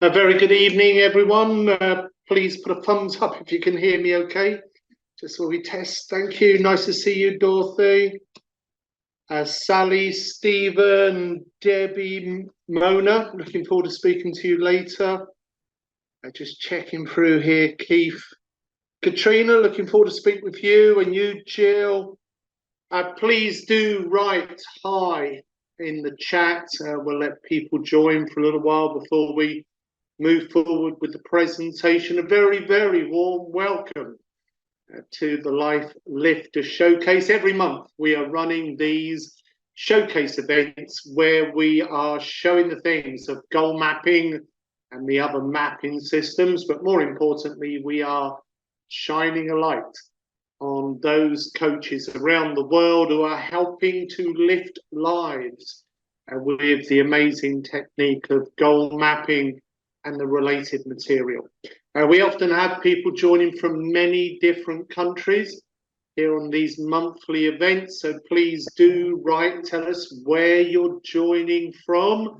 A very good evening, everyone. Please put a thumbs up if you can hear me okay. Just while we test. Thank you. Nice to see you, Dorothy. Sally, Stephen, Debbie, Mona. Looking forward to speaking to you later. Just checking through here, Keith. Katrina, looking forward to speak with you, and you, Jill. Please do write hi in the chat. We'll let people join for a little while before we move forward with the presentation. A very, very warm welcome to the Life Lifter Showcase. Every month we are running these showcase events where we are showing the things of goal mapping and the other mapping systems, but more importantly, we are shining a light on those coaches around the world who are helping to lift lives with the amazing technique of goal mapping and the related material. We often have people joining from many different countries here on these monthly events, so please do write, tell us where you're joining from.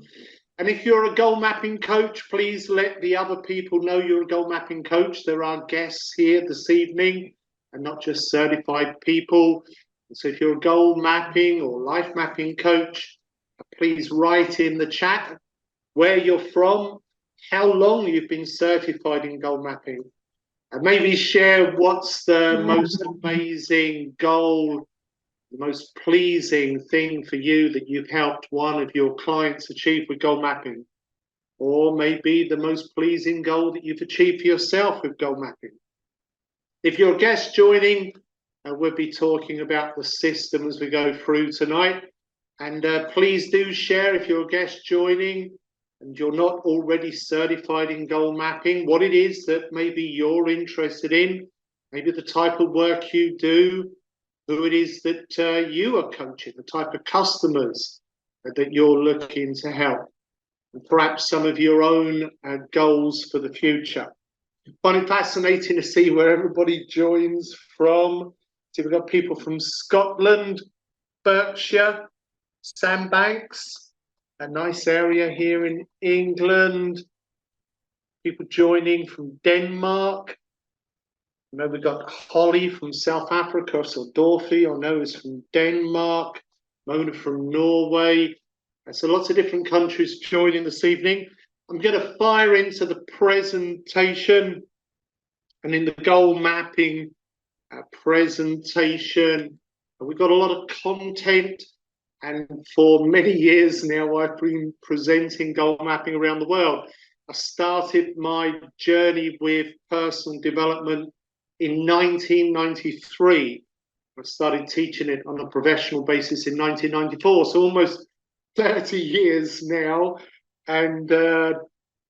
And if you're a goal mapping coach, please let the other people know you're a goal mapping coach. There are guests here this evening and not just certified people. So if you're a goal mapping or life mapping coach, please write in the chat where you're from, how long you've been certified in goal mapping, and maybe share what's the most amazing goal, the most pleasing thing for you that you've helped one of your clients achieve with goal mapping, or maybe the most pleasing goal that you've achieved for yourself with goal mapping. If you're a guest joining, we'll be talking about the system as we go through tonight, and please do share if you're a guest joining and you're not already certified in goal mapping, what it is that maybe you're interested in, maybe the type of work you do, who it is that you are coaching, the type of customers that you're looking to help, and perhaps some of your own goals for the future. I find it fascinating to see where everybody joins from. So we've got people from Scotland, Berkshire, Sandbanks, a nice area here in England. People joining from Denmark. I know we've got Holly from South Africa, so Dorothy, I know, is from Denmark. Mona from Norway. So lots of different countries joining this evening. I'm going to fire into the presentation, and in the goal mapping presentation, we've got a lot of content. And for many years now, I've been presenting goal mapping around the world. I started my journey with personal development in 1993. I started teaching it on a professional basis in 1994, so almost 30 years now. And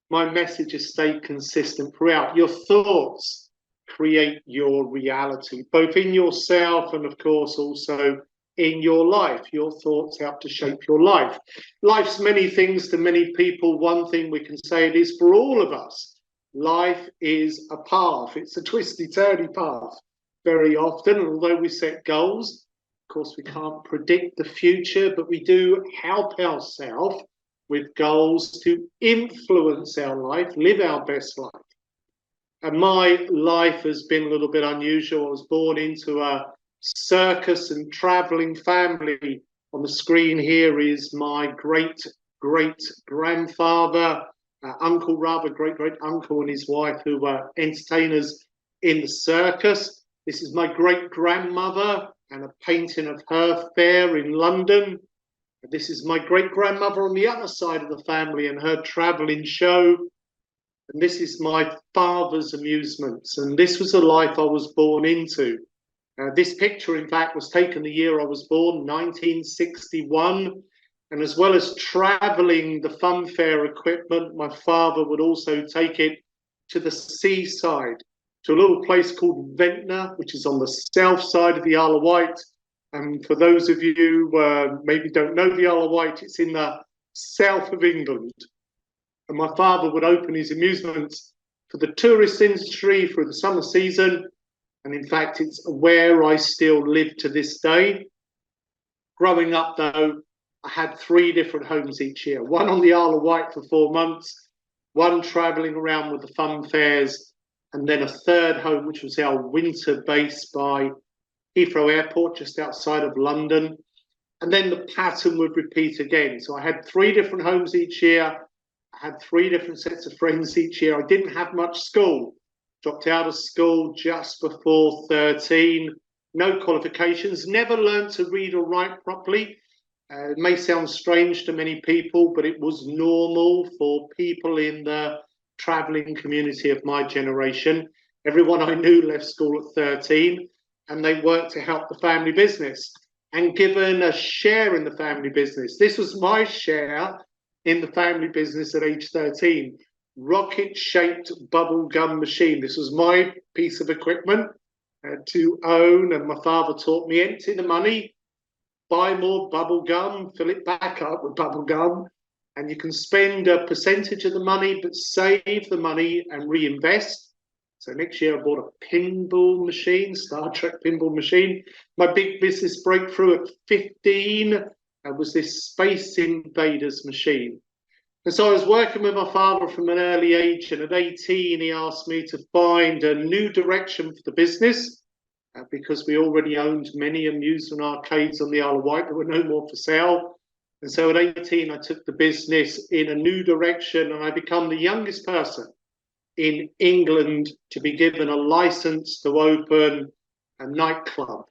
my message has stayed consistent throughout. Your thoughts create your reality, both in yourself and, of course, also in your life. Your thoughts help to shape your life. Life's many things to many people. One thing we can say it is for all of us. Life is a path. It's a twisty-turny path very often. And although we set goals, of course, we can't predict the future, but we do help ourselves with goals to influence our life, live our best life. And my life has been a little bit unusual. I was born into a circus and traveling family. On the screen here is my great grandfather, uncle, rather great uncle, and his wife, who were entertainers in the circus. This is my great grandmother and a painting of her fair in London. This is my great grandmother on the other side of the family and her traveling show. And this is my father's amusements. And this was the life I was born into. This picture, in fact, was taken the year I was born, 1961. And as well as traveling the funfair equipment, my father would also take it to the seaside, to a little place called Ventnor, which is on the south side of the Isle of Wight. And for those of you who maybe don't know the Isle of Wight, it's in the south of England. And my father would open his amusements for the tourist industry through the summer season. And in fact, it's where I still live to this day. Growing up, though, I had 3 different homes each year. One on the Isle of Wight for 4 months, one traveling around with the fun fairs, and then a third home, which was our winter base by Heathrow Airport, just outside of London. And then the pattern would repeat again. So I had 3 different homes each year. I had 3 different sets of friends each year. I didn't have much school. Dropped out of school just before 13. No qualifications. Never learned to read or write properly. It may sound strange to many people, but it was normal for people in the traveling community of my generation. Everyone I knew left school at 13, and they worked to help the family business and given a share in the family business. This was my share in the family business at age 13. Rocket-shaped bubble gum machine. This was my piece of equipment to own, and my father taught me empty the money, buy more bubble gum, fill it back up with bubble gum, and you can spend a percentage of the money, but save the money and reinvest. So next year I bought a pinball machine, Star Trek pinball machine. My big business breakthrough at 15 was this Space Invaders machine. And so I was working with my father from an early age, and at 18 he asked me to find a new direction for the business because we already owned many amusement arcades on the Isle of Wight that were no more for sale. And so at 18 I took the business in a new direction, and I become the youngest person in England to be given a license to open a nightclub,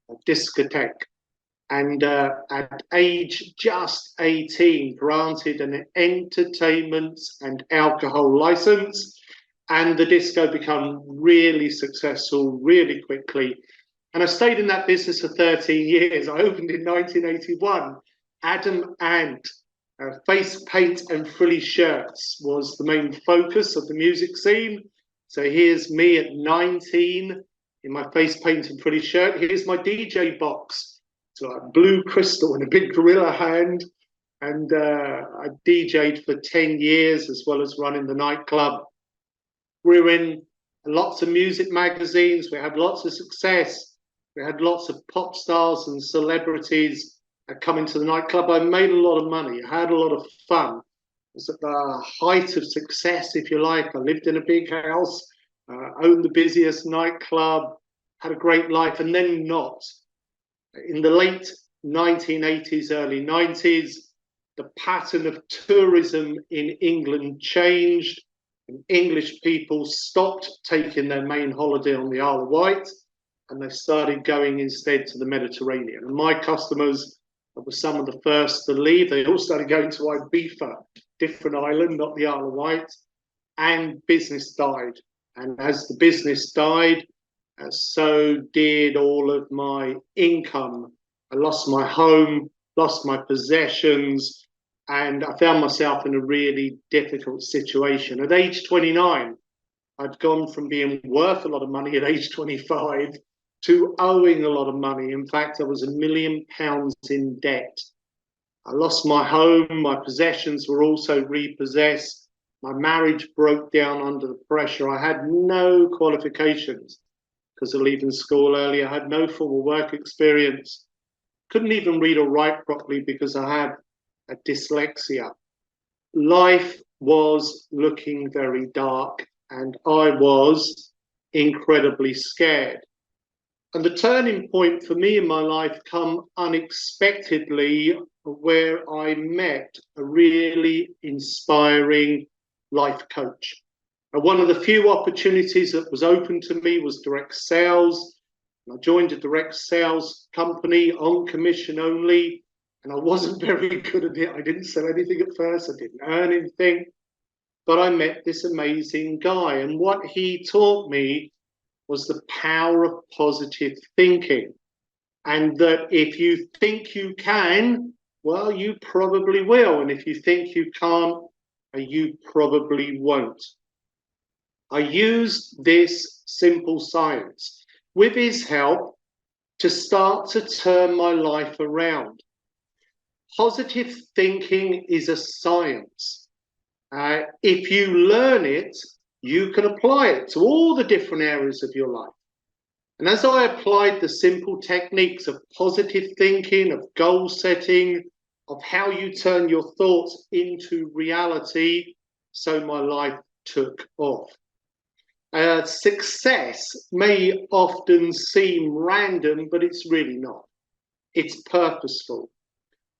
a discotheque. And at age just 18, granted an entertainment and alcohol license, and the disco became really successful really quickly. And I stayed in that business for 13 years. I opened in 1981. Adam Ant, face paint and frilly shirts was the main focus of the music scene. So here's me at 19 in my face paint and frilly shirt. Here's my DJ box. So a blue crystal and a big gorilla hand. And I DJ'd for 10 years as well as running the nightclub. We were in lots of music magazines. We had lots of success. We had lots of pop stars and celebrities coming to the nightclub. I made a lot of money. I had a lot of fun. It was at the height of success, if you like. I lived in a big house, owned the busiest nightclub, had a great life, and then not. In the late 1980s, early 90s, the pattern of tourism in England changed, and English people stopped taking their main holiday on the Isle of Wight, and they started going instead to the Mediterranean. And my customers were some of the first to leave. They all started going to Ibiza, different island, not the Isle of Wight, and business died. And as the business died, so did all of my income. I lost my home, lost my possessions, and I found myself in a really difficult situation. At age 29, I'd gone from being worth a lot of money at age 25 to owing a lot of money. In fact, I was £1 million in debt. I lost my home, my possessions were also repossessed. My marriage broke down under the pressure. I had no qualifications because of leaving school early. I had no formal work experience. Couldn't even read or write properly because I had a dyslexia. Life was looking very dark, and I was incredibly scared. And the turning point for me in my life come unexpectedly, where I met a really inspiring life coach. And one of the few opportunities that was open to me was direct sales. I joined a direct sales company on commission only, and I wasn't very good at it. I didn't sell anything at first. I didn't earn anything, but I met this amazing guy, and what he taught me was the power of positive thinking, and that if you think you can, well, you probably will, and if you think you can't, you probably won't. I used this simple science with his help to start to turn my life around. Positive thinking is a science. If you learn it, you can apply it to all the different areas of your life. And as I applied the simple techniques of positive thinking, of goal setting, of how you turn your thoughts into reality, So my life took off. Success may often seem random, but it's really not. It's purposeful.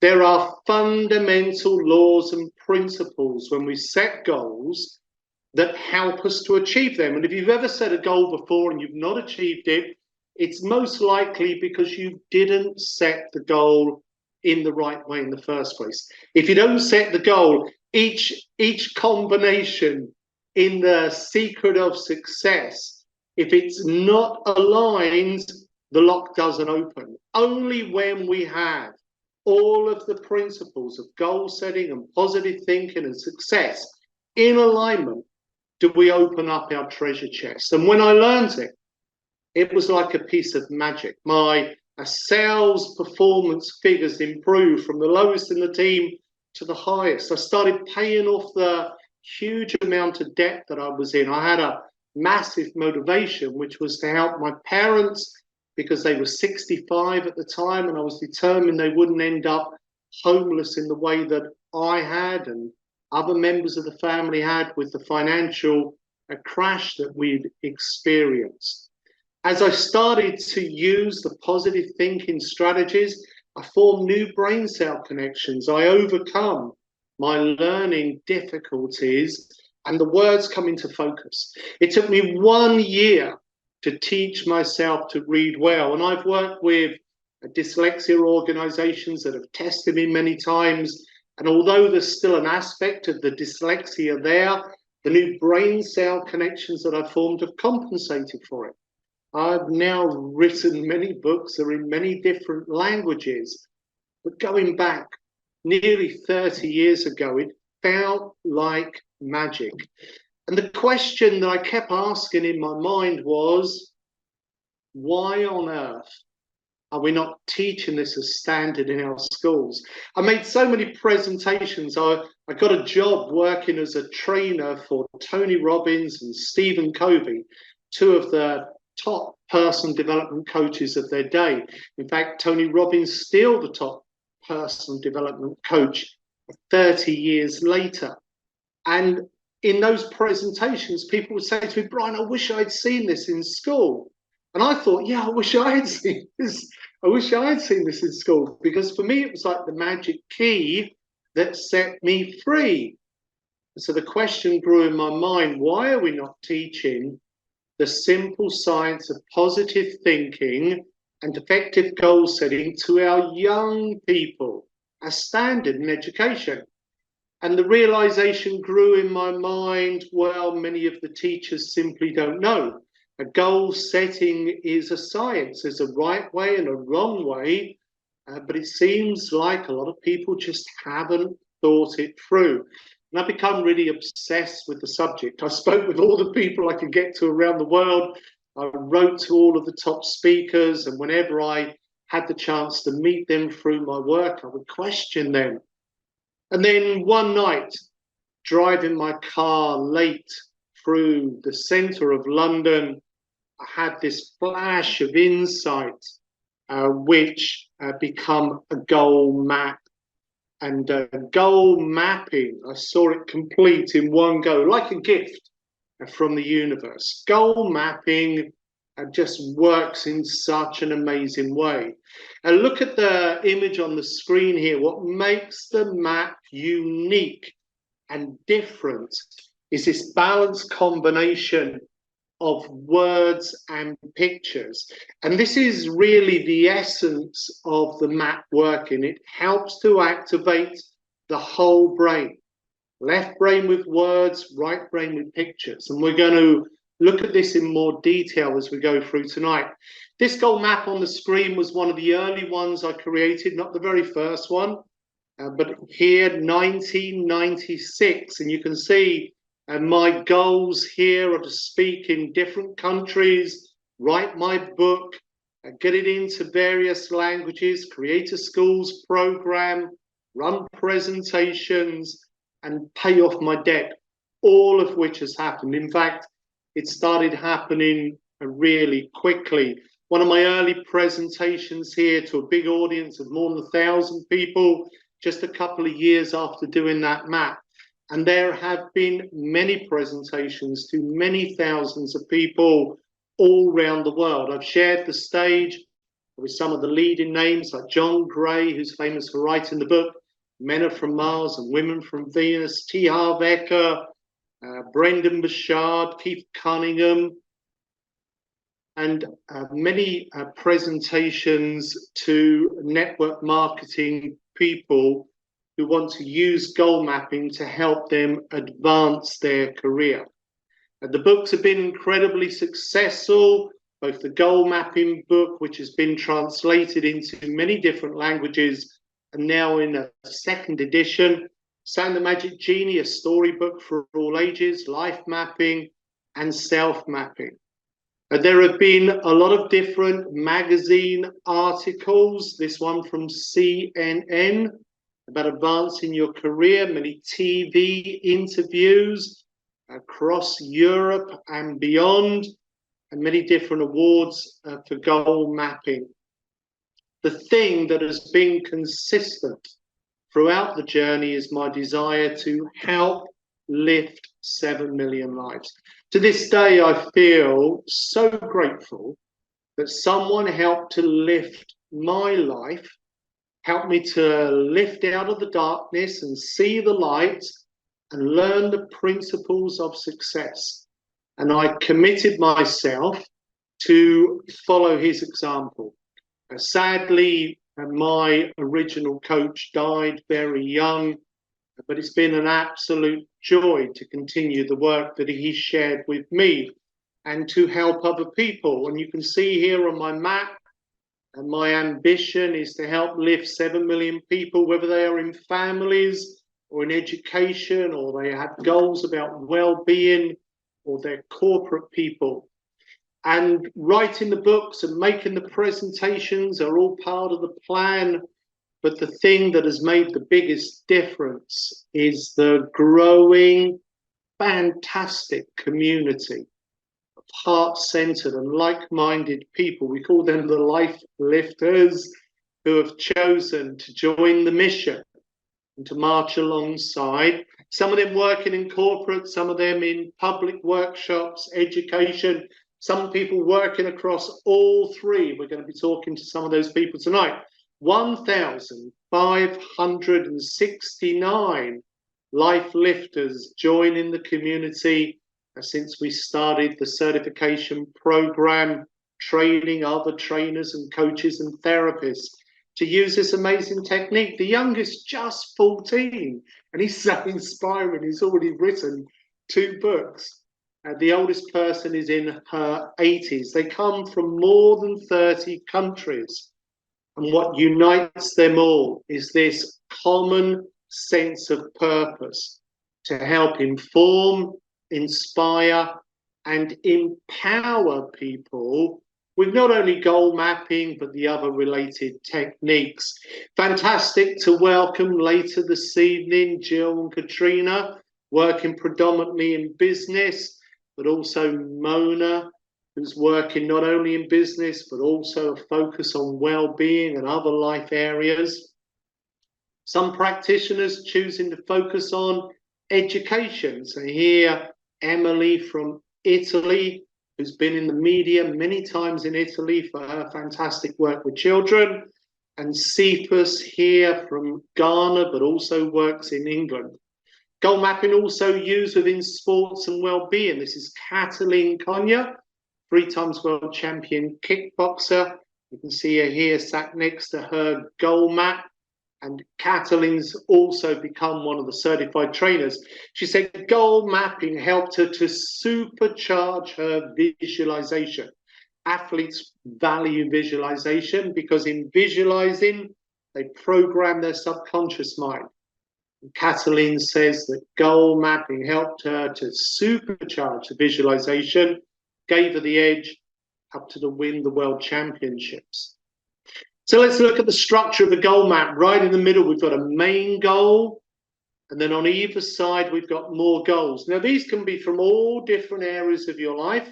There are fundamental laws and principles when we set goals that help us to achieve them. And if you've ever set a goal before and you've not achieved it, it's most likely because you didn't set the goal in the right way in the first place. If you don't set the goal, each combination in the secret of success, if it's not aligned, the lock doesn't open. Only when we have all of the principles of goal setting and positive thinking and success in alignment do we open up our treasure chest. And when I learned it, it was like a piece of magic. My sales performance figures improved from the lowest in the team to the highest. I started paying off the huge amount of debt that I was in. I had a massive motivation, which was to help my parents because they were 65 at the time, and I was determined they wouldn't end up homeless in the way that I had and other members of the family had with the financial crash that we'd experienced. As I started to use the positive thinking strategies, I formed new brain cell connections. I overcome my learning difficulties and the words come into focus. It took me 1 year to teach myself to read well. And I've worked with dyslexia organizations that have tested me many times. And although there's still an aspect of the dyslexia there, the new brain cell connections that I've formed have compensated for it. I've now written many books, they're in many different languages, but going back nearly 30 years ago, it felt like magic. And the question that I kept asking in my mind was, why on earth are we not teaching this as standard in our schools? I made so many presentations. I got a job working as a trainer for Tony Robbins and Stephen Covey, two of the top personal development coaches of their day. In fact, Tony Robbins still the top personal development coach 30 years later. And in those presentations, people would say to me, Brian, I wish I'd seen this in school. And I thought, yeah, I wish I had seen this. I wish I had seen this in school, because for me, it was like the magic key that set me free. So the question grew in my mind, why are we not teaching the simple science of positive thinking and effective goal setting to our young people as standard in education? And the realization grew in my mind, well, many of the teachers simply don't know. A goal setting is a science. There's a right way and a wrong way, but it seems like a lot of people just haven't thought it through. And I've become really obsessed with the subject. I spoke with all the people I could get to around the world. I wrote to all of the top speakers, and whenever I had the chance to meet them through my work, I would question them. And then one night, driving my car late through the centre of London, I had this flash of insight, which become a goal map. And goal mapping, I saw it complete in one go, like a gift from the universe. Goal mapping just works in such an amazing way. And look at the image on the screen here. What makes the map unique and different is this balanced combination of words and pictures. And this is really the essence of the map working. It helps to activate the whole brain. Left brain with words, right brain with pictures. And we're going to look at this in more detail as we go through tonight. This goal map on the screen was one of the early ones I created, not the very first one, but here, 1996. And you can see my goals here are to speak in different countries, write my book, get it into various languages, create a schools program, run presentations, and pay off my debt, all of which has happened. In fact, it started happening really quickly. One of my early presentations here to a big audience of more than 1,000 people, just a couple of years after doing that map. And there have been many presentations to many thousands of people all around the world. I've shared the stage with some of the leading names like John Gray, who's famous for writing the book Men Are From Mars and Women From Venus, T. Harv Eker, Brendan Burchard, Keith Cunningham, and many presentations to network marketing people who want to use goal mapping to help them advance their career. The books have been incredibly successful, both the goal mapping book, which has been translated into many different languages, and now in a second edition, Sam the Magic Genie, a storybook for all ages, life mapping, and self-mapping. There have been a lot of different magazine articles, this one from CNN, about advancing your career, many TV interviews across Europe and beyond, and many different awards for goal mapping. The thing that has been consistent throughout the journey is my desire to help lift 7 million lives. To this day, I feel so grateful that someone helped to lift my life, helped me to lift out of the darkness and see the light and learn the principles of success. And I committed myself to follow his example. Sadly, my original coach died very young, but it's been an absolute joy to continue the work that he shared with me and to help other people. And you can see here on my map, and my ambition is to help lift 7 million people, whether they are in families or in education, or they have goals about well-being, or they're corporate people. And writing the books and making the presentations are all part of the plan. But the thing that has made the biggest difference is the growing, fantastic community of heart-centered and like-minded people. We call them the life lifters, who have chosen to join the mission and to march alongside. Some of them working in corporate, some of them in public workshops, education, some people working across all three. We're going to be talking to some of those people tonight. 1,569 life lifters joining the community since we started the certification program, training other trainers and coaches and therapists to use this amazing technique. The youngest just 14, and he's so inspiring. He's already written 2 books. The oldest person is in her 80s. They come from more than 30 countries. And what unites them all is this common sense of purpose to help inform, inspire, and empower people with not only goal mapping, but the other related techniques. Fantastic to welcome later this evening Jill and Katrina, working predominantly in business, but also Mona, who's working not only in business, but also a focus on well-being and other life areas. Some practitioners choosing to focus on education. So here, Emily from Italy, who's been in the media many times in Italy for her fantastic work with children, and Cephas here from Ghana, but also works in England. Goal mapping also used within sports and well-being. This is Catalin Konya, 3 times world champion kickboxer. You can see her here sat next to her goal map. And Catalin's also become one of the certified trainers. She said goal mapping helped her to supercharge her visualization. Athletes value visualization because in visualizing, they program their subconscious mind. Catalin says that goal mapping helped her to supercharge the visualization, gave her the edge up to win the world championships. So let's look at the structure of the goal map. Right in the middle, we've got a main goal, and then on either side, we've got more goals. Now, these can be from all different areas of your life,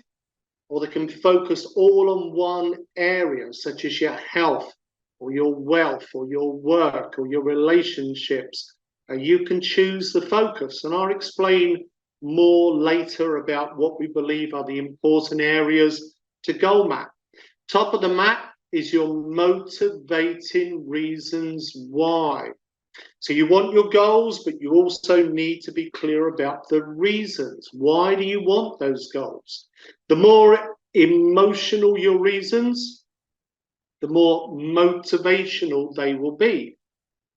or they can focus all on one area, such as your health, or your wealth, or your work, or your relationships, You can choose the focus, and I'll explain more later about what we believe are the important areas to goal map. Top of the map is your motivating reasons why. So you want your goals, but you also need to be clear about the reasons. Why do you want those goals? The more emotional your reasons, the more motivational they will be,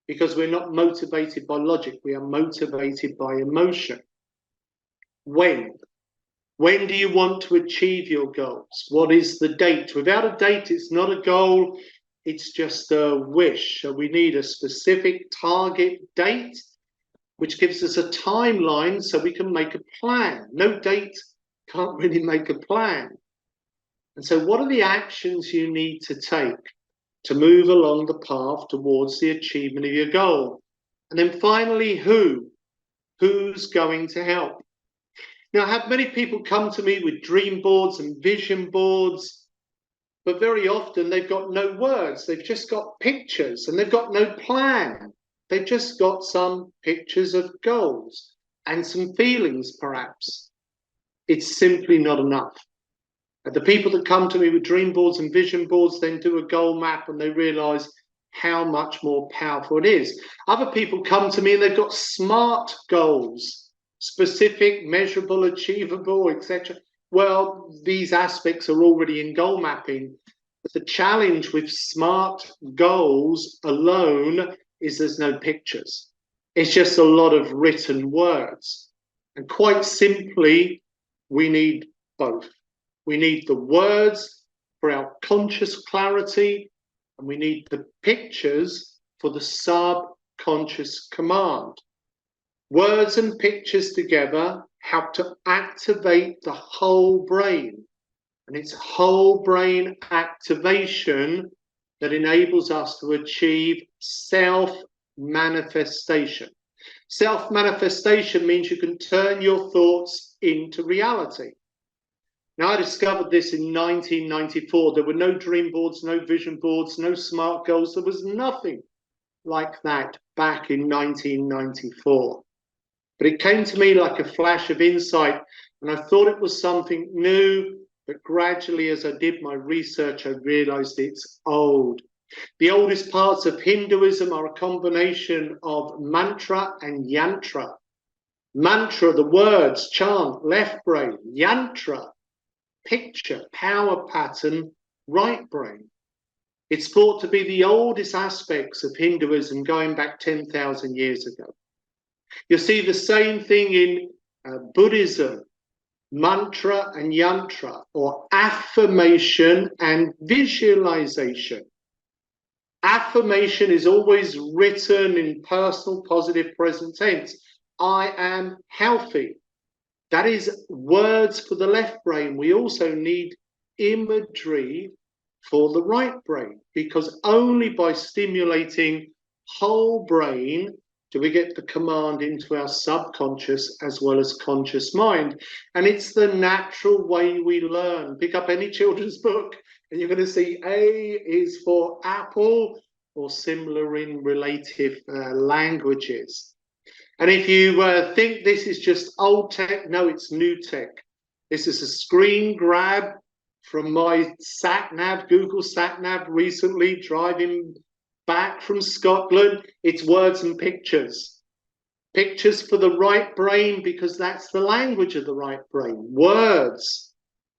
because we're not motivated by logic, we are motivated by emotion. When do you want to achieve your goals? What is the date? Without a date, it's not a goal, it's just a wish. So we need a specific target date, which gives us a timeline so we can make a plan. No date, can't really make a plan. And so what are the actions you need to take to move along the path towards the achievement of your goal? And then finally, who's going to help? Now, I have many people come to me with dream boards and vision boards, but very often they've got no words. They've just got pictures and they've got no plan. They've just got some pictures of goals and some feelings, perhaps. It's simply not enough. The people that come to me with dream boards and vision boards then do a goal map and they realize how much more powerful it is. Other people come to me and they've got SMART goals, specific, measurable, achievable, etc. Well, these aspects are already in goal mapping. But the challenge with SMART goals alone is there's no pictures. It's just a lot of written words. And quite simply, we need both. We need the words for our conscious clarity, and we need the pictures for the subconscious command. Words and pictures together help to activate the whole brain. And it's whole brain activation that enables us to achieve self-manifestation. Self-manifestation means you can turn your thoughts into reality. Now, I discovered this in 1994. There were no dream boards, no vision boards, no SMART goals. There was nothing like that back in 1994. But it came to me like a flash of insight, and I thought it was something new, but gradually as I did my research, I realized it's old. The oldest parts of Hinduism are a combination of mantra and yantra. Mantra, the words, chant, left brain. Yantra, picture, power pattern, right brain. It's thought to be the oldest aspects of Hinduism going back 10,000 years ago. You'll see the same thing in Buddhism, mantra and yantra, or affirmation and visualization. Affirmation is always written in personal, positive, present tense. I am healthy. That is words for the left brain. We also need imagery for the right brain, because only by stimulating whole brain do we get the command into our subconscious as well as conscious mind. And it's the natural way we learn. Pick up any children's book and you're going to see A is for apple or similar in relative languages. And if you think this is just old tech, no, it's new tech. This is a screen grab from my sat-nav, Google sat-nav recently, driving back from Scotland. It's words and pictures. Pictures for the right brain, because that's the language of the right brain. Words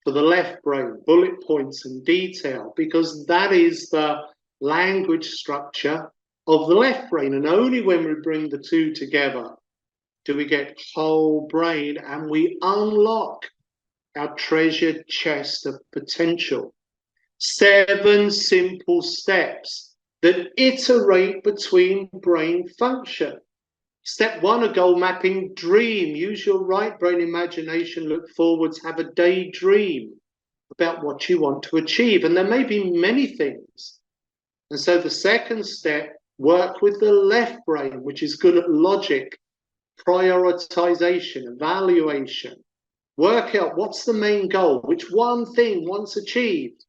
for the left brain, bullet points and detail, because that is the language structure of the left brain. And only when we bring the two together do we get whole brain and we unlock our treasured chest of potential. 7 simple steps that iterate between brain function. Step 1 of goal mapping, dream. Use your right brain imagination, look forwards, have a daydream about what you want to achieve. And there may be many things. And so the second step, work with the left brain, which is good at logic, prioritization, evaluation. Work out what's the main goal, which one thing, once achieved,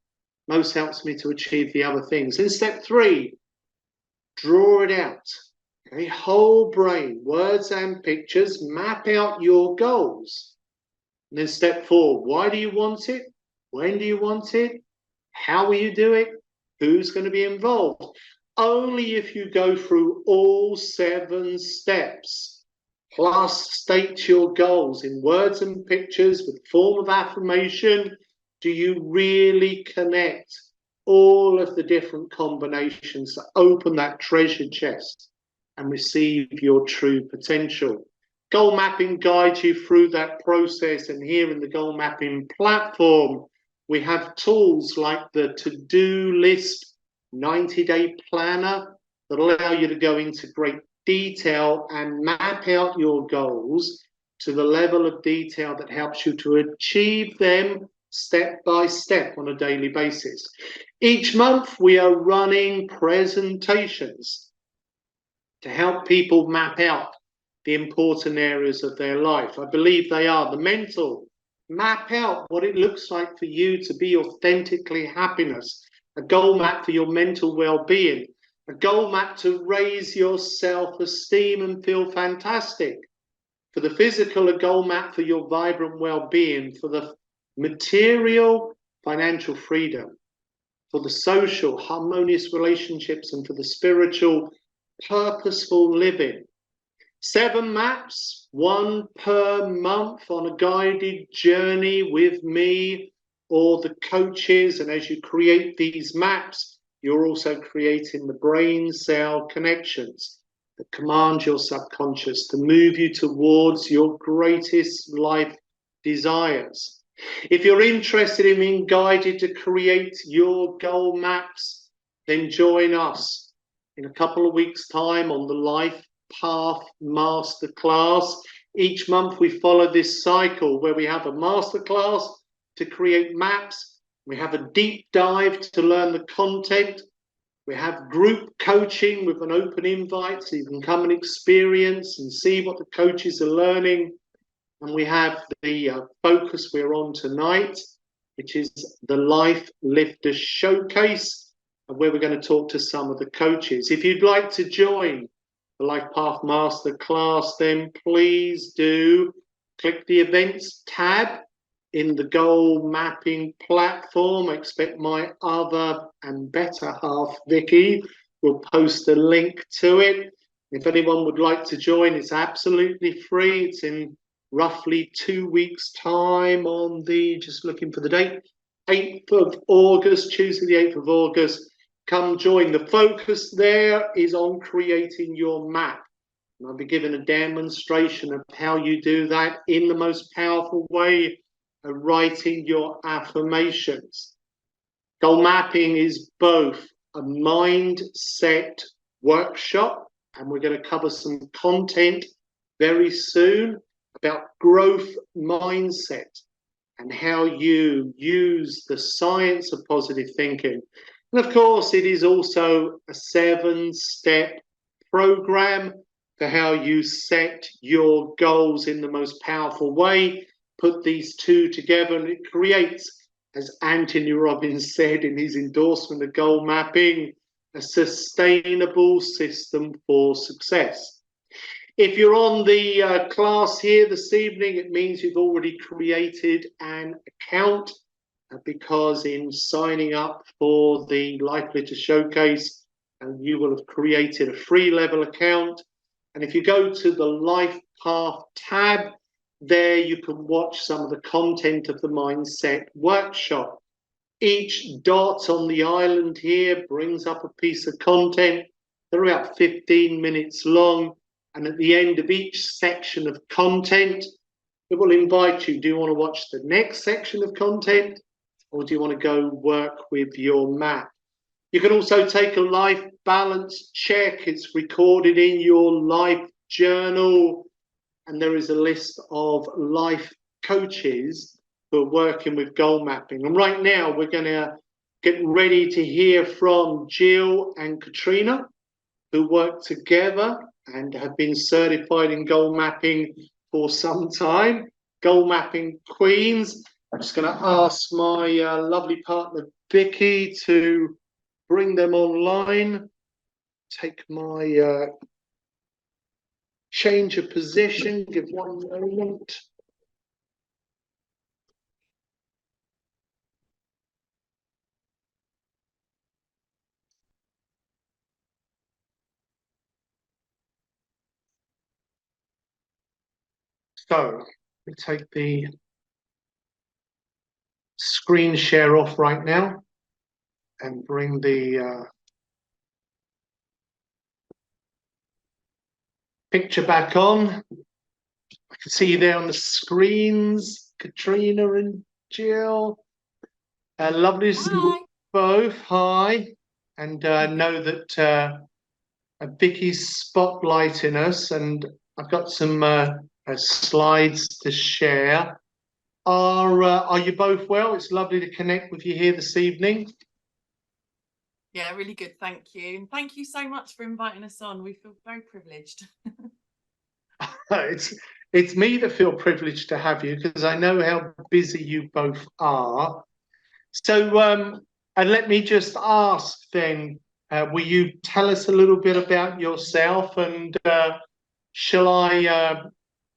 most helps me to achieve the other things. In step 3, draw it out A whole brain, words and pictures, map out your goals. And then step 4, why do you want it? When do you want it? How will you do it? Who's going to be involved? Only if you go through all 7 steps, plus state your goals in words and pictures with form of affirmation, do you really connect all of the different combinations that open that treasure chest and receive your true potential. Goal mapping guides you through that process, and here in the goal mapping platform, we have tools like the to-do list 90-day planner that allow you to go into great detail and map out your goals to the level of detail that helps you to achieve them step by step on a daily basis. Each month, we are running presentations to help people map out the important areas of their life. I believe they are the mental. Map out what it looks like for you to be authentically happiness, a goal map for your mental well-being, a goal map to raise your self-esteem and feel fantastic. For the physical, a goal map for your vibrant well-being. For the material, financial freedom. For the social, harmonious relationships, and for the spiritual, purposeful living. 7 maps, 1 per month on a guided journey with me or the coaches. And as you create these maps, you're also creating the brain cell connections that command your subconscious to move you towards your greatest life desires. If you're interested in being guided to create your goal maps, then join us in a couple of weeks' time on the Life Path Masterclass. Each month we follow this cycle where we have a masterclass to create maps. We have a deep dive to learn the content. We have group coaching with an open invite so you can come and experience and see what the coaches are learning. And we have the focus we're on tonight, which is the Life Lifter Showcase, where we're going to talk to some of the coaches. If you'd like to join the Life Path Masterclass, then please do click the events tab in the goal mapping platform. I expect my other and better half, Vicky, will post a link to it. If anyone would like to join, it's absolutely free. It's in roughly 2 weeks' time on the, just looking for the date, 8th of August, Tuesday the 8th of August. Come join. The focus there is on creating your map. And I'll be giving a demonstration of how you do that in the most powerful way of writing your affirmations. Goal mapping is both a mindset workshop, and we're going to cover some content very soon about growth mindset and how you use the science of positive thinking. And of course, it is also a 7-step program for how you set your goals in the most powerful way. Put these 2 together and it creates, as Anthony Robbins said in his endorsement of goal mapping, a sustainable system for success. If you're on the class here this evening, it means you've already created an account, because in signing up for the Life Lifter Showcase, you will have created a free level account. And if you go to the Life Path tab, there you can watch some of the content of the Mindset Workshop. Each dot on the island here brings up a piece of content. They're about 15 minutes long. And at the end of each section of content, it will invite you, do you want to watch the next section of content? Or do you want to go work with your map? You can also take a life balance check. It's recorded in your life journal. And there is a list of life coaches who are working with goal mapping. And right now, we're going to get ready to hear from Jill and Katrina, who work together and have been certified in goal mapping for some time. Goal mapping queens. I'm just going to ask my lovely partner, Vicky, to bring them online. Take my change of position. Give one moment. So we take the screen share off right now and bring the picture back on. I can see you there on the screens, Katrina and Jill. Lovely to see you both. Hi. And know that Vicky's spotlighting us, and I've got some slides to share. Are you both well? It's lovely to connect with you here this evening. Yeah, really good. Thank you. And thank you so much for inviting us on. We feel very privileged. It's me that feel privileged to have you because I know how busy you both are. So, and let me just ask then, will you tell us a little bit about yourself, and shall I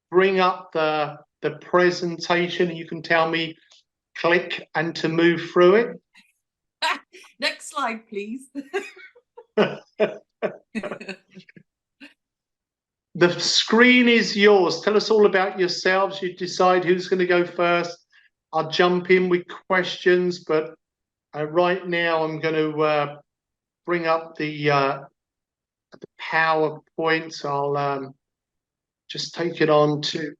bring up the presentation and you can tell me click and to move through it? Next slide, please. The screen is yours. Tell us all about yourselves. You decide who's going to go first. I'll jump in with questions, but right now I'm going to bring up the PowerPoint. I'll just take it on to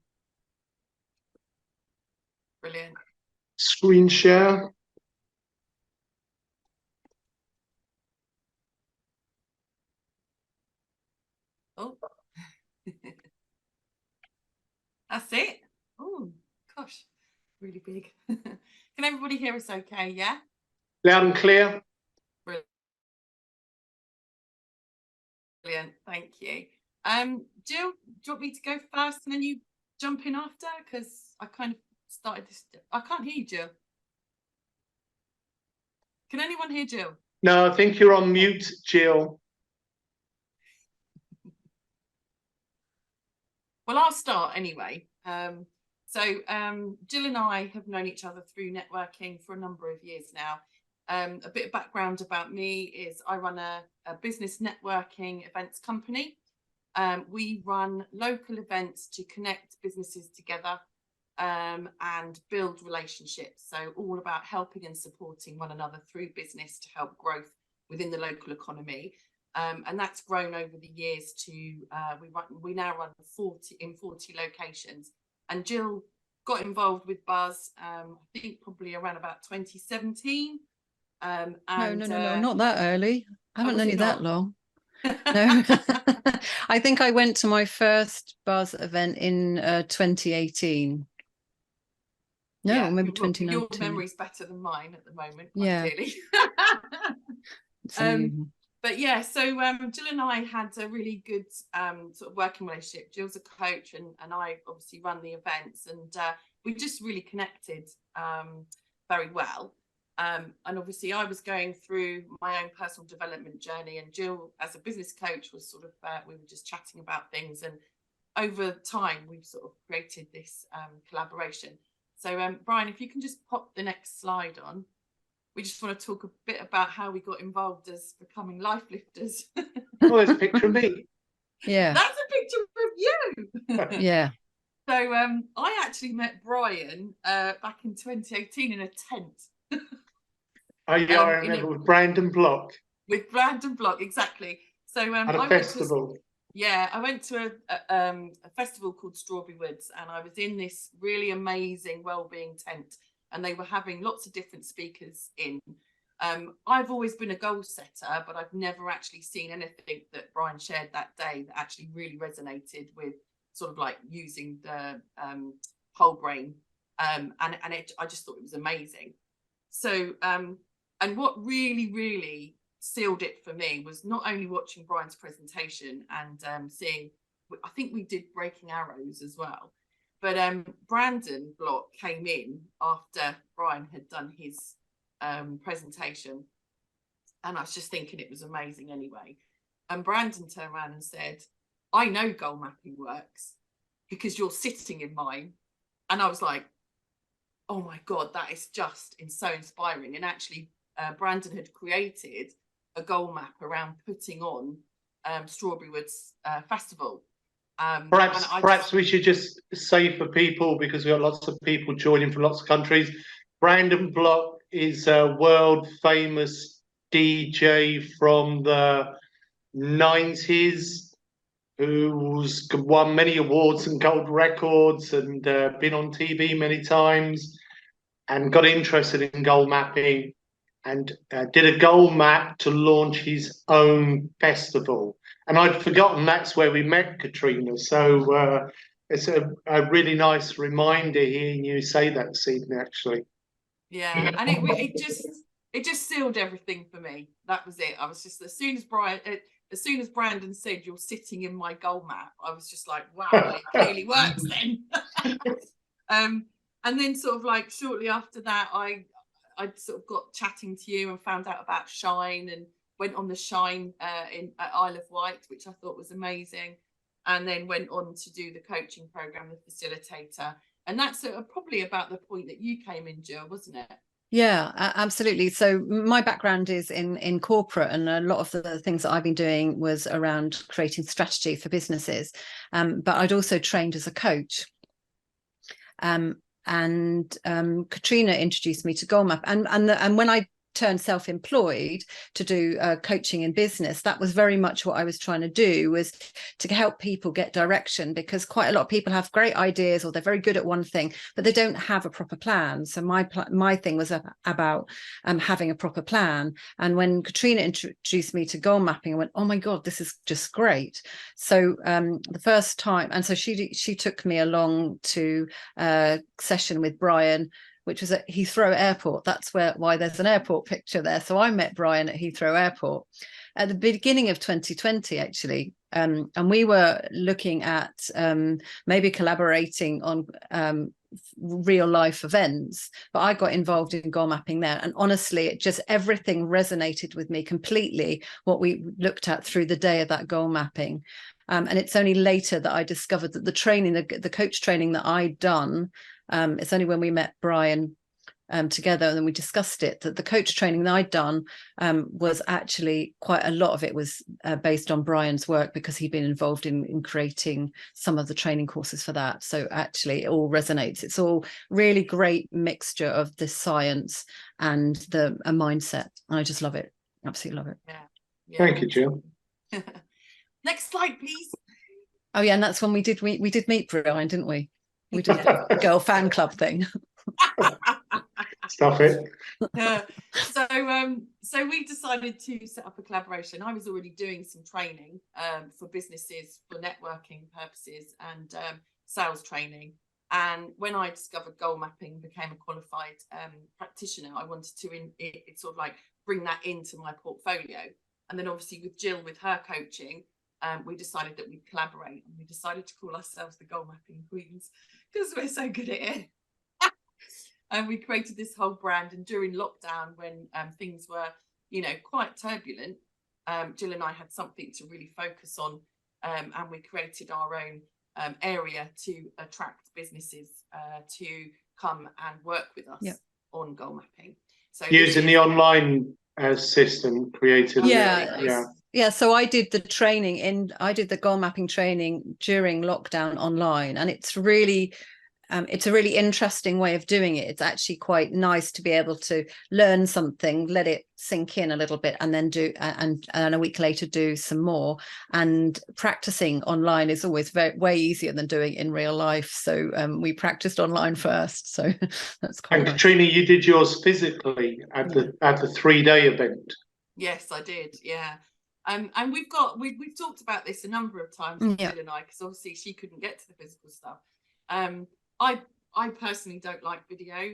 Brilliant. Screen share. Oh. That's it. Oh, gosh, really big. Can everybody hear us okay? Yeah? Loud and clear. Brilliant. Thank you. Jill, do you want me to go first and then you jump in after? Because I kind of started this. I can't hear you, Jill. Can anyone hear Jill? No, I think you're on mute, Jill. Well, I'll start anyway. Jill and I have known each other through networking for a number of years now. A bit of background about me is I run a business networking events company. We run local events to connect businesses together and build relationships. So all about helping and supporting one another through business to help growth within the local economy. And that's grown over the years to we now run 40 locations. And Jill got involved with Buzz, I think probably around about 2017. No, not that early. I haven't known you that long. No, I think I went to my first Buzz event in 2018. No, yeah, maybe 2019. Your memory's better than mine at the moment, yeah. Clearly. But yeah, so Jill and I had a really good sort of working relationship. Jill's a coach and I obviously run the events, and we just really connected very well. And obviously I was going through my own personal development journey, and Jill as a business coach was sort of, we were just chatting about things, and over time we've sort of created this collaboration. So Brian, if you can just pop the next slide on. We just want to talk a bit about how we got involved as becoming life lifters. Oh, there's a picture of me. Yeah. That's a picture of you. Yeah. So I actually met Brian back in 2018 in a tent. Oh yeah, I remember with Brandon Block. With Brandon Block, exactly. So at a festival. I went to a festival called Strawberry Woods, and I was in this really amazing wellbeing tent. And they were having lots of different speakers in. I've always been a goal setter, but I've never actually seen anything that Brian shared that day that actually really resonated with sort of like using the whole brain. I just thought it was amazing. So, and what really, really sealed it for me was not only watching Brian's presentation and seeing, I think we did Breaking Arrows as well. But Brandon Block came in after Brian had done his presentation, and I was just thinking it was amazing anyway. And Brandon turned around and said, I know goal mapping works because you're sitting in mine. And I was like, oh my God, that is just so inspiring. And actually, Brandon had created a goal map around putting on Strawberry Woods Festival. Perhaps we should just say for people, because we've got lots of people joining from lots of countries, Brandon Block is a world famous DJ from the 90s who's won many awards and gold records and been on TV many times and got interested in goal mapping and did a goal map to launch his own festival. And I'd forgotten that's where we met, Katrina. So it's a really nice reminder hearing you say that this evening, actually. Yeah, and it just sealed everything for me. That was it. I was just, as soon as Brandon said you're sitting in my goal map, I was just like, wow, it clearly works then. And then sort of like shortly after that, I sort of got chatting to you and found out about Shine and went on the Shine at Isle of Wight, which I thought was amazing. And then went on to do the coaching program, the facilitator. And that's probably about the point that you came in, Jill, wasn't it? Yeah, absolutely. So my background is in corporate, and a lot of the things that I've been doing was around creating strategy for businesses. But I'd also trained as a coach. And Katrina introduced me to Goal Map, and when I turned self-employed to do coaching in business, that was very much what I was trying to do, was to help people get direction, because quite a lot of people have great ideas or they're very good at one thing but they don't have a proper plan. So my thing was about having a proper plan. And when Katrina introduced me to goal mapping, I went, oh my God, this is just great. So the first time, and so she took me along to a session with Brian, which was at Heathrow Airport. That's why there's an airport picture there. So I met Brian at Heathrow Airport at the beginning of 2020, actually. And we were looking at maybe collaborating on real life events, but I got involved in goal mapping there. And honestly, it just, everything resonated with me completely, what we looked at through the day of that goal mapping. And it's only later that I discovered that the training, the coach training that I'd done, it's only when we met Brian together and then we discussed it, that the coach training that I'd done was actually quite a lot of it was based on Brian's work, because he'd been involved in creating some of the training courses for that. So actually it all resonates. It's all really great mixture of the science and a mindset. I just love it. Absolutely love it. Yeah. Thank you, Jill. Next slide, please. Oh yeah, and that's when we did meet Brian, didn't we? We did the girl fan club thing. Stop it. So we decided to set up a collaboration. I was already doing some training for businesses for networking purposes and sales training. And when I discovered goal mapping, became a qualified practitioner, I wanted to sort of like bring that into my portfolio. And then obviously with Jill, with her coaching, we decided that we'd collaborate, and we decided to call ourselves the Goal Mapping Queens because we're so good at it. And we created this whole brand. And during lockdown, when things were, quite turbulent, Jill and I had something to really focus on, and we created our own area to attract businesses to come and work with us on goal mapping. So using the online system created. Yeah, so I did the training I did the goal mapping training during lockdown online, and it's a really interesting way of doing it. It's actually quite nice to be able to learn something, let it sink in a little bit, and then do and a week later do some more. And practicing online is always way easier than doing in real life. So we practiced online first. So that's quite And nice. Katrina, you did yours physically at the 3-day event. Yes, I did. Yeah. And we've talked about this a number of times, Jill and I, because obviously she couldn't get to the physical stuff. I personally don't like video.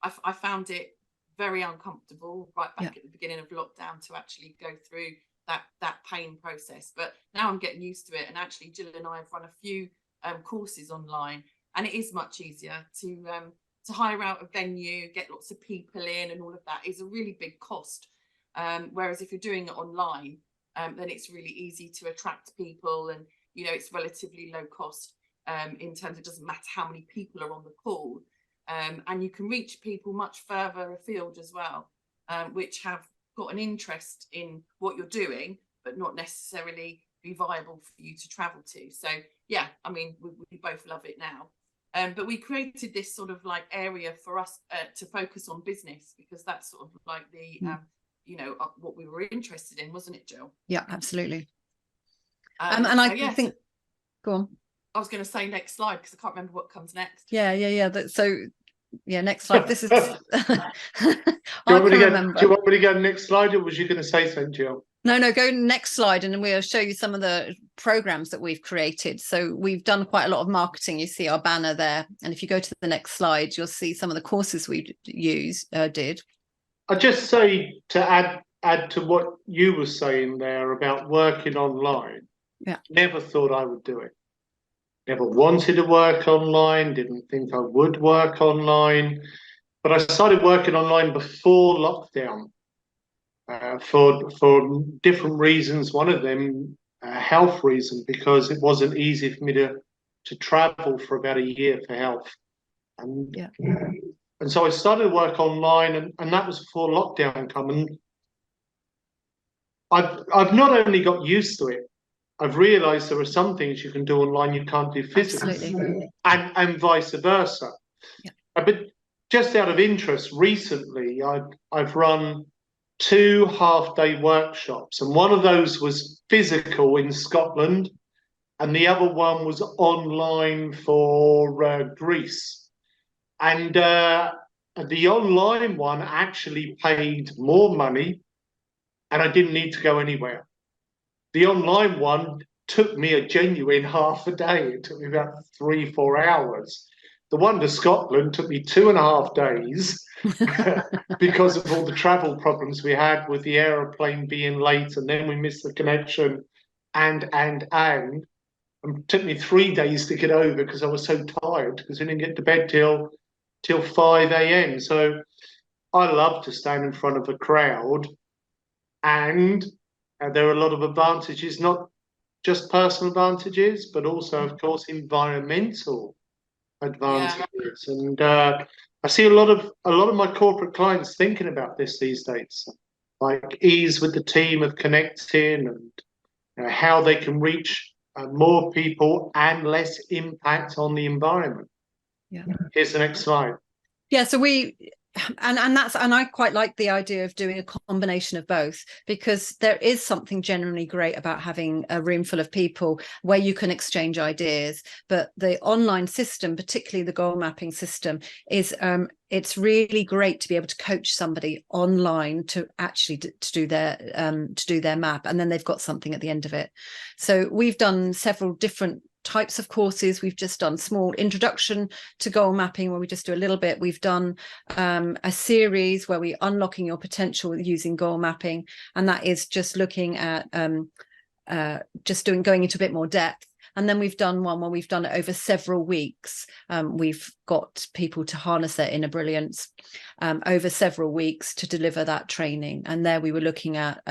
I found it very uncomfortable right back at the beginning of lockdown to actually go through that pain process. But now I'm getting used to it. And actually, Jill and I have run a few courses online, and it is much easier to hire out a venue, get lots of people in, and all of that is a really big cost. Whereas if you're doing it online, then it's really easy to attract people, and you know, it's relatively low cost in terms of, it doesn't matter how many people are on the call, and you can reach people much further afield as well, which have got an interest in what you're doing but not necessarily be viable for you to travel to. So yeah, I mean, we both love it now. But we created this sort of like area for us to focus on business, because that's sort of like the you know, what we were interested in, wasn't it, Jill? Yeah, absolutely. And I think, go on. I was going to say next slide because I can't remember what comes next. Yeah. So yeah, next slide. This is. Do you want me to go next slide, or was you going to say something, Jill? No, go next slide, and we'll show you some of the programs that we've created. So we've done quite a lot of marketing. You see our banner there, and if you go to the next slide, you'll see some of the courses we did. I'd just say, to add to what you were saying there about working online. Yeah. Never thought I would do it. Never wanted to work online. Didn't think I would work online. But I started working online before lockdown. For different reasons. One of them, health reason, because it wasn't easy for me to travel for about a year for health. And so I started work online, and that was before lockdown come. And I've not only got used to it, I've realised there are some things you can do online you can't do physically, and vice versa. Yeah. But just out of interest, recently I've run 2 half-day workshops, and one of those was physical in Scotland, and the other one was online for Greece. And the online one actually paid more money, and I didn't need to go anywhere. The online one took me a genuine half a day. It took me about 3-4 hours. The one to Scotland took me 2.5 days because of all the travel problems we had with the aeroplane being late, and then we missed the connection, and it took me 3 days to get over because I was so tired, because we didn't get to bed till 5 a.m. So I love to stand in front of a crowd, and there are a lot of advantages, not just personal advantages, but also, of course, environmental advantages. Yeah. And I see a lot of my corporate clients thinking about this these days, like ease with the team of connecting, and how they can reach more people and less impact on the environment. Yeah. Here's the next slide. Yeah, so and I quite like the idea of doing a combination of both, because there is something generally great about having a room full of people where you can exchange ideas. But the online system, particularly the goal mapping system, is it's really great to be able to coach somebody online to actually to do their map, and then they've got something at the end of it. So we've done several different types of courses. We've just done small introduction to goal mapping, where we just do a little bit. We've done a series where we're unlocking your potential using goal mapping, and that is just looking at going into a bit more depth. And then we've done one where we've done it over several weeks. We've got people to harness their inner brilliance over several weeks to deliver that training. And there we were looking at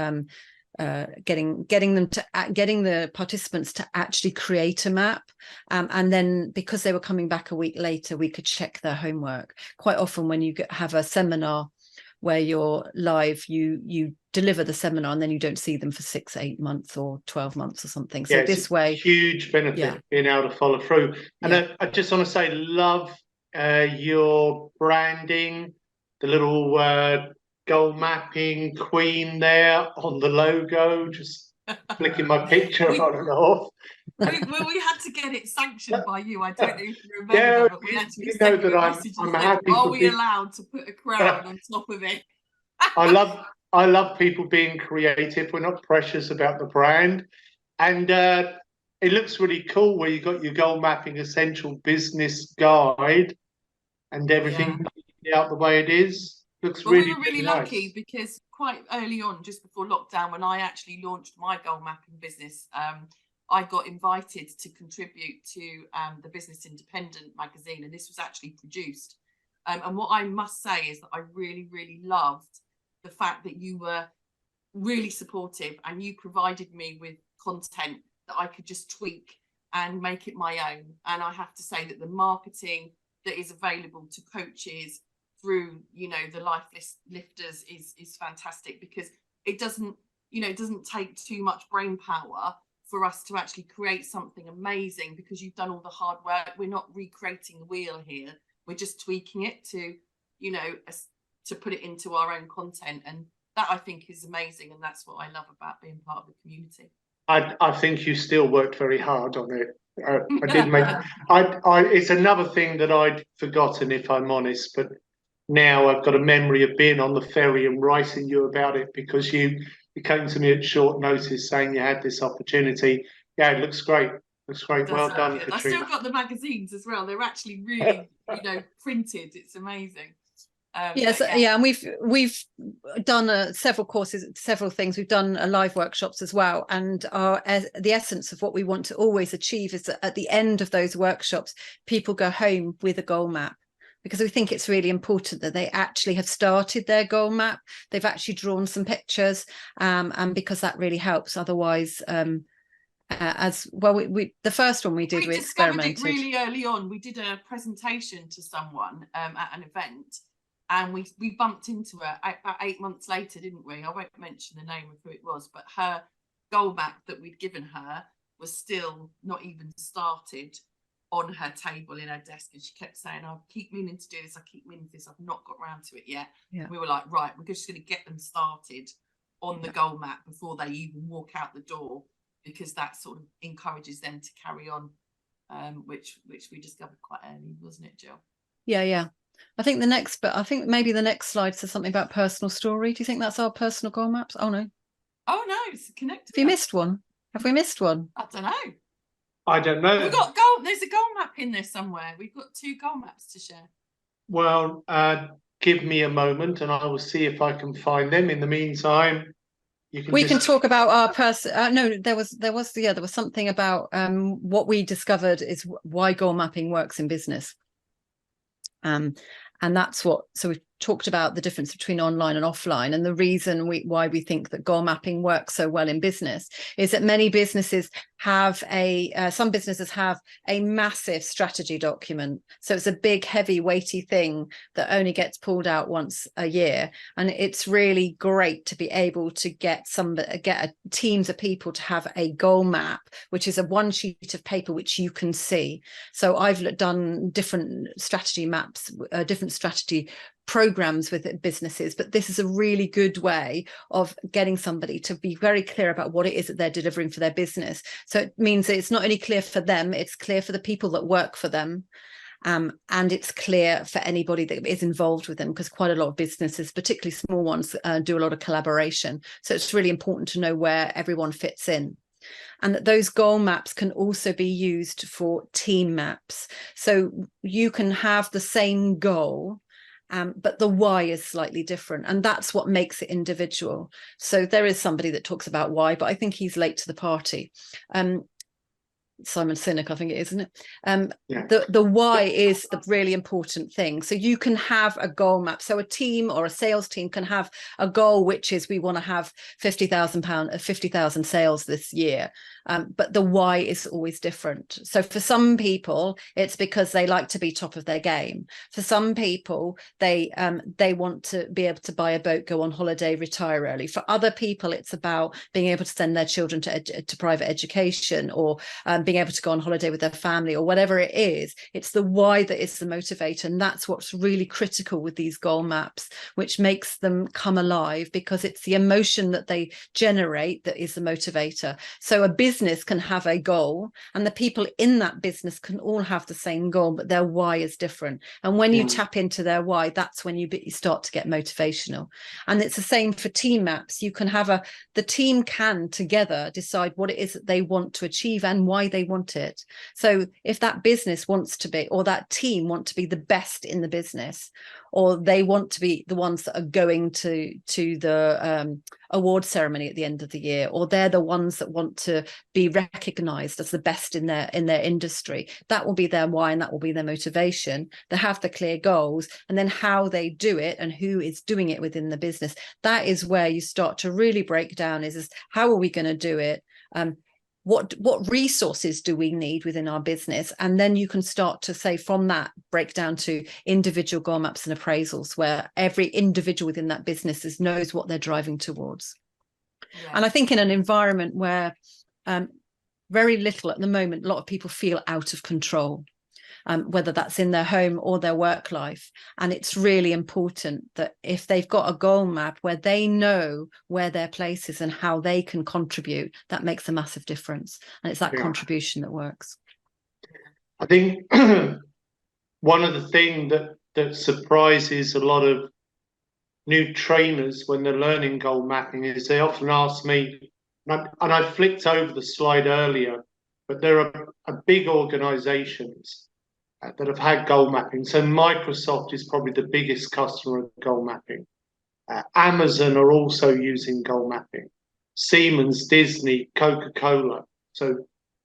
getting the participants to actually create a map, and then, because they were coming back a week later, we could check their homework. Quite often when you have a seminar where you're live, you deliver the seminar and then you don't see them for 6-8 months or 12 months or something. So this way, huge benefit being able to follow through. And I just want to say, love your branding, the little goal mapping queen there on the logo, just flicking my picture on and off. We had to get it sanctioned by you. I don't know if you remember, but we actually sent you a message and said, are we allowed to put a crown on top of it? I love people being creative. We're not precious about the brand. And it looks really cool where you got your goal mapping essential business guide and everything out the way it is. Looks well, really, we were really nice. Lucky because quite early on, just before lockdown, when I actually launched my goal mapping business, I got invited to contribute to the Business Independent magazine, and this was actually produced. And what I must say is that I really, really loved the fact that you were really supportive, and you provided me with content that I could just tweak and make it my own. And I have to say that the marketing that is available to coaches through, you know, the Life Lifters is fantastic, because it doesn't, you know, it doesn't take too much brain power for us to actually create something amazing, because you've done all the hard work. We're not recreating the wheel here. We're just tweaking it to, you know, to put it into our own content. And that, I think, is amazing. And that's what I love about being part of the community. I think you still worked very hard on it. I did make. It's another thing that I'd forgotten, if I'm honest. But now I've got a memory of being on the ferry and writing you about it, because you came to me at short notice saying you had this opportunity. Yeah, it looks great. Looks great. Well done, Katrina. I still got the magazines as well. They're actually really, you know, printed. It's amazing. Yes, yeah, and we've done several courses, several things. We've done live workshops as well, and the essence of what we want to always achieve is that at the end of those workshops, people go home with a goal map, because we think it's really important that they actually have started their goal map. They've actually drawn some pictures, and because that really helps. Otherwise, as well, the first one we discovered experimented it really early on. We did a presentation to someone at an event. And we bumped into her about 8 months later, didn't we? I won't mention the name of who it was, but her goal map that we'd given her was still not even started on her table in her desk. And she kept saying, I keep meaning to do this. I keep meaning to do this. I've not got around to it yet. Yeah. We were like, right, we're just going to get them started on the goal map before they even walk out the door, because that sort of encourages them to carry on, which we discovered quite early, wasn't it, Jill? Yeah. I think maybe the next slide says something about personal story. Do you think that's our personal goal maps? Oh no, it's connected. Have you missed one? Have we missed one? I don't know. We've got there's a goal map in there somewhere. We've got 2 goal maps to share. Well, give me a moment and I will see if I can find them. In the meantime, we can talk about our person. No, there was something about what we discovered is why goal mapping works in business. And that's so we've talked about the difference between online and offline, and the reason why we think that goal mapping works so well in business is that many businesses have some businesses have a massive strategy document. So it's a big, heavy, weighty thing that only gets pulled out once a year, and it's really great to be able to get teams of people to have a goal map, which is a one sheet of paper which you can see. So I've done different strategy maps, different strategy programs with businesses, but this is a really good way of getting somebody to be very clear about what it is that they're delivering for their business. So it means that it's not only clear for them, it's clear for the people that work for them, and it's clear for anybody that is involved with them, because quite a lot of businesses, particularly small ones, do a lot of collaboration. So it's really important to know where everyone fits in. And that those goal maps can also be used for team maps. So you can have the same goal, but the why is slightly different, and that's what makes it individual. So there is somebody that talks about why, but I think he's late to the party. Simon Sinek, I think it is, isn't it? Yeah. The why is the really important thing. So you can have a goal map. So a team or a sales team can have a goal, which is we want to have £50,000 sales this year. But the why is always different. So for some people, it's because they like to be top of their game. For some people, they want to be able to buy a boat, go on holiday, retire early. For other people, it's about being able to send their children to private education, or being able to go on holiday with their family, or whatever it is. It's the why that is the motivator, and that's what's really critical with these goal maps, which makes them come alive, because it's the emotion that they generate that is the motivator. So a business can have a goal, and the people in that business can all have the same goal, but their why is different. And when you tap into their why, that's when you start to get motivational. And it's the same for team maps. You can have the team can together decide what it is that they want to achieve and why they they want it. So if that business wants to be, or that team want to be the best in the business, or they want to be the ones that are going to the award ceremony at the end of the year, or they're the ones that want to be recognized as the best in their industry, that will be their why and that will be their motivation. They have the clear goals, and then how they do it and who is doing it within the business. That is where you start to really break down is how are we going to do it? What resources do we need within our business? And then you can start to say from that break down to individual goal maps and appraisals, where every individual within that business knows what they're driving towards. Yeah. And I think in an environment where very little at the moment, a lot of people feel out of control, whether that's in their home or their work life. And it's really important that if they've got a goal map where they know where their place is and how they can contribute, that makes a massive difference. And it's that contribution that works. I think one of the things that surprises a lot of new trainers when they're learning goal mapping is they often ask me, and I flicked over the slide earlier, but there are big organizations that have had goal mapping. So Microsoft is probably the biggest customer of goal mapping. Amazon are also using goal mapping. Siemens, Disney, Coca-Cola. So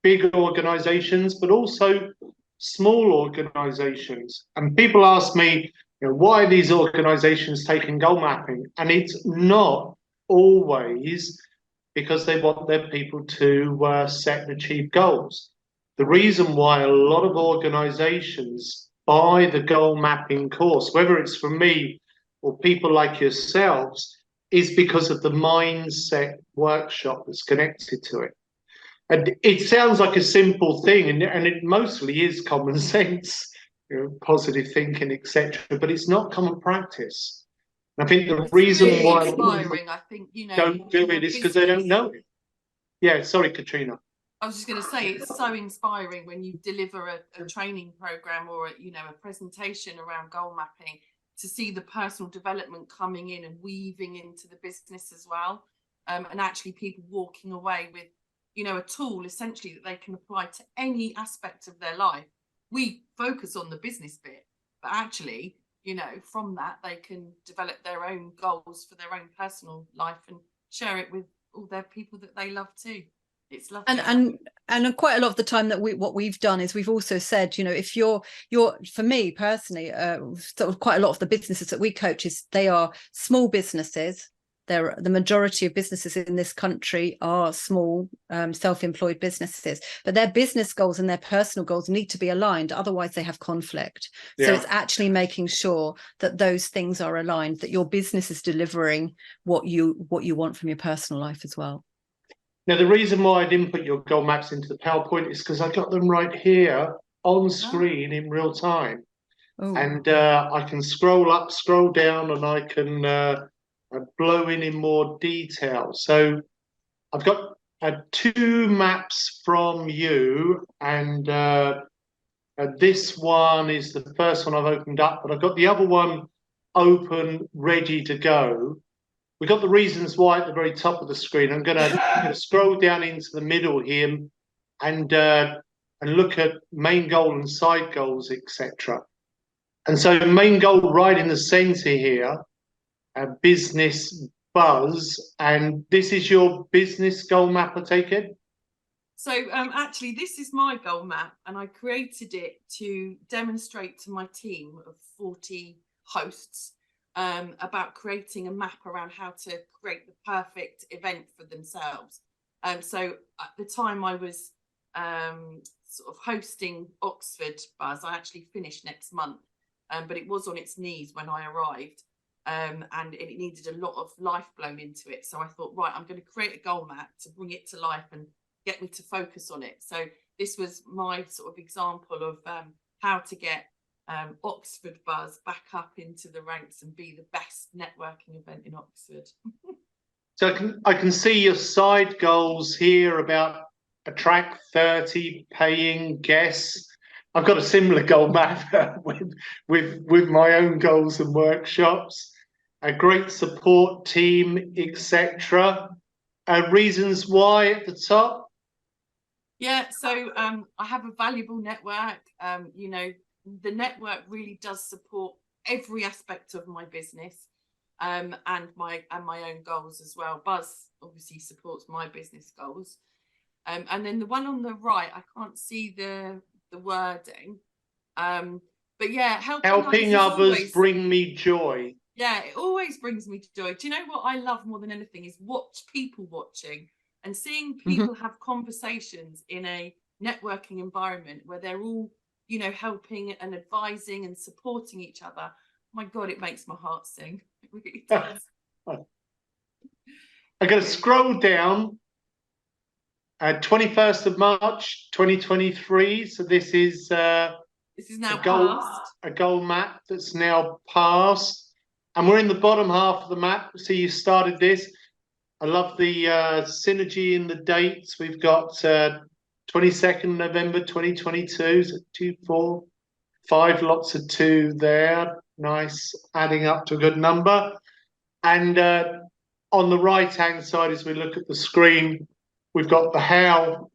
big organizations, but also small organizations. And people ask me, why are these organizations taking goal mapping? And it's not always because they want their people to set and achieve goals. The reason why a lot of organizations buy the goal mapping course, whether it's from me or people like yourselves, is because of the mindset workshop that's connected to it. And it sounds like a simple thing, and it mostly is common sense, positive thinking, etc. But it's not common practice. And I think the reason really why inspiring, I think, don't do it is because they don't know it. Yeah, sorry, Katrina. I was just going to say, it's so inspiring when you deliver a training program or a presentation around goal mapping, to see the personal development coming in and weaving into the business as well, and actually people walking away with a tool essentially that they can apply to any aspect of their life. We focus on the business bit, but actually from that they can develop their own goals for their own personal life and share it with all their people that they love too. It's lovely. And quite a lot of the time that what we've done is we've also said, if you're for me personally, sort of quite a lot of the businesses that we coach they are small businesses. The majority of businesses in this country are small, self-employed businesses, but their business goals and their personal goals need to be aligned. Otherwise they have conflict. Yeah. So it's actually making sure that those things are aligned, that your business is delivering what you want from your personal life as well. Now, the reason why I didn't put your goal maps into the PowerPoint is because I got them right here on screen in real time. Oh. And I can scroll up, scroll down, and I can blow in more detail. So I've got 2 maps from you, and this one is the first one I've opened up, but I've got the other one open, ready to go. We've got the reasons why at the very top of the screen. I'm going to scroll down into the middle here and look at main goal and side goals, etc. And so main goal right in the center here, business buzz, and this is your business goal map, I take it? So actually, this is my goal map, and I created it to demonstrate to my team of 40 hosts about creating a map around how to create the perfect event for themselves. So at the time I was sort of hosting Oxford Buzz, I actually finished next month, but it was on its knees when I arrived, and it needed a lot of life blown into it. So I thought, right, I'm going to create a goal map to bring it to life and get me to focus on it. So this was my sort of example of how to get Oxford Buzz back up into the ranks and be the best networking event in Oxford. So I can see your side goals here about attract 30 paying guests. I've got a similar goal map with my own goals and workshops. A great support team, etc. Reasons why at the top. Yeah, so I have a valuable network. You know, the network really does support every aspect of my business, and my own goals as well. Buzz obviously supports my business goals. And then the one on the right, I can't see the wording. But yeah, Helping others bring me joy. Yeah, it always brings me joy. Do you know what I love more than anything is people watching and seeing people have conversations in a networking environment where they're all, you know, helping and advising and supporting each other. My God, it makes my heart sing. It really does. I'm going to scroll down. 21st of March 2023. So this is now a goal map that's now passed, and we're in the bottom half of the map. So you started this. I love the synergy in the dates. We've got 22nd November 2022. So 2, 4, 5, lots of 2 there. Nice, adding up to a good number. And on the right-hand side, as we look at the screen, we've got the how.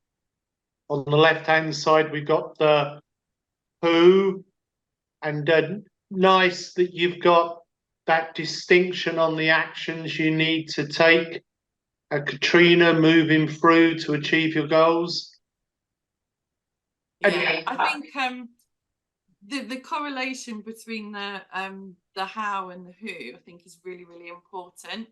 On the left-hand side, we've got the who. And nice that you've got that distinction on the actions you need to take. Katrina, moving through to achieve your goals. Yeah, I think the correlation between the how and the who, I think, is really, really important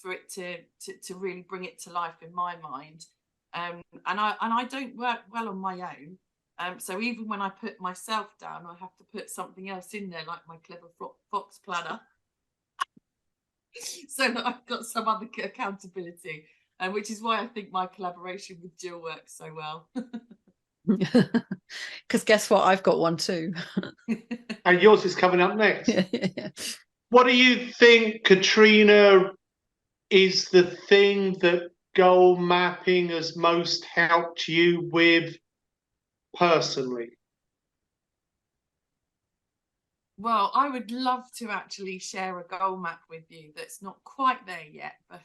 for it to really bring it to life in my mind. And I don't work well on my own. So even when I put myself down, I have to put something else in there, like my Clever Fox planner, so that I've got some other accountability. Which is why I think my collaboration with Jill works so well. Because guess what? I've got one too. And yours is coming up next. Yeah. What do you think, Katrina, is the thing that goal mapping has most helped you with personally? Well, I would love to actually share a goal map with you that's not quite there yet. But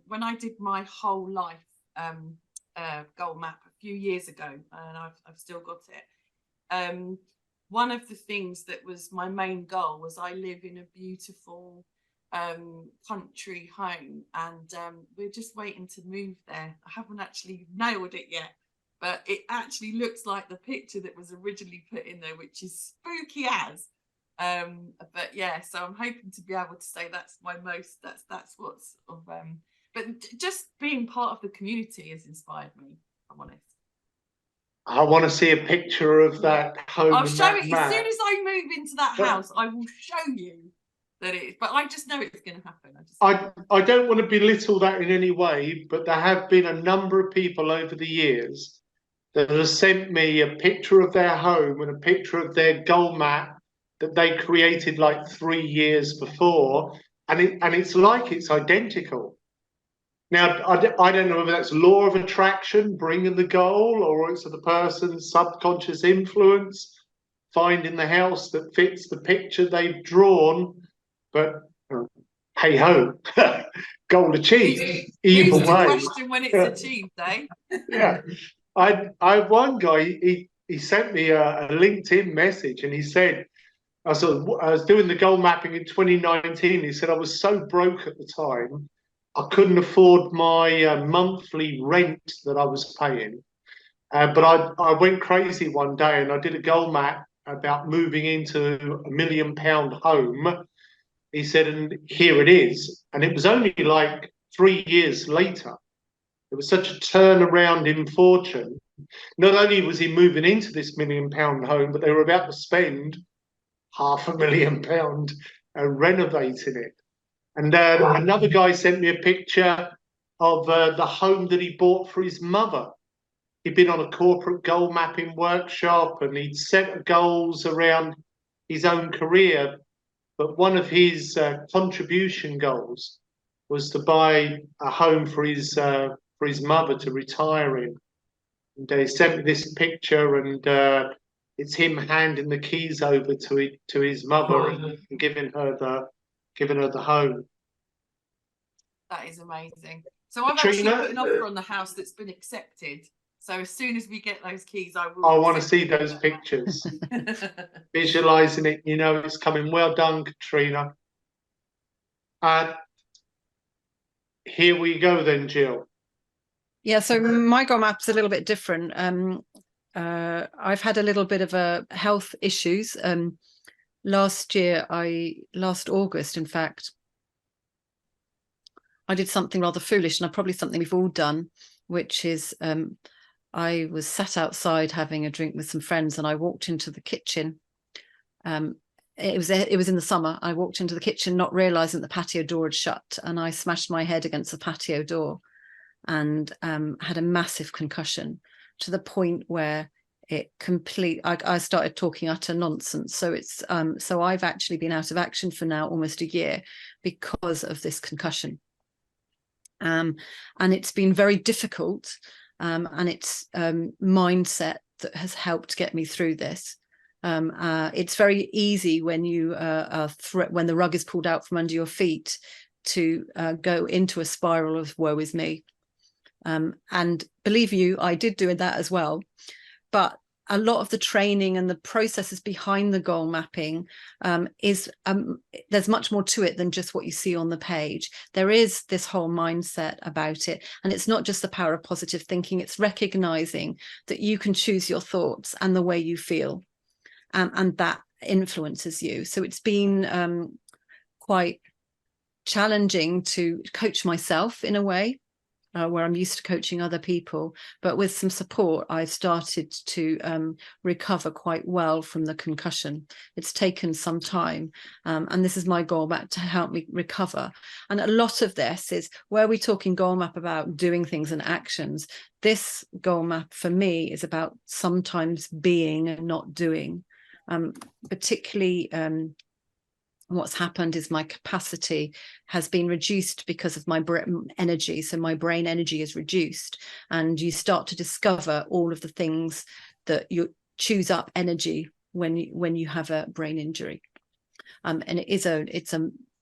when I did my whole life goal map a few years ago, and I've still got it, one of the things that was my main goal was I live in a beautiful country home, and we're just waiting to move there. I haven't actually nailed it yet, but it actually looks like the picture that was originally put in there, which is spooky as. But yeah, so I'm hoping to be able to say that's my most, that's what's of but just being part of the community has inspired me, if I'm honest. I want to see a picture of that home. I'll show it as soon as I move into that house. I will show you that it is, but I just know it's going to happen. I don't want to belittle that in any way, but there have been a number of people over the years that have sent me a picture of their home and a picture of their goal map that they created like 3 years before, and it's like it's identical. Now, I don't know whether that's law of attraction, bringing the goal, or it's the person's subconscious influence, finding the house that fits the picture they've drawn. But hey ho, goal achieved. Either way. Question when it's achieved, eh? Yeah, I have one guy. He sent me a LinkedIn message, and he said, I was doing the goal mapping in 2019. He said I was so broke at the time, I couldn't afford my monthly rent that I was paying. But I went crazy one day and I did a goal map about moving into £1 million home. He said, and here it is. And it was only like 3 years later. It was such a turnaround in fortune. Not only was he moving into this £1 million home, but they were about to spend £500,000 renovating it. And another guy sent me a picture of the home that he bought for his mother. He'd been on a corporate goal mapping workshop and he'd set goals around his own career. But one of his contribution goals was to buy a home for his mother to retire in. And he sent me this picture, and it's him handing the keys over to his mother and giving her the home. That is amazing. So I've actually put an offer on the house that's been accepted. So as soon as we get those keys, I will. I want to see those pictures. Visualizing it, you know, it's coming. Well done, Katrina. Here we go then, Jill. Yeah, so my goal map's a little bit different. I've had a little bit of health issues. Last August, in fact, I did something rather foolish, and probably something we've all done, which is I was sat outside having a drink with some friends, and I walked into the kitchen. It was in the summer. I walked into the kitchen not realizing the patio door had shut, and I smashed my head against the patio door and had a massive concussion, to the point where I started talking utter nonsense. So it's so I've actually been out of action for now almost a year because of this concussion. And it's been very difficult, and it's mindset that has helped get me through this. It's very easy when you when the rug is pulled out from under your feet to go into a spiral of woe is me. And believe you, I did do that as well. But a lot of the training and the processes behind the goal mapping there's much more to it than just what you see on the page. There is this whole mindset about it. And it's not just the power of positive thinking, it's recognizing that you can choose your thoughts and the way you feel. And that influences you. So it's been quite challenging to coach myself in a way, where I'm used to coaching other people. But with some support, I've started to recover quite well from the concussion. It's taken some time. And this is my goal map to help me recover. And a lot of this is where we're talking goal map about doing things and actions. This goal map for me is about sometimes being and not doing. Particularly what's happened is my capacity has been reduced because of my energy. So my brain energy is reduced, and you start to discover all of the things that you choose up energy when you have a brain injury. And it's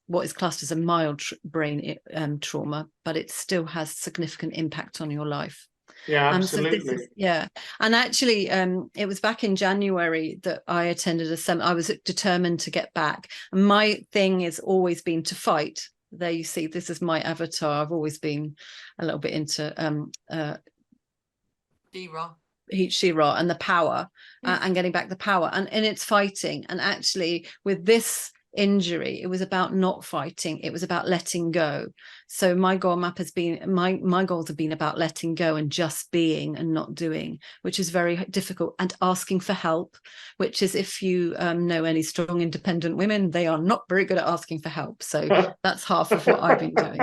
what is classed as a mild brain trauma, but it still has significant impact on your life. Yeah, absolutely. And actually it was back in January that I attended a seminar. I was determined to get back, and my thing has always been to fight. There you see, this is my avatar. I've always been a little bit into She-Ra and the power, and getting back the power, and it's fighting. And actually with this injury, it was about not fighting, it was about letting go. So my goal map has been, my goals have been about letting go and just being and not doing, which is very difficult, and asking for help, which is, if you know any strong independent women, they are not very good at asking for help. So that's half of what I've been doing.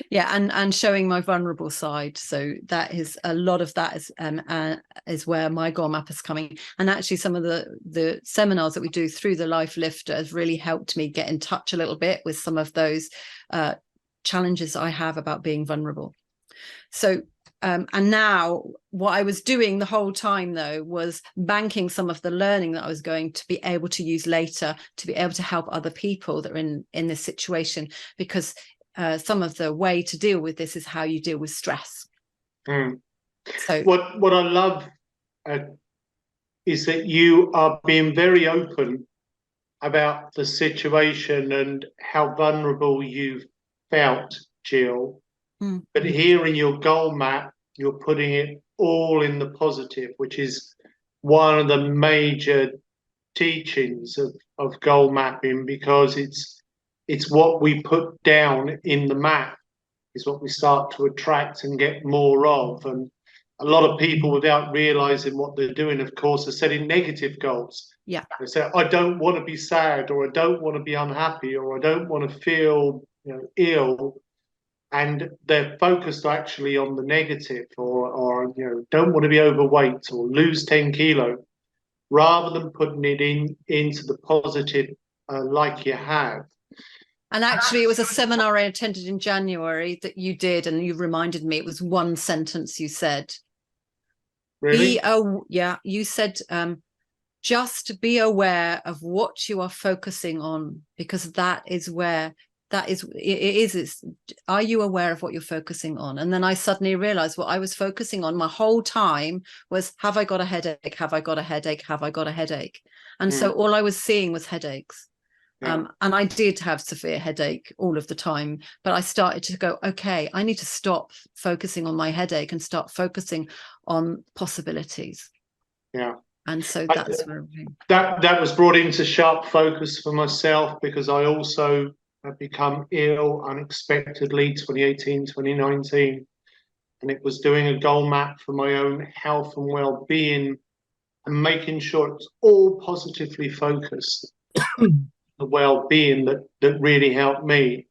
Yeah, and showing my vulnerable side. So that is a lot of that is where my goal map is coming. And actually some of the seminars that we do through the Life Lifter has really helped me get in touch a little bit with some of those challenges I have about being vulnerable. So and now what I was doing the whole time, though, was banking some of the learning that I was going to be able to use later to be able to help other people that are in this situation, because some of the way to deal with this is how you deal with stress. So what I love is that you are being very open about the situation and how vulnerable you've felt, Jill. But here in your goal map, you're putting it all in the positive, which is one of the major teachings of goal mapping, because it's what we put down in the map is what we start to attract and get more of. And a lot of people, without realizing what they're doing, of course, are setting negative goals. Yeah. They say, I don't want to be sad, or I don't want to be unhappy, or I don't want to feel ill. And they're focused actually on the negative, or don't want to be overweight or lose 10 kilos, rather than putting it into the positive like you have. And actually, it was a seminar I attended in January that you did, and you reminded me, it was one sentence you said. Really? You said, just be aware of what you are focusing on, because that is where are you aware of what you're focusing on? And then I suddenly realized what I was focusing on my whole time was, have I got a headache? Have I got a headache? Have I got a headache? And so all I was seeing was headaches. And I did have severe headache all of the time, but I started to go, okay, I need to stop focusing on my headache and start focusing on possibilities. Yeah. And so that's where that was brought into sharp focus for myself, because I also have become ill unexpectedly 2018, 2019. And it was doing a goal map for my own health and well-being and making sure it's all positively focused. The well-being that really helped me.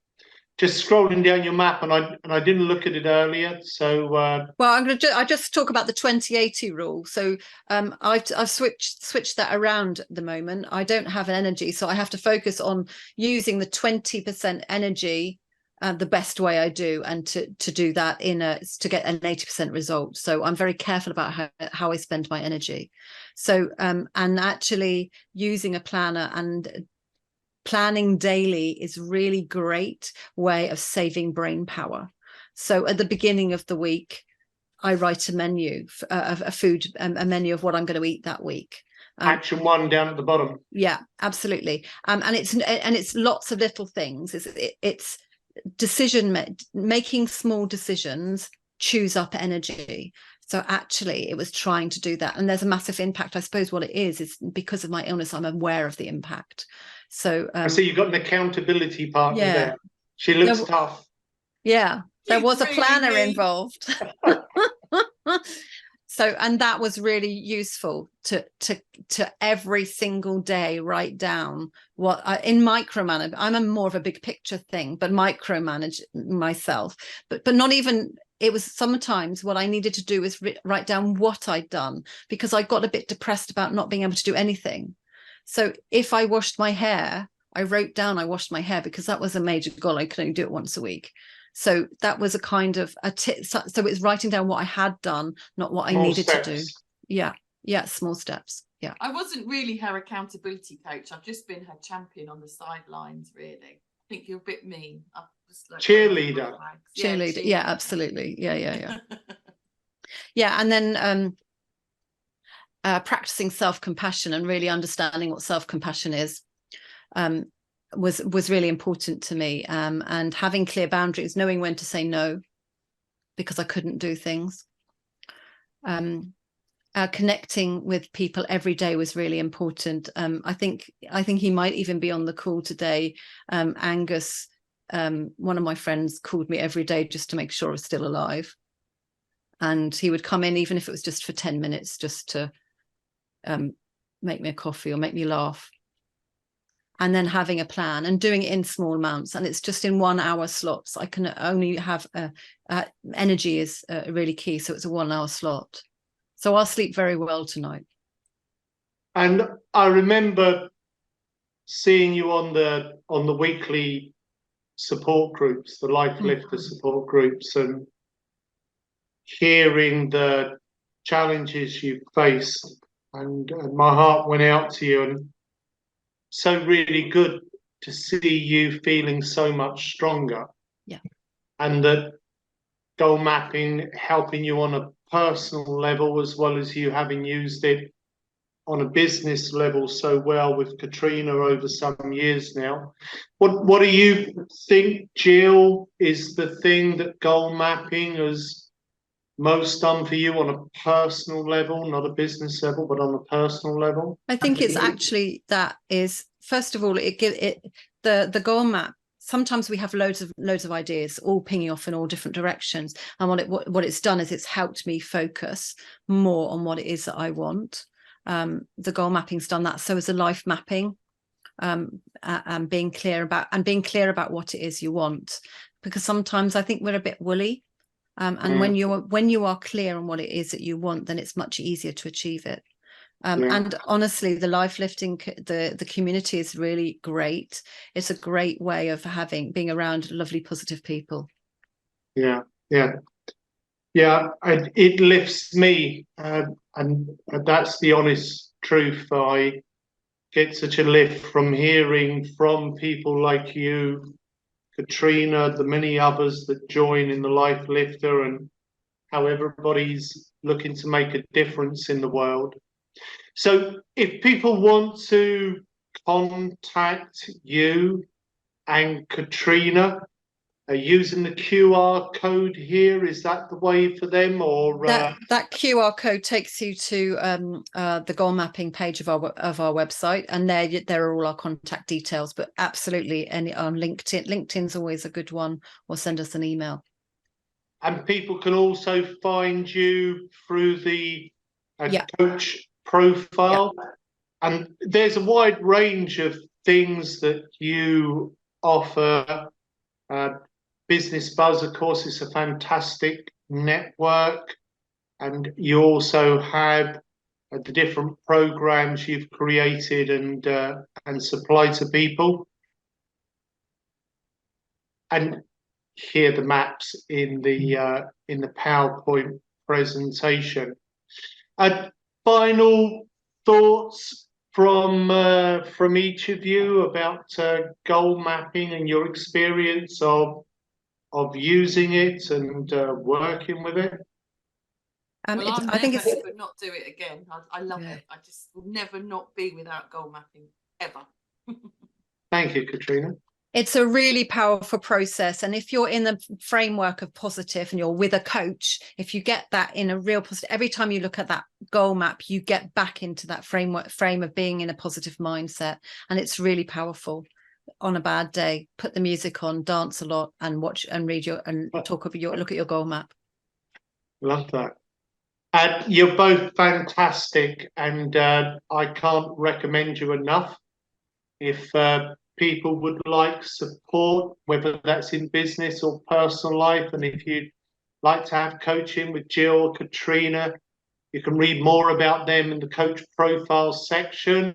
Just scrolling down your map, and I didn't look at it earlier. So well, I just talk about the 2080 rule. So I've switched that around at the moment. I don't have an energy, so I have to focus on using the 20% energy the best way I do, and to do that to get an 80% result. So I'm very careful about how I spend my energy. So and actually using a planner and planning daily is really great way of saving brain power. So at the beginning of the week, I write a menu, a menu of what I'm going to eat that week. Action 1 down at the bottom. Yeah, absolutely. And it's lots of little things. It's making small decisions choose up energy. So actually it was trying to do that. And there's a massive impact. I suppose what it is because of my illness, I'm aware of the impact. So I see you've got an accountability partner there. She looks tough. Yeah, there was a planner involved. So, and that was really useful to every single day write down what in micromanage. I'm more of a big picture thing, but micromanage myself. But not even. It was sometimes what I needed to do was write down what I'd done, because I got a bit depressed about not being able to do anything. So if I washed my hair, I wrote down I washed my hair, because that was a major goal. I could only do it once a week. So that was a kind of a tip. So it's writing down what I had done, not what I needed to do. Yeah. Small steps. Yeah. I wasn't really her accountability coach. I've just been her champion on the sidelines, really. I think you're a bit mean. Cheerleader. Cheerleader. Yeah, absolutely. Yeah. Yeah. And then practicing self-compassion and really understanding what self-compassion is was really important to me, and having clear boundaries, knowing when to say no because I couldn't do things. Connecting with people every day was really important. I think he might even be on the call today. Angus, one of my friends, called me every day just to make sure I was still alive, and he would come in even if it was just for 10 minutes, just to make me a coffee or make me laugh. And then having a plan and doing it in small amounts, and it's just in 1 hour slots. I can only have energy is really key, so it's a 1 hour slot. So I'll sleep very well tonight. And I remember seeing you on the weekly support groups, the Life Lifter support groups, and hearing the challenges you faced, and my heart went out to you. And so really good to see you feeling so much stronger. Yeah. And that goal mapping helping you on a personal level, as well as you having used it on a business level so well with Katrina over some years now. What do you think, Jill, is the thing that goal mapping has most done for you on a personal level, not a business level, but on a personal level? I think it's actually that is, first of all, the goal map. Sometimes we have loads of ideas all pinging off in all different directions, and what it's done is it's helped me focus more on what it is that I want. The goal mapping's done that. So is the life mapping, and being clear about what it is you want, because sometimes I think we're a bit woolly. And when you are clear on what it is that you want, then it's much easier to achieve it. And honestly, the life lifting, the community is really great. It's a great way of being around lovely, positive people. Yeah. It lifts me, and that's the honest truth. I get such a lift from hearing from people like you, Katrina, the many others that join in the Life Lifter, and how everybody's looking to make a difference in the world. So if people want to contact you and Katrina, using the QR code here, is that the way for them, or that QR code takes you to the goal mapping page of our website, and there are all our contact details. But absolutely, any on LinkedIn's always a good one, or send us an email. And people can also find you through the Yeah. coach profile. Yeah. And there's a wide range of things that you offer. Business Buzz, of course, is a fantastic network. And you also have the different programs you've created and supply to people. And here the maps in the PowerPoint presentation. Final thoughts from each of you about goal mapping and your experience of using it and working with it? Well, I think it's could not do it again. I love it. I just will never not be without goal mapping ever. Thank you, Katrina. It's a really powerful process, and if you're in the framework of positive and you're with a coach, if you get that in a real positive, every time you look at that goal map, you get back into that frame of being in a positive mindset, and it's really powerful. On a bad day, put the music on, dance a lot, and watch and read look at your goal map. Love that. You're both fantastic, and I can't recommend you enough. If people would like support, whether that's in business or personal life, and if you'd like to have coaching with Jill or Katrina, you can read more about them in the coach profile section,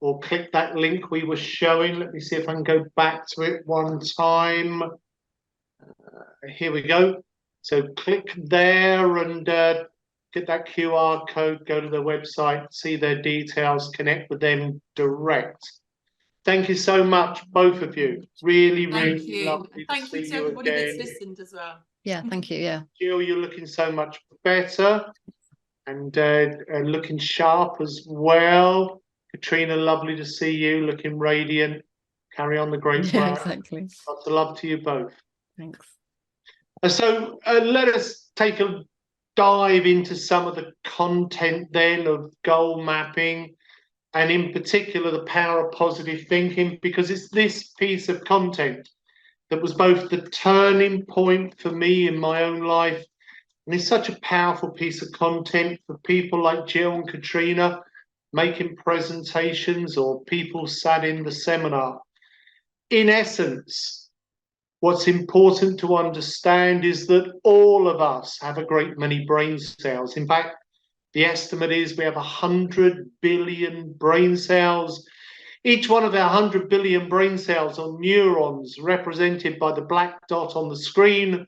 or click that link we were showing. Let me see if I can go back to it one time. Here we go. So click there and get that QR code, go to their website, see their details, connect with them direct. Thank you so much, both of you. Really, really lovely. Thank you to everybody that's listened as well. Yeah, thank you. Yeah, Jill, you're looking so much better and looking sharp as well. Katrina, lovely to see you, looking radiant. Carry on the great work. Yeah, exactly. Lots of love to you both. Thanks. So let us take a dive into some of the content then of goal mapping, and in particular the power of positive thinking, because it's this piece of content that was both the turning point for me in my own life, and it's such a powerful piece of content for people like Jill and Katrina making presentations, or people sat in the seminar. In essence, what's important to understand is that all of us have a great many brain cells. In fact, the estimate is we have 100 billion brain cells. Each one of our 100 billion brain cells, or neurons, represented by the black dot on the screen,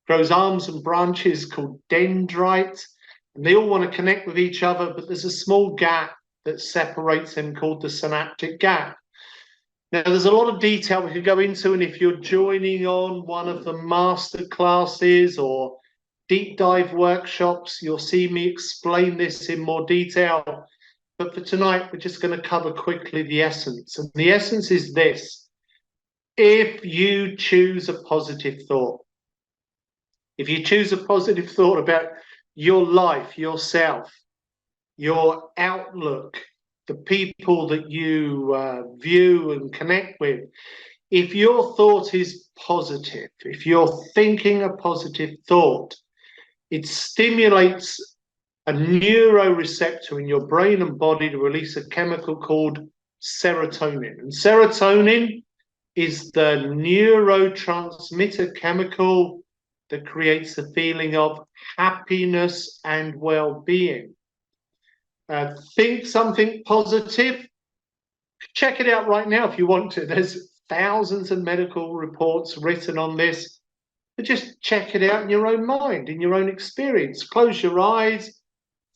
grows arms and branches called dendrites, and they all want to connect with each other, but there's a small gap that separates them called the synaptic gap. Now, there's a lot of detail we could go into, and if you're joining on one of the master classes or deep dive workshops, you'll see me explain this in more detail. But for tonight, we're just going to cover quickly the essence. And the essence is this: if you choose a positive thought, if you choose a positive thought about your life, yourself, your outlook, the people that you view and connect with, if your thought is positive, if you're thinking a positive thought, it stimulates a neuroreceptor in your brain and body to release a chemical called serotonin. And serotonin is the neurotransmitter chemical that creates a feeling of happiness and well-being. Think something positive. Check it out right now if you want to. There's thousands of medical reports written on this. But just check it out in your own mind, in your own experience. Close your eyes.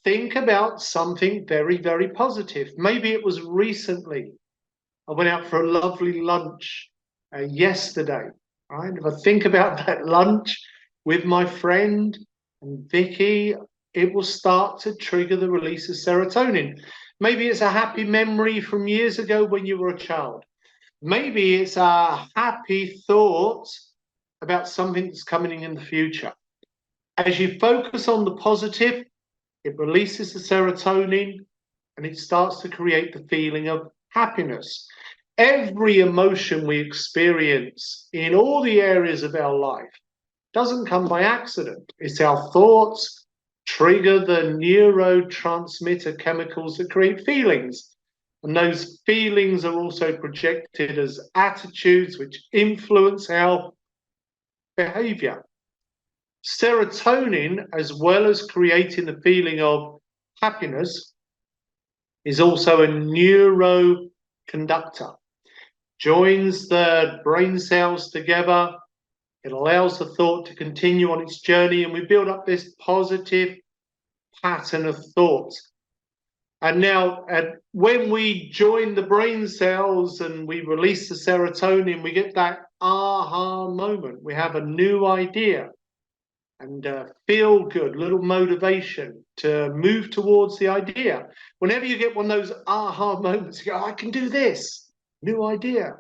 Think about something very, very positive. Maybe it was recently. I went out for a lovely lunch yesterday. right? If I think about that lunch with my friend and Vicky, it will start to trigger the release of serotonin. Maybe it's a happy memory from years ago when you were a child. Maybe it's a happy thought about something that's coming in the future. As you focus on the positive, it releases the serotonin and it starts to create the feeling of happiness. Every emotion we experience in all the areas of our life doesn't come by accident. It's our thoughts trigger the neurotransmitter chemicals that create feelings. And those feelings are also projected as attitudes which influence our behavior. Serotonin, as well as creating the feeling of happiness, is also a neuroconductor. Joins the brain cells together. It allows the thought to continue on its journey, and we build up this positive pattern of thought. And now, when we join the brain cells and we release the serotonin, we get that aha moment. We have a new idea and feel good, little motivation to move towards the idea. Whenever you get one of those aha moments, you go, I can do this, new idea.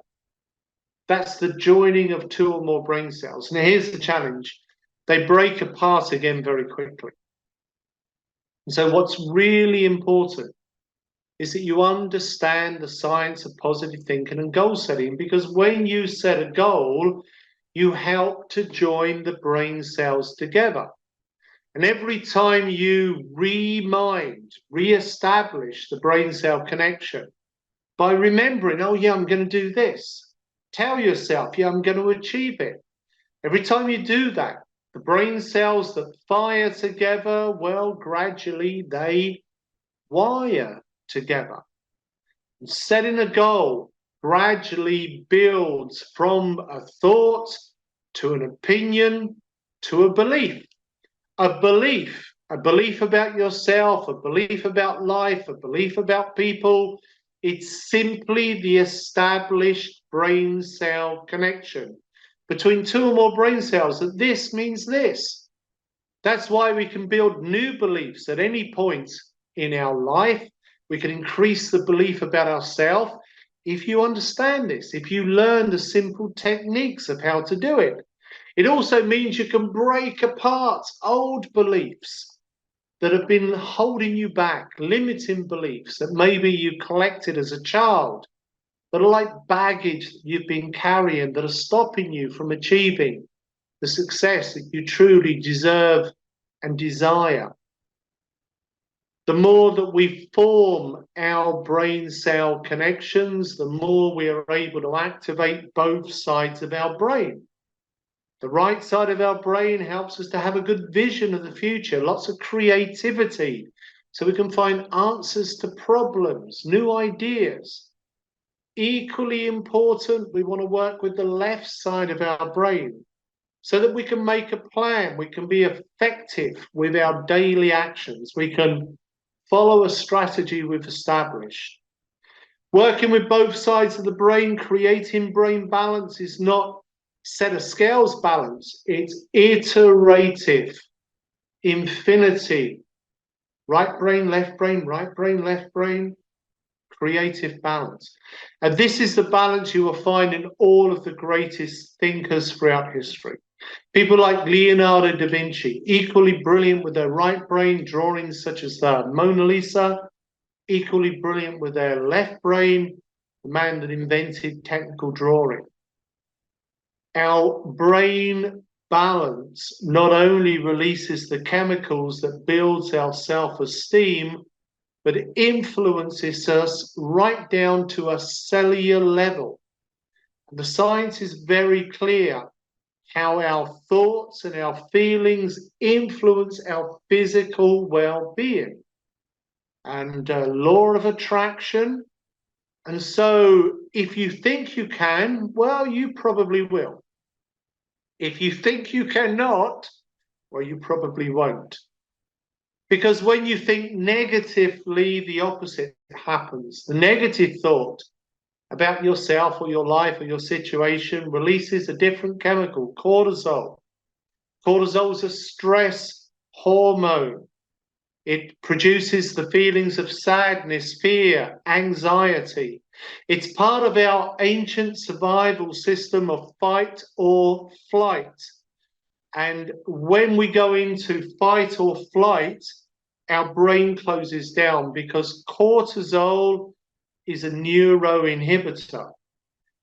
That's the joining of two or more brain cells. Now, here's the challenge. They break apart again very quickly. And so what's really important is that you understand the science of positive thinking and goal setting, because when you set a goal, you help to join the brain cells together. And every time you re-establish the brain cell connection by remembering, oh yeah, I'm going to do this. Tell yourself, yeah, I'm going to achieve it. Every time you do that, the brain cells that fire together, well, gradually they wire together. And setting a goal gradually builds from a thought to an opinion to a belief. A belief about yourself, a belief about life, a belief about people. It's simply the established brain cell connection between two or more brain cells that this means this. That's why we can build new beliefs at any point in our life. We can increase the belief about ourselves if you understand this, if you learn the simple techniques of how to do it. It also means you can break apart old beliefs that have been holding you back, limiting beliefs that maybe you collected as a child, that are like baggage that you've been carrying, that are stopping you from achieving the success that you truly deserve and desire. The more that we form our brain cell connections, the more we are able to activate both sides of our brain. The right side of our brain helps us to have a good vision of the future, lots of creativity, so we can find answers to problems, new ideas. Equally important, we want to work with the left side of our brain so that we can make a plan, we can be effective with our daily actions, we can follow a strategy we've established. Working with both sides of the brain, creating brain balance is not set of scales balance, it's iterative, infinity, right brain, left brain, right brain, left brain, creative balance. And this is the balance you will find in all of the greatest thinkers throughout history. People like Leonardo da Vinci, equally brilliant with their right brain, drawings such as the Mona Lisa, equally brilliant with their left brain, the man that invented technical drawing. Our brain balance not only releases the chemicals that builds our self-esteem, but it influences us right down to a cellular level. And the science is very clear how our thoughts and our feelings influence our physical well-being. And law of attraction. And so if you think you can, well, you probably will. If you think you cannot, well, you probably won't. Because when you think negatively, the opposite happens. The negative thought about yourself or your life or your situation releases a different chemical, cortisol. Cortisol is a stress hormone. It produces the feelings of sadness, fear, anxiety. It's part of our ancient survival system of fight or flight. And when we go into fight or flight, our brain closes down because cortisol is a neuroinhibitor.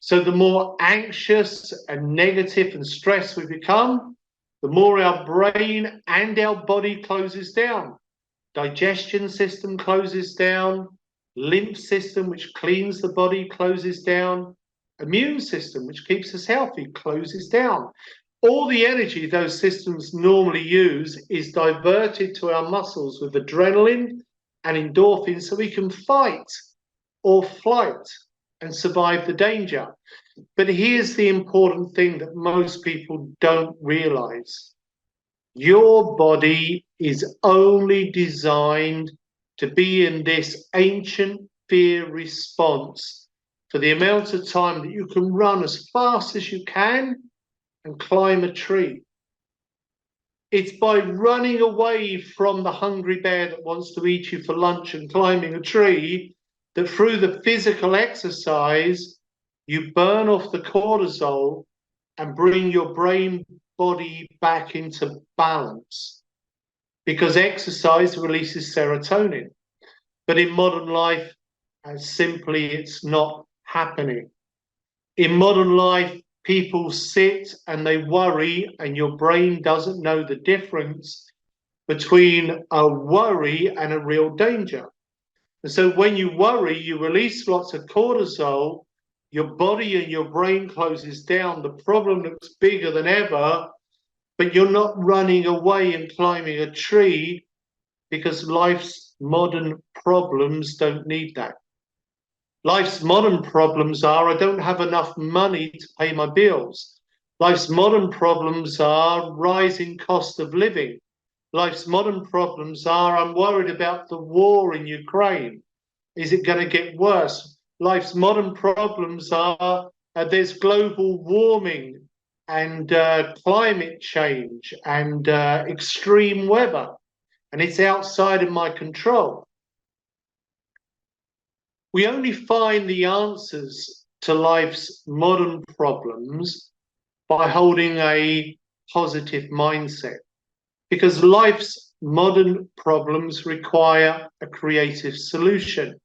So the more anxious and negative and stressed we become, the more our brain and our body closes down. Digestion system closes down, lymph system, which cleans the body, closes down, immune system, which keeps us healthy, closes down. All the energy those systems normally use is diverted to our muscles with adrenaline and endorphins so we can fight or flight and survive the danger. But here's the important thing that most people don't realize. Your body is only designed to be in this ancient fear response for the amount of time that you can run as fast as you can and climb a tree. It's by running away from the hungry bear that wants to eat you for lunch and climbing a tree that through the physical exercise, you burn off the cortisol and bring your brain body back into balance, because exercise releases serotonin. But in modern life, simply it's not happening. In modern life, people sit and they worry, and your brain doesn't know the difference between a worry and a real danger. And so when you worry, you release lots of cortisol, your body and your brain closes down, the problem looks bigger than ever, but you're not running away and climbing a tree, because life's modern problems don't need that. Life's modern problems are, I don't have enough money to pay my bills. Life's modern problems are rising cost of living. Life's modern problems are, I'm worried about the war in Ukraine. Is it going to get worse? Life's modern problems are, there's global warming and climate change and extreme weather, and it's outside of my control. We only find the answers to life's modern problems by holding a positive mindset, because life's modern problems require a creative solution.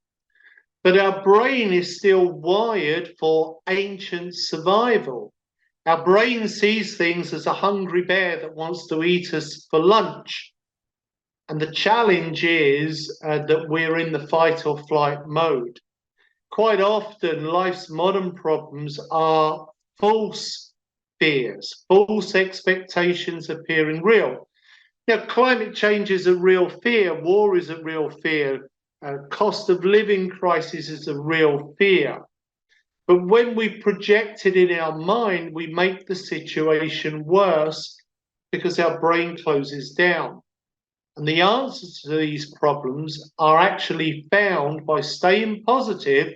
But our brain is still wired for ancient survival. Our brain sees things as a hungry bear that wants to eat us for lunch. And the challenge is that we're in the fight or flight mode. Quite often, life's modern problems are false fears, false expectations appearing real. Now, climate change is a real fear, war is a real fear, cost of living crisis is a real fear. But when we project it in our mind, we make the situation worse because our brain closes down. And the answers to these problems are actually found by staying positive,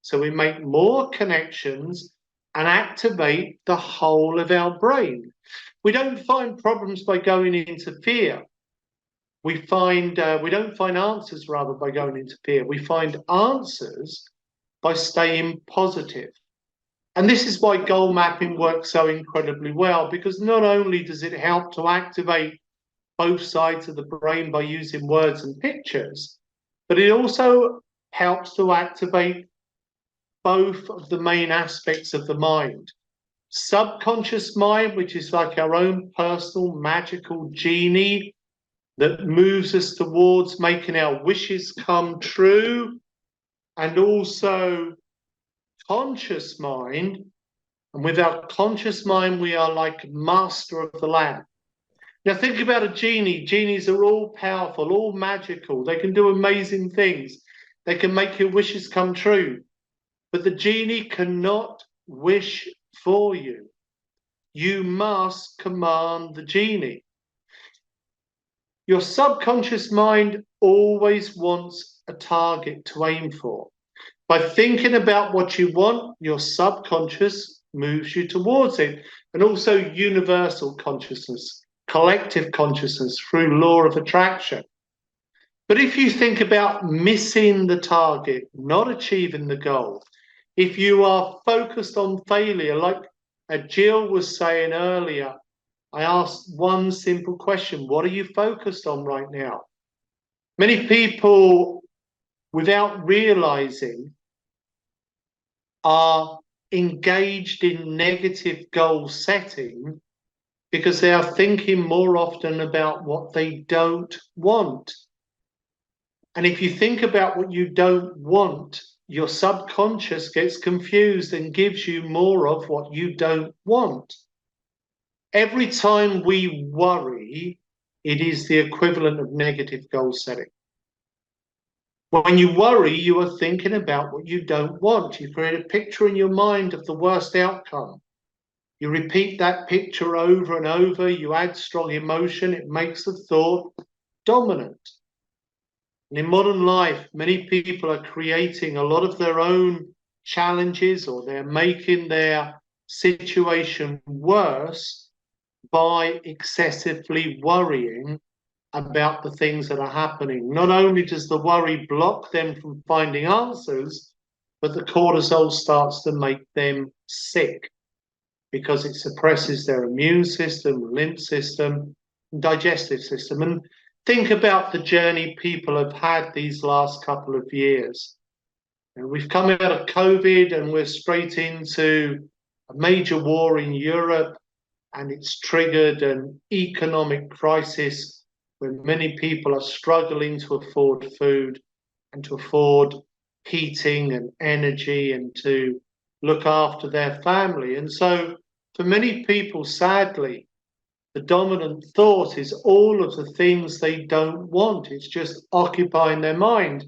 so we make more connections and activate the whole of our brain. We don't find problems by going into fear. We don't find answers rather by going into fear. We find answers by staying positive. And this is why goal mapping works so incredibly well, because not only does it help to activate both sides of the brain by using words and pictures, but it also helps to activate both of the main aspects of the mind. Subconscious mind, which is like our own personal magical genie that moves us towards making our wishes come true, and also conscious mind. And with our conscious mind, we are like master of the lamp. Now think about a genie. Genies are all powerful, all magical. They can do amazing things. They can make your wishes come true. But the genie cannot wish for you. You must command the genie. Your subconscious mind always wants a target to aim for. By thinking about what you want, your subconscious moves you towards it. And also universal consciousness, collective consciousness through law of attraction. But if you think about missing the target, not achieving the goal, if you are focused on failure, like Jill was saying earlier, I asked one simple question: what are you focused on right now? Many people, without realizing, are engaged in negative goal setting because they are thinking more often about what they don't want. And if you think about what you don't want, your subconscious gets confused and gives you more of what you don't want. Every time we worry, it is the equivalent of negative goal setting. When you worry, you are thinking about what you don't want. You create a picture in your mind of the worst outcome. You repeat that picture over and over. You add strong emotion. It makes the thought dominant. And in modern life, many people are creating a lot of their own challenges, or they're making their situation worse by excessively worrying about the things that are happening. Not only does the worry block them from finding answers, but the cortisol starts to make them sick because it suppresses their immune system, lymph system, digestive system. And think about the journey people have had these last couple of years. And we've come out of COVID and we're straight into a major war in Europe, and it's triggered an economic crisis where many people are struggling to afford food and to afford heating and energy and to look after their family. And so for many people, sadly, the dominant thought is all of the things they don't want. It's just occupying their mind.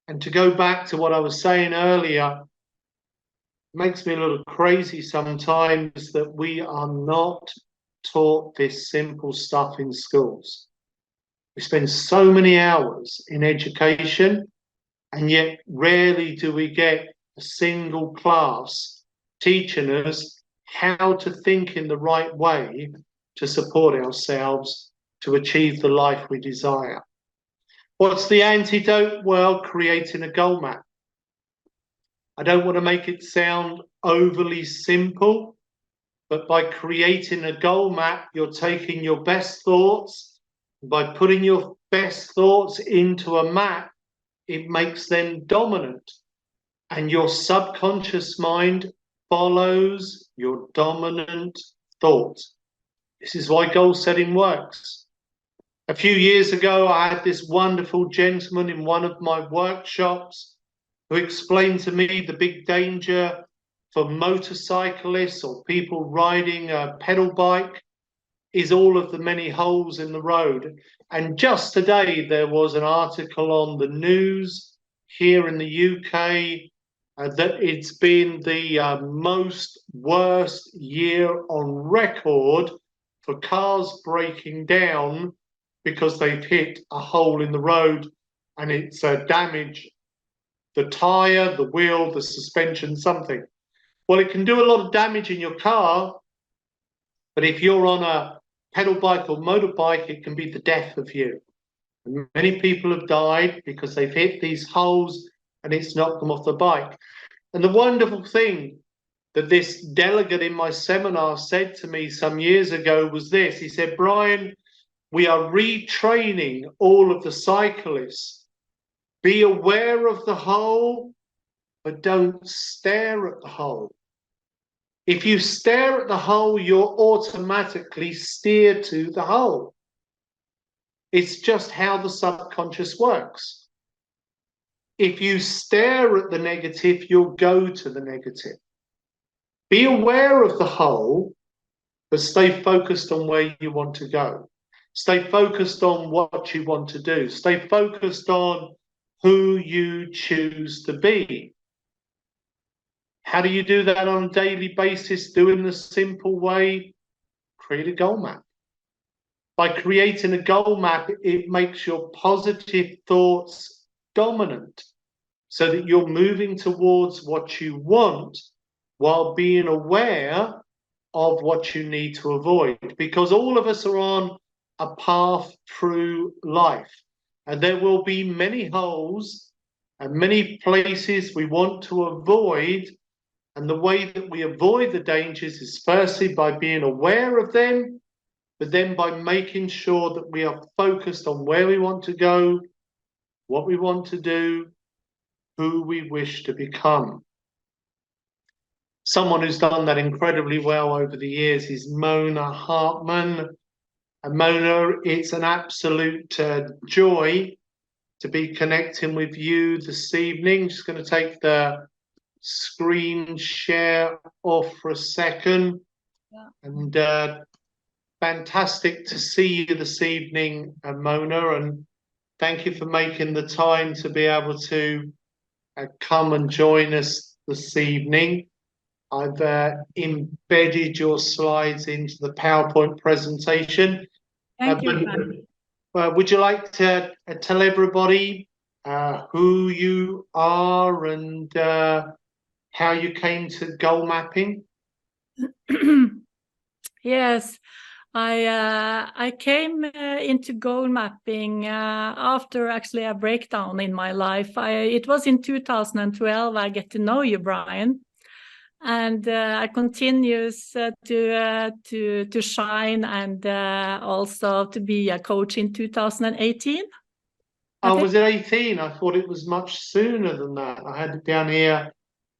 And to go back to what I was saying earlier, it makes me a little crazy sometimes that we are not taught this simple stuff in schools. We spend so many hours in education, and yet rarely do we get a single class teaching us how to think in the right way to support ourselves to achieve the life we desire. What's the antidote? Well, creating a goal map. I don't want to make it sound overly simple, but by creating a goal map, you're taking your best thoughts. By putting your best thoughts into a map, it makes them dominant. And your subconscious mind follows your dominant thought. This is why goal setting works. A few years ago, I had this wonderful gentleman in one of my workshops who explained to me the big danger for motorcyclists or people riding a pedal bike is all of the many holes in the road. And just today, there was an article on the news here in the UK that it's been the most worst year on record for cars breaking down because they've hit a hole in the road and it's damaged the tyre, the wheel, the suspension, something. Well, it can do a lot of damage in your car, but if you're on a pedal bike or motorbike, it can be the death of you. And many people have died because they've hit these holes and it's knocked them off the bike. And the wonderful thing that this delegate in my seminar said to me some years ago was this. He said, Brian, we are retraining all of the cyclists. Be aware of the hole, but don't stare at the hole. If you stare at the hole, you'll automatically steer to the hole. It's just how the subconscious works. If you stare at the negative, you'll go to the negative. Be aware of the hole, but stay focused on where you want to go. Stay focused on what you want to do. Stay focused on who you choose to be. How do you do that on a daily basis? Do it in a simple way. Create a goal map. By creating a goal map, it makes your positive thoughts dominant. so that you're moving towards what you want while being aware of what you need to avoid, because all of us are on a path through life, and there will be many holes and many places we want to avoid. And the way that we avoid the dangers is firstly by being aware of them, but then by making sure that we are focused on where we want to go, what we want to do, who we wish to become. Someone who's done that incredibly well over the years is Mona Hartman. And Mona, it's an absolute joy to be connecting with you this evening. Just going to take the screen share off for a second. Yeah. And fantastic to see you this evening, Mona, and thank you for making the time to be able to come and join us this evening. I've embedded your slides into the PowerPoint presentation. Thank you, Brandy. Would you like to tell everybody who you are and how you came to goal mapping? Yes, I came into goal mapping after actually a breakdown in my life. It was in 2012 I get to know you, Brian, and I continues to shine and also to be a coach in 2018. Oh, was it 18? I thought it was much sooner than that. I had it down here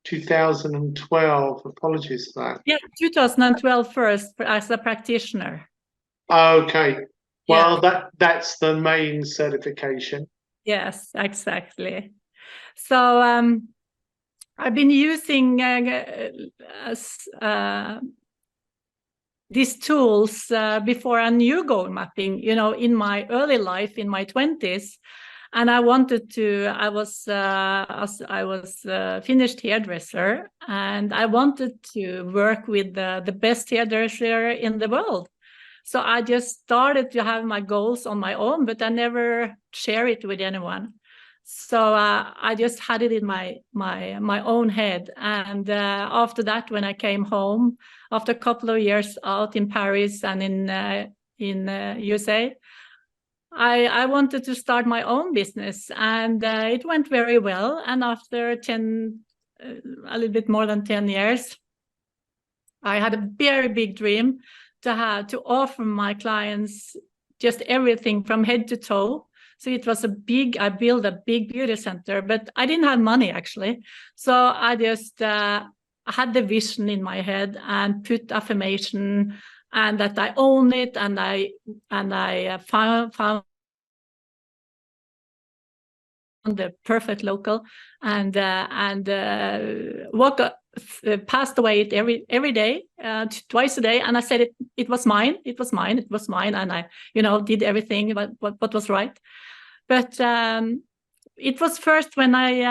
2012. Apologies for that. Yeah, 2012 first as a practitioner. Okay. Well, Yeah. that's the main certification. Yes, exactly. So I've been using these tools before I knew goal mapping, you know, in my early life, in my 20s. And I wanted to, I was finished hairdresser, and I wanted to work with the best hairdresser in the world. So I just started to have my goals on my own, but I never share it with anyone. So I just had it in my own head. And after that, when I came home, after a couple of years out in Paris and in USA, I wanted to start my own business, and it went very well. And after a little bit more than 10 years, I had a very big dream to offer my clients just everything from head to toe. So it was I built a big beauty center, but I didn't have money actually. So I just had the vision in my head and put affirmation, and that I own it, and I found the perfect local, and passed away it every day, twice a day, and I said it was mine, and I did everything what was right. But it was first when I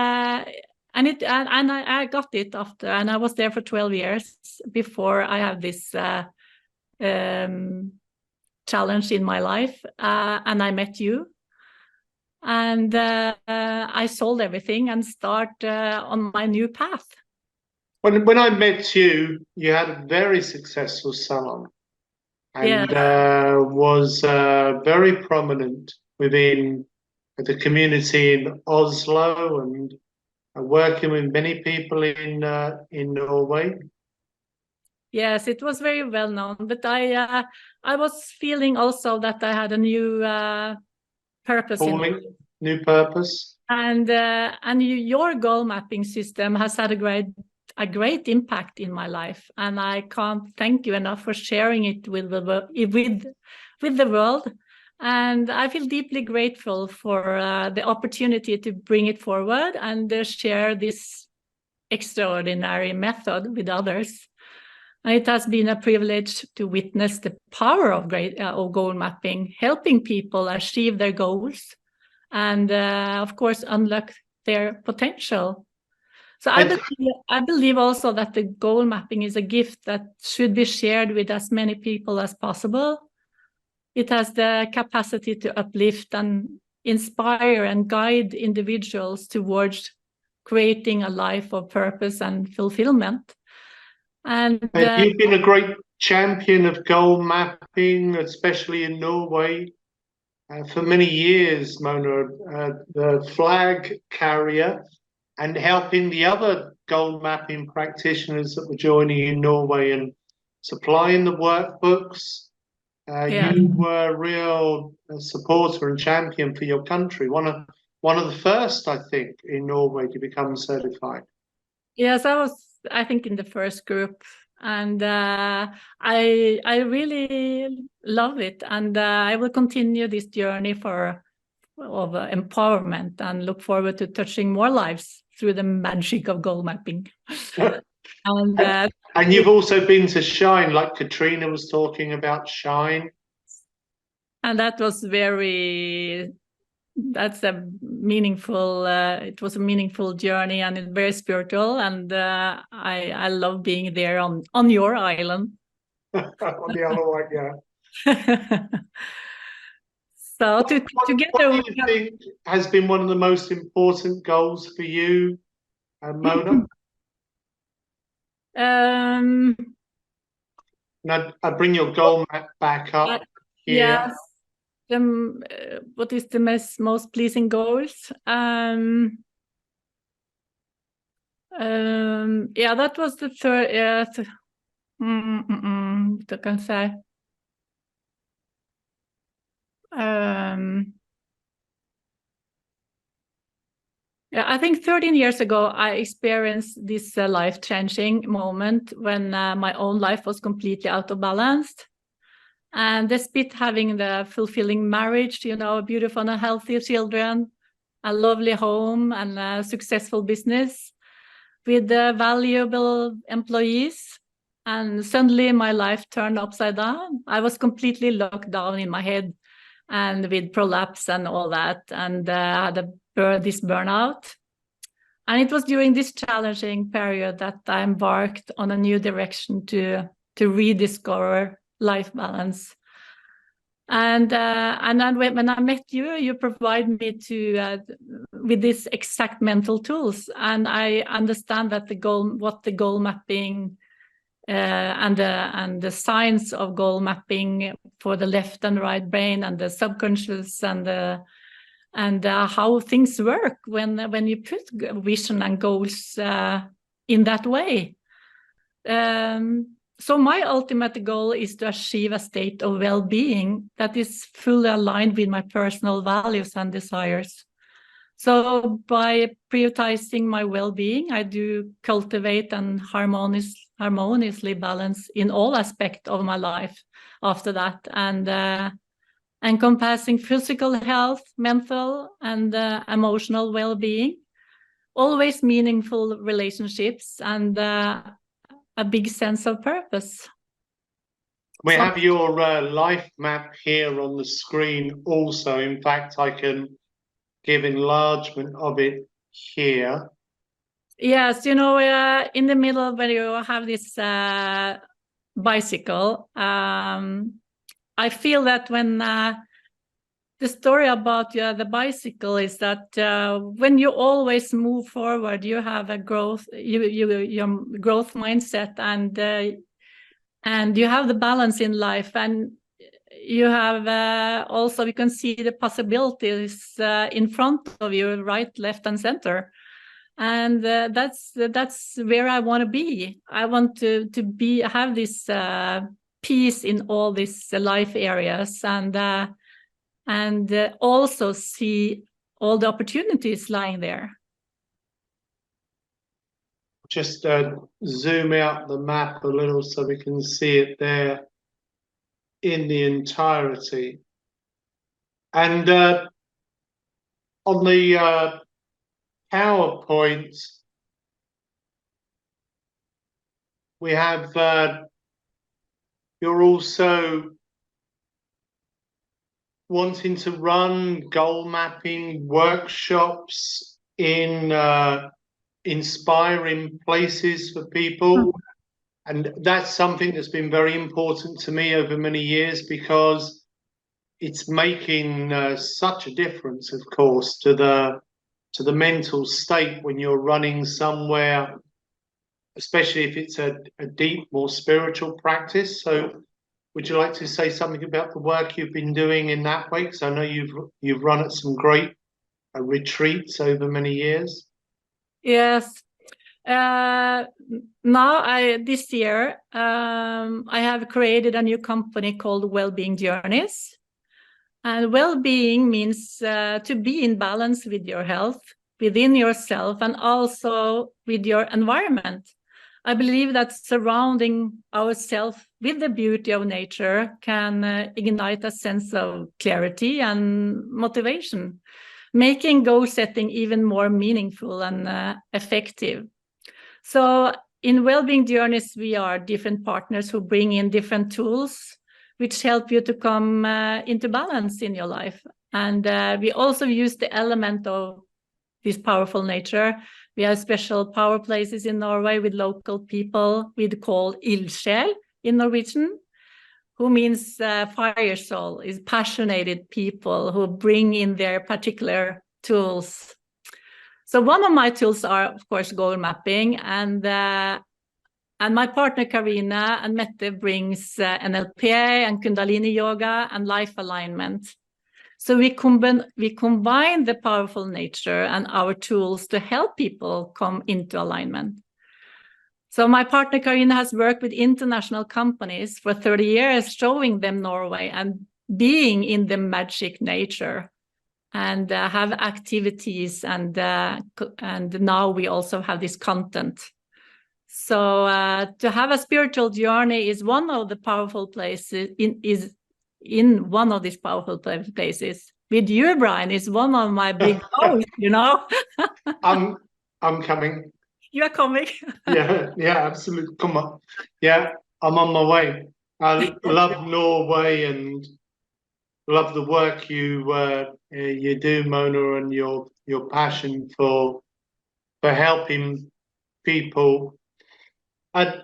got it after, and I was there for 12 years before I have this challenge in my life, and I met you, and I sold everything and start on my new path. When I met you, you had a very successful salon, and was very prominent within the community in Oslo, and working with many people in Norway. Yes, it was very well known, but I was feeling also that I had a new purpose. New purpose. And your goal mapping system has had a great impact in my life, and I can't thank you enough for sharing it with the world. And I feel deeply grateful for the opportunity to bring it forward and share this extraordinary method with others. And it has been a privilege to witness the power of goal mapping, helping people achieve their goals, and of course unlock their potential. So I believe also that the goal mapping is a gift that should be shared with as many people as possible. It has the capacity to uplift and inspire and guide individuals towards creating a life of purpose and fulfillment. And you've been a great champion of goal mapping, especially in Norway. For many years, Mona, the flag carrier, and helping the other goal mapping practitioners that were joining in Norway and supplying the workbooks. You were a real supporter and champion for your country. One of the first, I think, in Norway to become certified. Yes, I was, I think, in the first group, and I really love it, and I will continue this journey of empowerment and look forward to touching more lives through the magic of goal mapping. And you've also been to Shine, like Katrina was talking about Shine. And that was that's a meaningful, it was a meaningful journey, and it's very spiritual, and I love being there on your island. On the other one, yeah. So what do you think has been one of the most important goals for you, Mona? Now I bring your goal map back up here. Yes. What is the most pleasing goals? Yeah, that was the third. What can I say? Yeah, I think 13 years ago, I experienced this life-changing moment when my own life was completely out of balance. And despite having the fulfilling marriage, you know, beautiful and healthy children, a lovely home, and a successful business with valuable employees, and suddenly my life turned upside down. I was completely locked down in my head, and with prolapse and all that, and had this burnout. And it was during this challenging period that I embarked on a new direction to rediscover life balance. And then when I met you, you provide me with these exact mental tools, and I understand that what the goal mapping and the science of goal mapping for the left and right brain, and the subconscious, and how things work when you put vision and goals in that way. So my ultimate goal is to achieve a state of well-being that is fully aligned with my personal values and desires. So by prioritizing my well-being, I do cultivate and harmoniously balance in all aspects of my life after that, and encompassing physical health, mental and emotional well-being, always meaningful relationships, and a big sense of purpose. We have your life map here on the screen also. In fact, I can give enlargement of it here. Yes, you know, in the middle where you have this bicycle, I feel that when the story about the bicycle is that when you always move forward, you have a growth, your growth mindset, and you have the balance in life, and you have also, you can see the possibilities in front of you, right, left, and center. And that's where I want to be. I want to have this peace in all these life areas, and also see all the opportunities lying there. Just zoom out the map a little so we can see it there in the entirety. And on the PowerPoint, we have, you're also wanting to run goal mapping workshops in inspiring places for people. And that's something that's been very important to me over many years, because it's making such a difference, of course, to to the mental state when you're running somewhere, especially if it's a deep, more spiritual practice. So would you like to say something about the work you've been doing in that way? Because I know you've run at some great retreats over many years. Yes. Now this year I have created a new company called Wellbeing Journeys. And well-being means to be in balance with your health, within yourself, and also with your environment. I believe that surrounding ourselves with the beauty of nature can ignite a sense of clarity and motivation, making goal setting even more meaningful and effective. So in Wellbeing Journeys, we are different partners who bring in different tools which help you to come into balance in your life. And we also use the element of this powerful nature. We have special power places in Norway with local people we call ildsjel in Norwegian, who means fire soul, is passionate people who bring in their particular tools. So one of my tools are, of course, goal mapping, and my partner Karina and Mette brings NLP and Kundalini yoga and life alignment. So we combine the powerful nature and our tools to help people come into alignment. So my partner Karina has worked with international companies for 30 years, showing them Norway and being in the magic nature, and have activities, and now we also have this content. So to have a spiritual journey is one of the powerful places, in one of these powerful places. With you, Brian, is one of my big goals, you know. I'm coming. You are coming. Yeah, absolutely. Come on. Yeah, I'm on my way. I love Norway and love the work you do, Mona, and your passion for helping people. I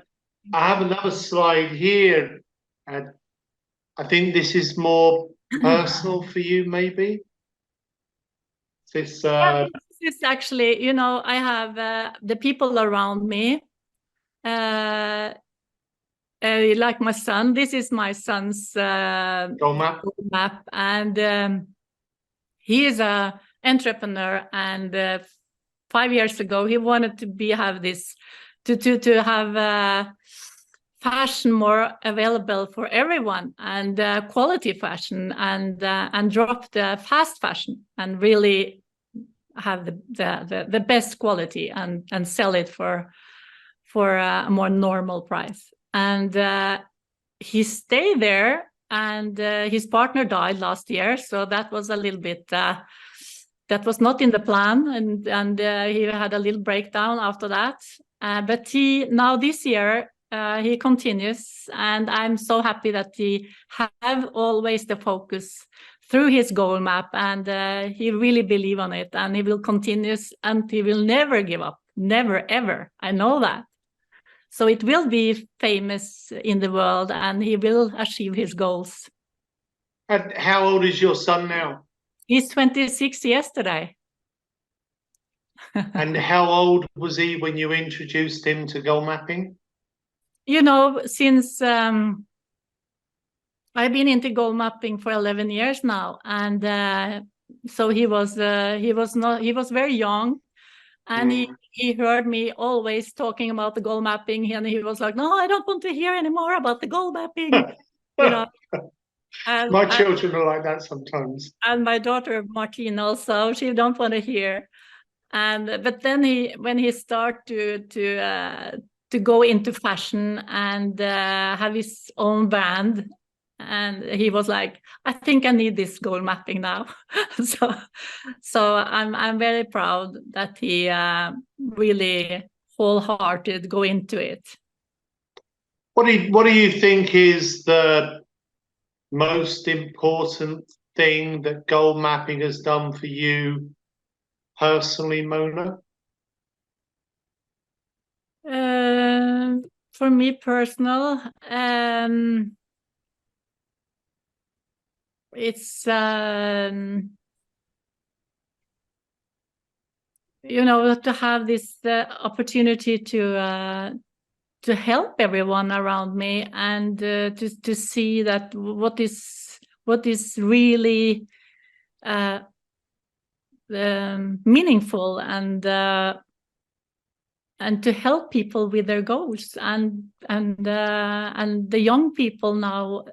have another slide here. I think this is more personal for you, maybe. This this is actually, you know, I have the people around me. Like my son, this is my son's goal map, and he is a entrepreneur. And 5 years ago, he wanted to have this to have fashion more available for everyone, and quality fashion, and drop the fast fashion and really have the best quality and sell it for a more normal price. And he stayed there, and his partner died last year, so that was a little bit that was not in the plan, and he had a little breakdown after that. But now this year he continues, and I'm so happy that he have always the focus through his goal map, and he really believe on it, and he will continue, and he will never give up, never ever. I know that. So it will be famous in the world, and he will achieve his goals. And how old is your son now? He's 26 yesterday. And how old was he when you introduced him to goal mapping? You know, since I've been into goal mapping for 11 years now, and so he was very young, and he heard me always talking about the goal mapping, and he was like, "No, I don't want to hear anymore about the goal mapping," you know. My children are like that sometimes. And my daughter Martine also, she don't want to hear. But then when he started to go into fashion and have his own brand, and he was like, I think I need this goal mapping now. so I'm very proud that he really wholehearted go into it. What do you think is the most important thing that goal mapping has done for you personally, Mona? For me personal, it's you know, to have this opportunity to help everyone around me, and to see that what is really meaningful, and to help people with their goals, and the young people now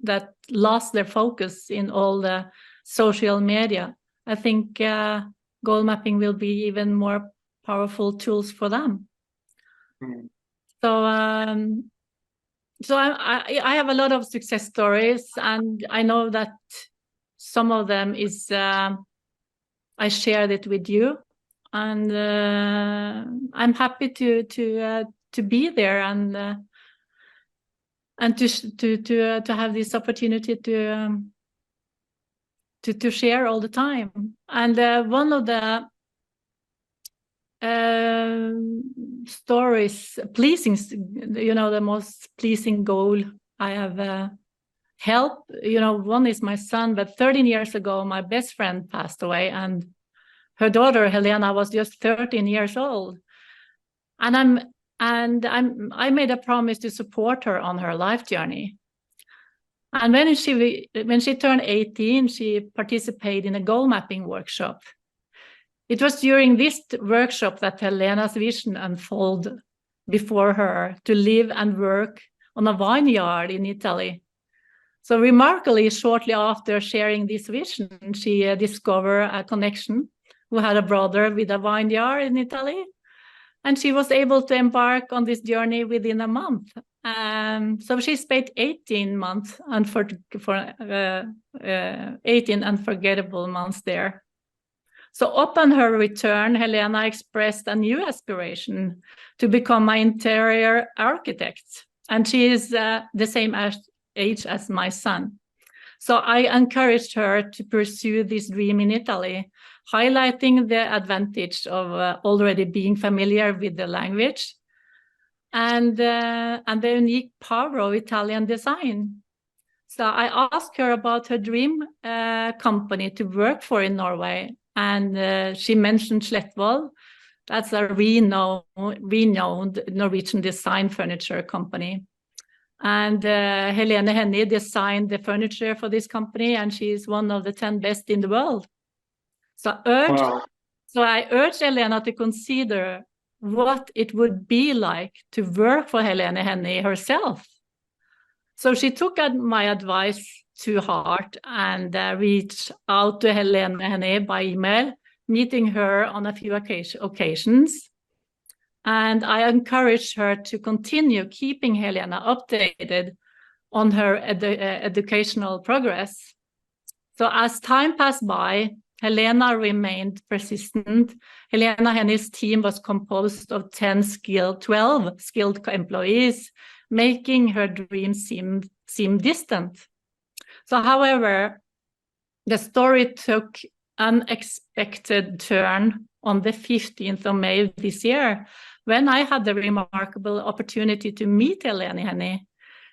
that lost their focus in all the social media. I think goal mapping will be even more powerful tools for them. Mm. So I have a lot of success stories, and I know that some of them is I shared it with you, and I'm happy to be there, and to have this opportunity to share all the time. And one of the stories, pleasing, you know, the most pleasing goal I have helped, you know, one is my son, but 13 years ago, my best friend passed away, and her daughter, Helena, was just 13 years old. And I made a promise to support her on her life journey. And when she turned 18, she participated in a goal mapping workshop. It was during this workshop that Helena's vision unfolded before her to live and work on a vineyard in Italy. So remarkably, shortly after sharing this vision, she discovered a connection who had a brother with a vineyard in Italy. And she was able to embark on this journey within a month. So she spent 18 months, 18 unforgettable months there. So upon her return, Helena expressed a new aspiration to become an interior architect. And she is the same age as my son. So I encouraged her to pursue this dream in Italy, highlighting the advantage of already being familiar with the language and the unique power of Italian design. So I asked her about her dream company to work for in Norway, and she mentioned Slettvoll. That's a renowned Norwegian design furniture company. And Helene Hennie designed the furniture for this company, and she's one of the 10 best in the world. So I urged Helena to consider what it would be like to work for Helene Hennie herself. So she took my advice to heart and reached out to Helene Hennie by email, meeting her on a few occasions. And I encouraged her to continue keeping Helena updated on her educational progress. So as time passed by, Helena remained persistent. Helene Hennie's team was composed of 12 skilled employees, making her dream seem distant. So, however, the story took an unexpected turn on the 15th of May this year, when I had the remarkable opportunity to meet Helene Hennie.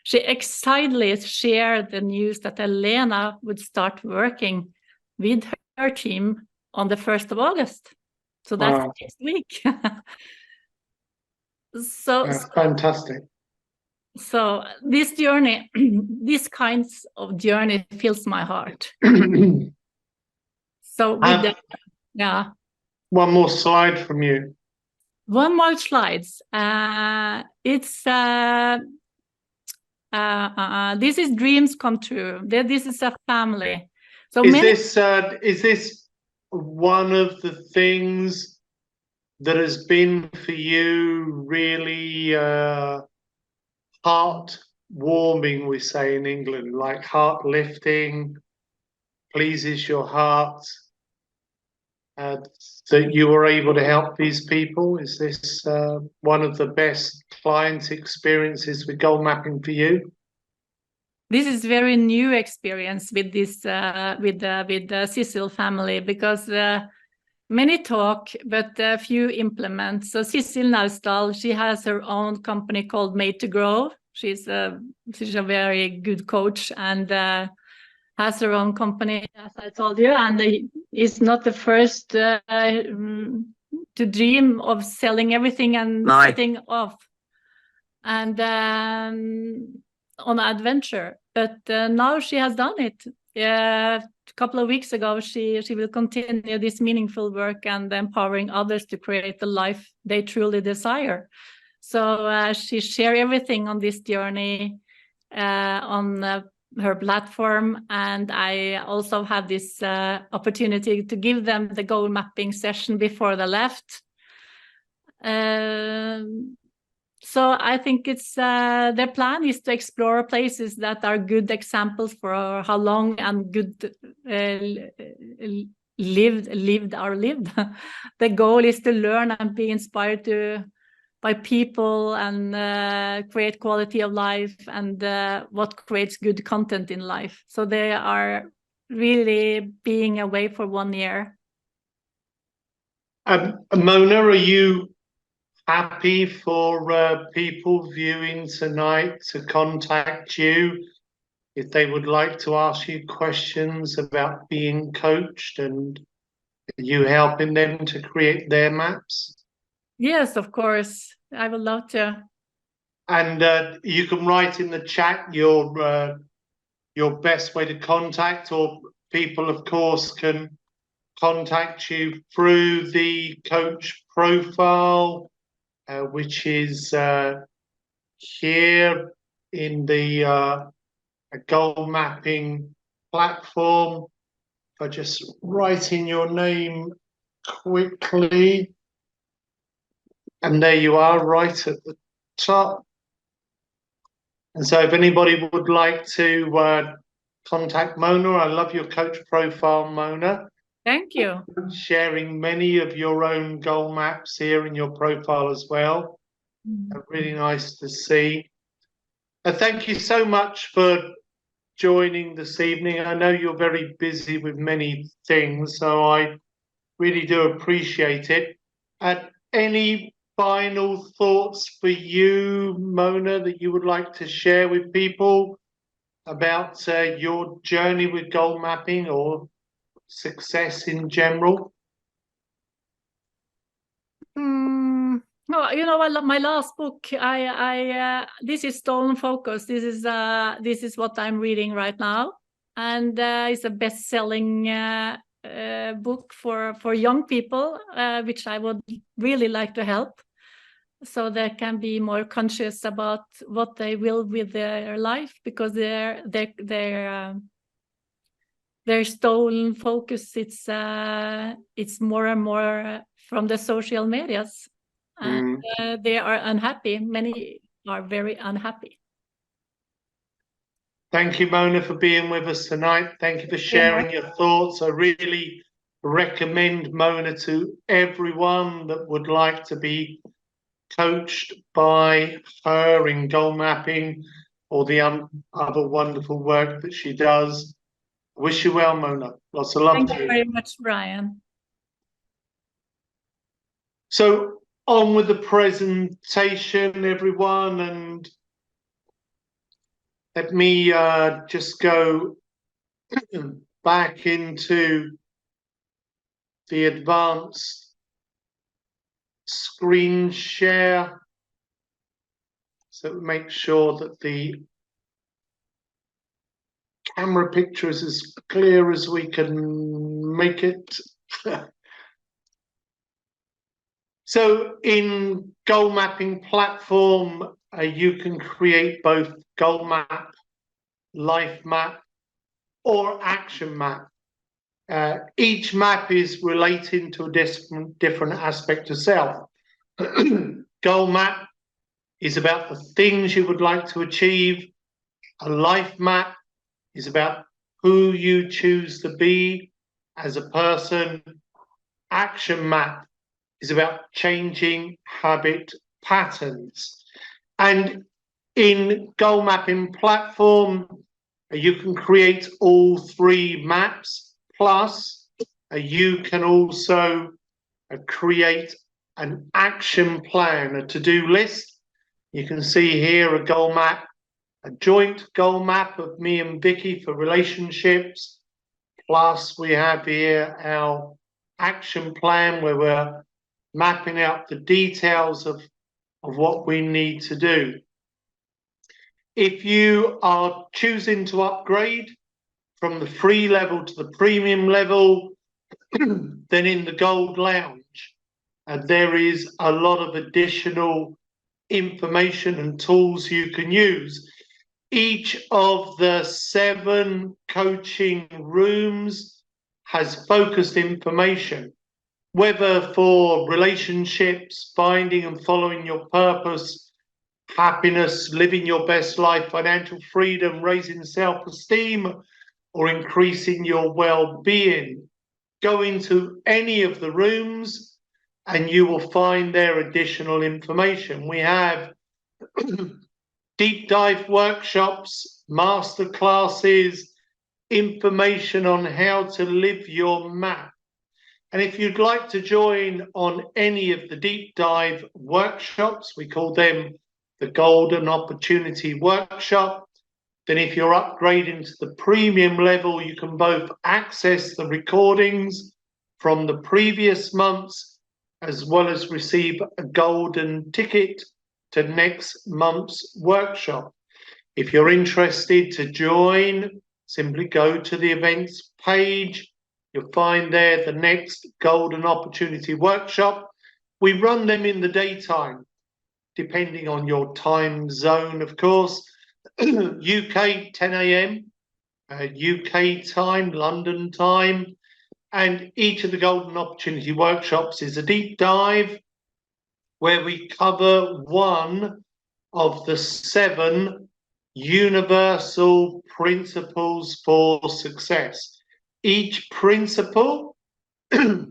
She excitedly shared the news that Helena would start working with her team on the 1st of August. So that's next week. That's fantastic. So this journey, these kinds of journey fills my heart. So with that, yeah. One more slide from you. One more slides. It's this is dreams come true. This is a family. So is this one of the things that has been for you really heart-warming, we say in England, like heart-lifting, pleases your heart, that you were able to help these people? Is this one of the best client experiences with goal mapping for you? This is very new experience with this with the Cecil family, because many talk but few implement. So Cecil Naustdal, she has her own company called Made to Grow. She's a very good coach, and has her own company, as I told you, and is not the first to dream of selling everything and setting off and on an adventure. But now she has done it. A couple of weeks ago, she will continue this meaningful work and empowering others to create the life they truly desire. So she shares everything on this journey on her platform, and I also have this opportunity to give them the goal mapping session before they left. So I think it's their plan is to explore places that are good examples for how long and good lived are lived. The goal is to learn and be inspired by people and create quality of life and what creates good content in life. So they are really being away for 1 year. Mona, are you happy for people viewing tonight to contact you if they would like to ask you questions about being coached and you helping them to create their maps? Yes, of course. I would love to. And you can write in the chat your best way to contact, or people, of course, can contact you through the coach profile, which is here in the goal mapping platform. If I just write in your name quickly. And there you are, right at the top. And so if anybody would like to contact Mona, I love your coach profile, Mona. Thank you. Sharing many of your own goal maps here in your profile as well. Really nice to see. Thank you so much for joining this evening. I know you're very busy with many things, so I really do appreciate it. Any final thoughts for you, Mona, that you would like to share with people about your journey with goal mapping or success in general? No, you know, my last book, this is Stolen Focus. This is what I'm reading right now, and it's a best-selling book for young people, which I would really like to help, so they can be more conscious about what they will with their life, because their stolen focus, it's more and more from the social medias, and they are unhappy. Many are very unhappy. Thank you, Mona, for being with us tonight. Thank you for sharing your thoughts. I really recommend Mona to everyone that would like to be coached by her in goal mapping or the other wonderful work that she does. Wish you well, Mona. Lots of love to you. Thank you very much, Brian. So on with the presentation, everyone, and let me just go back into the advanced screen share. So make sure that the camera picture is as clear as we can make it. So in goal mapping platform, you can create both goal map, life map, or action map. Each map is relating to a different aspect of self. Goal map is about the things you would like to achieve. A life map is about who you choose to be as a person. Action map is about changing habit patterns. And in goal mapping platform, you can create all 3 maps, plus you can also create an action plan, a to-do list. You can see here a goal map, a joint goal map of me and Vicky for relationships. Plus we have here our action plan where we're mapping out the details of what we need to do. If you are choosing to upgrade from the free level to the premium level, then in the Gold Lounge, there is a lot of additional information and tools you can use. Each of the 7 coaching rooms has focused information, whether for relationships, finding and following your purpose, happiness, living your best life, financial freedom, raising self-esteem, or increasing your well-being. Go into any of the rooms and you will find there additional information. We have deep dive workshops, master classes, information on how to live your map. And if you'd like to join on any of the deep dive workshops, we call them the Golden Opportunity Workshop, then if you're upgrading to the premium level, you can both access the recordings from the previous months, as well as receive a golden ticket to next month's workshop. If you're interested to join, simply go to the events page. You'll find there the next Golden Opportunity Workshop. We run them in the daytime, depending on your time zone, of course. UK 10 AM, UK time, London time. And each of the Golden Opportunity Workshops is a deep dive where we cover one of the 7 universal principles for success. Each principle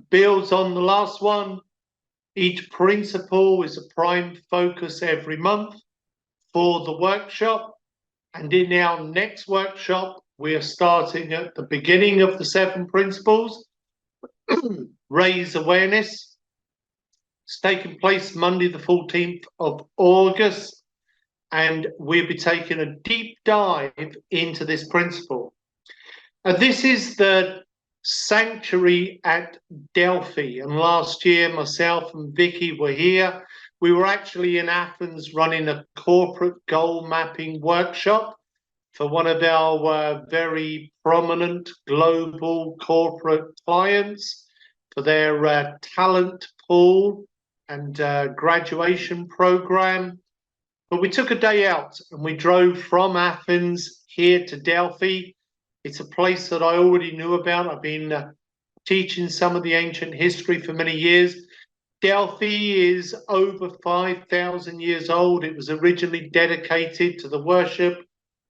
builds on the last one. Each principle is a prime focus every month for the workshop. And in our next workshop, we are starting at the beginning of the 7 principles. Raise awareness. It's taking place Monday, the 14th of August. And we'll be taking a deep dive into this principle. This is the sanctuary at Delphi. And last year, myself and Vicky were here. We were actually in Athens running a corporate goal mapping workshop for one of our very prominent global corporate clients for their talent pool and graduation program. But we took a day out and we drove from Athens here to Delphi. It's a place that I already knew about. I've been teaching some of the ancient history for many years. Delphi is over 5,000 years old. It was originally dedicated to the worship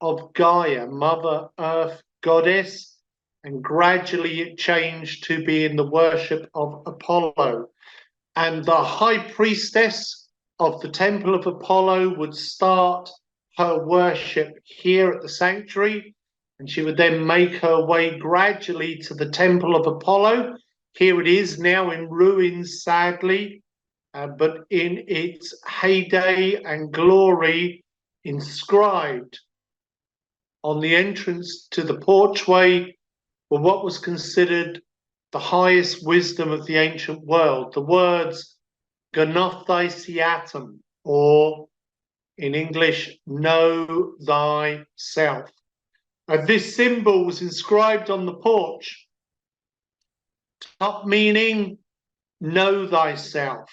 of Gaia, Mother Earth Goddess, and gradually it changed to being the worship of Apollo. And the high priestess of the Temple of Apollo would start her worship here at the sanctuary, and she would then make her way gradually to the Temple of Apollo. Here it is now in ruins, sadly, but in its heyday and glory, inscribed on the entrance to the porchway were what was considered the highest wisdom of the ancient world, the words Gnothaisiatum, or in English, know thyself. This symbol was inscribed on the porch. Top meaning, know thyself.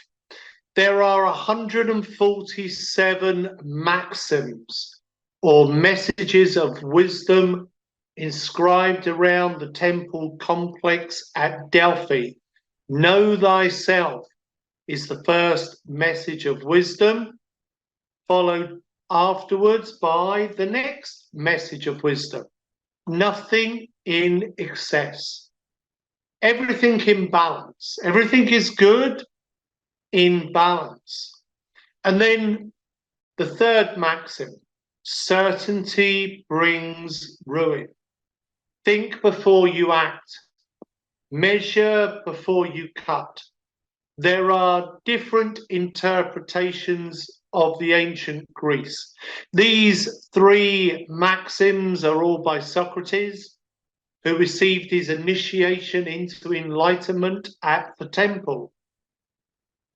There are 147 maxims or messages of wisdom inscribed around the temple complex at Delphi. Know thyself is the first message of wisdom, followed afterwards by the next message of wisdom. Nothing in excess. Everything in balance. Everything is good in balance. And then the third maxim, certainty brings ruin. Think before you act. Measure before you cut. There are different interpretations of the ancient Greece. These 3 maxims are all by Socrates, who received his initiation into enlightenment at the temple.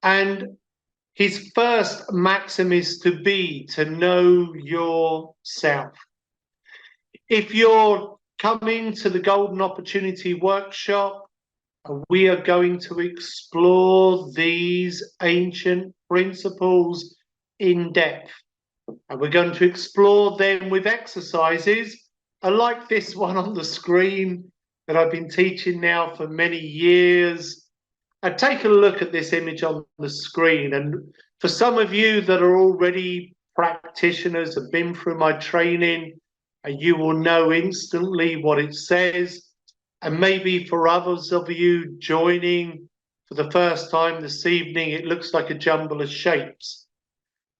And his first maxim is to know yourself. If you're coming to the Golden Opportunity Workshop, we are going to explore these ancient principles in depth. And we're going to explore them with exercises like this one on the screen that I've been teaching now for many years. Take a look at this image on the screen. And for some of you that are already practitioners, have been through my training, you will know instantly what it says. And maybe for others of you joining for the first time this evening, it looks like a jumble of shapes.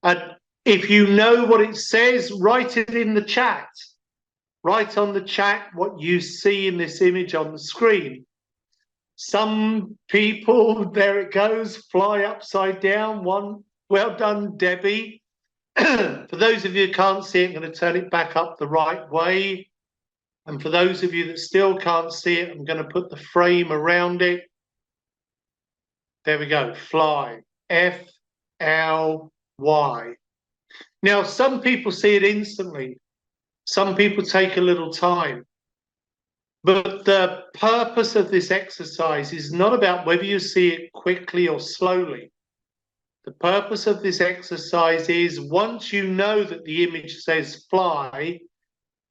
And if you know what it says, write it in the chat. Write on the chat what you see in this image on the screen. Some people, there it goes, fly upside down. One, well done, Debbie. For those of you who can't see it, I'm going to turn it back up the right way. And for those of you that still can't see it, I'm going to put the frame around it. There we go, fly, F-L-Y. Now, some people see it instantly. Some people take a little time. But the purpose of this exercise is not about whether you see it quickly or slowly. The purpose of this exercise is once you know that the image says fly,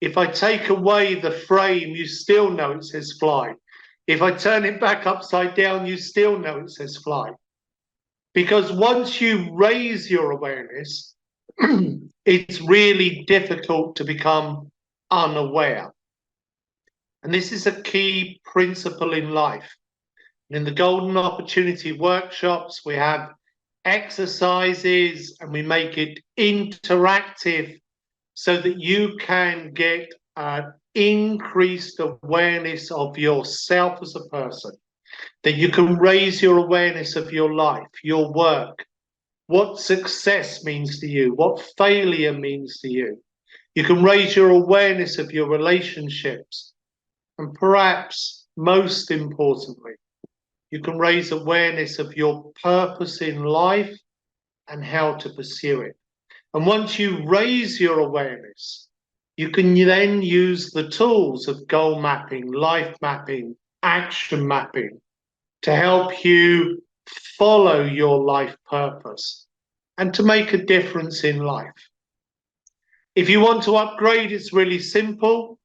if I take away the frame, you still know it says fly. If I turn it back upside down, you still know it says fly. Because once you raise your awareness, it's really difficult to become unaware. And this is a key principle in life. And in the Golden Opportunity Workshops, we have exercises and we make it interactive so that you can get increased awareness of yourself as a person, that you can raise your awareness of your life, your work, what success means to you, what failure means to you. You can raise your awareness of your relationships. And perhaps most importantly, you can raise awareness of your purpose in life and how to pursue it. And once you raise your awareness, you can then use the tools of goal mapping, life mapping, action mapping to help you follow your life purpose and to make a difference in life. If you want to upgrade, it's really simple.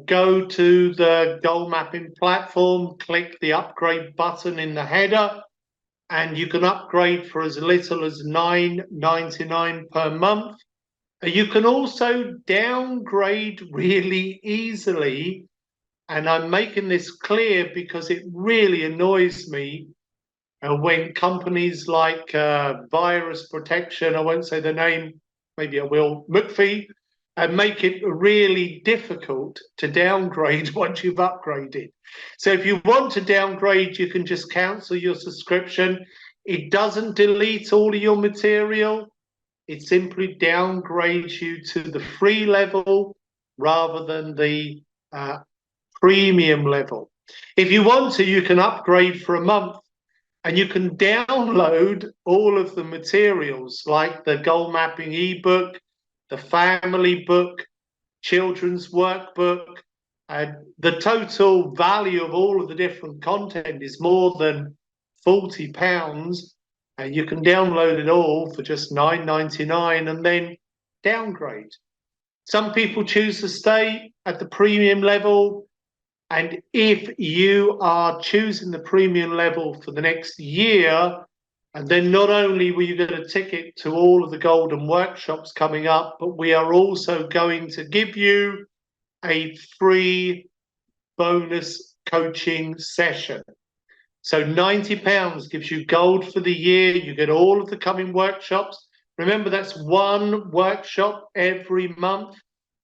Go to the goal mapping platform, click the upgrade button in the header, and you can upgrade for as little as $9.99 per month. You can also downgrade really easily, and I'm making this clear because it really annoys me when companies like Virus Protection, I won't say the name, maybe I will, McAfee, and make it really difficult to downgrade once you've upgraded. So if you want to downgrade, you can just cancel your subscription. It doesn't delete all of your material. It simply downgrades you to the free level rather than the premium level. If you want to, you can upgrade for a month and you can download all of the materials like the goal mapping ebook, the family book, children's workbook. The total value of all of the different content is more than £40, and you can download it all for just $9.99 and then downgrade. Some people choose to stay at the premium level, and if you are choosing the premium level for the next year, and then not only will you get a ticket to all of the Golden Workshops coming up, but we are also going to give you a free bonus coaching session. So £90 gives you gold for the year. You get all of the coming workshops. Remember, that's one workshop every month,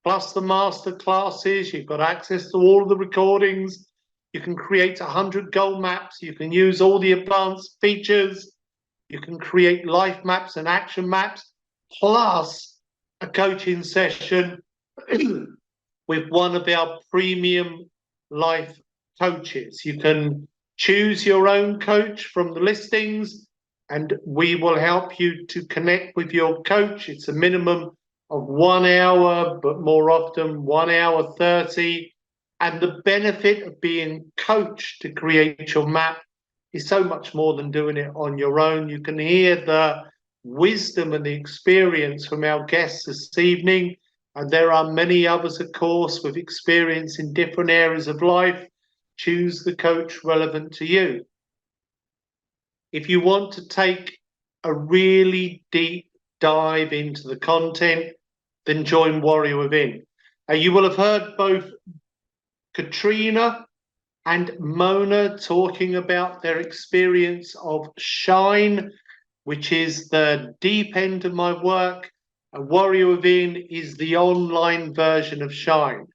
plus the master classes. You've got access to all of the recordings. You can create 100 goal maps. You can use all the advanced features. You can create life maps and action maps, plus a coaching session with one of our premium life coaches. You can choose your own coach from the listings, and we will help you to connect with your coach. It's a minimum of 1 hour, but more often 1 hour 30. And the benefit of being coached to create your map is so much more than doing it on your own. You can hear the wisdom and the experience from our guests this evening. And there are many others, of course, with experience in different areas of life. Choose the coach relevant to you. If you want to take a really deep dive into the content, then join Warrior Within. You will have heard both Katrina and Mona talking about their experience of Shine, which is the deep end of my work. Warrior Within is the online version of Shine,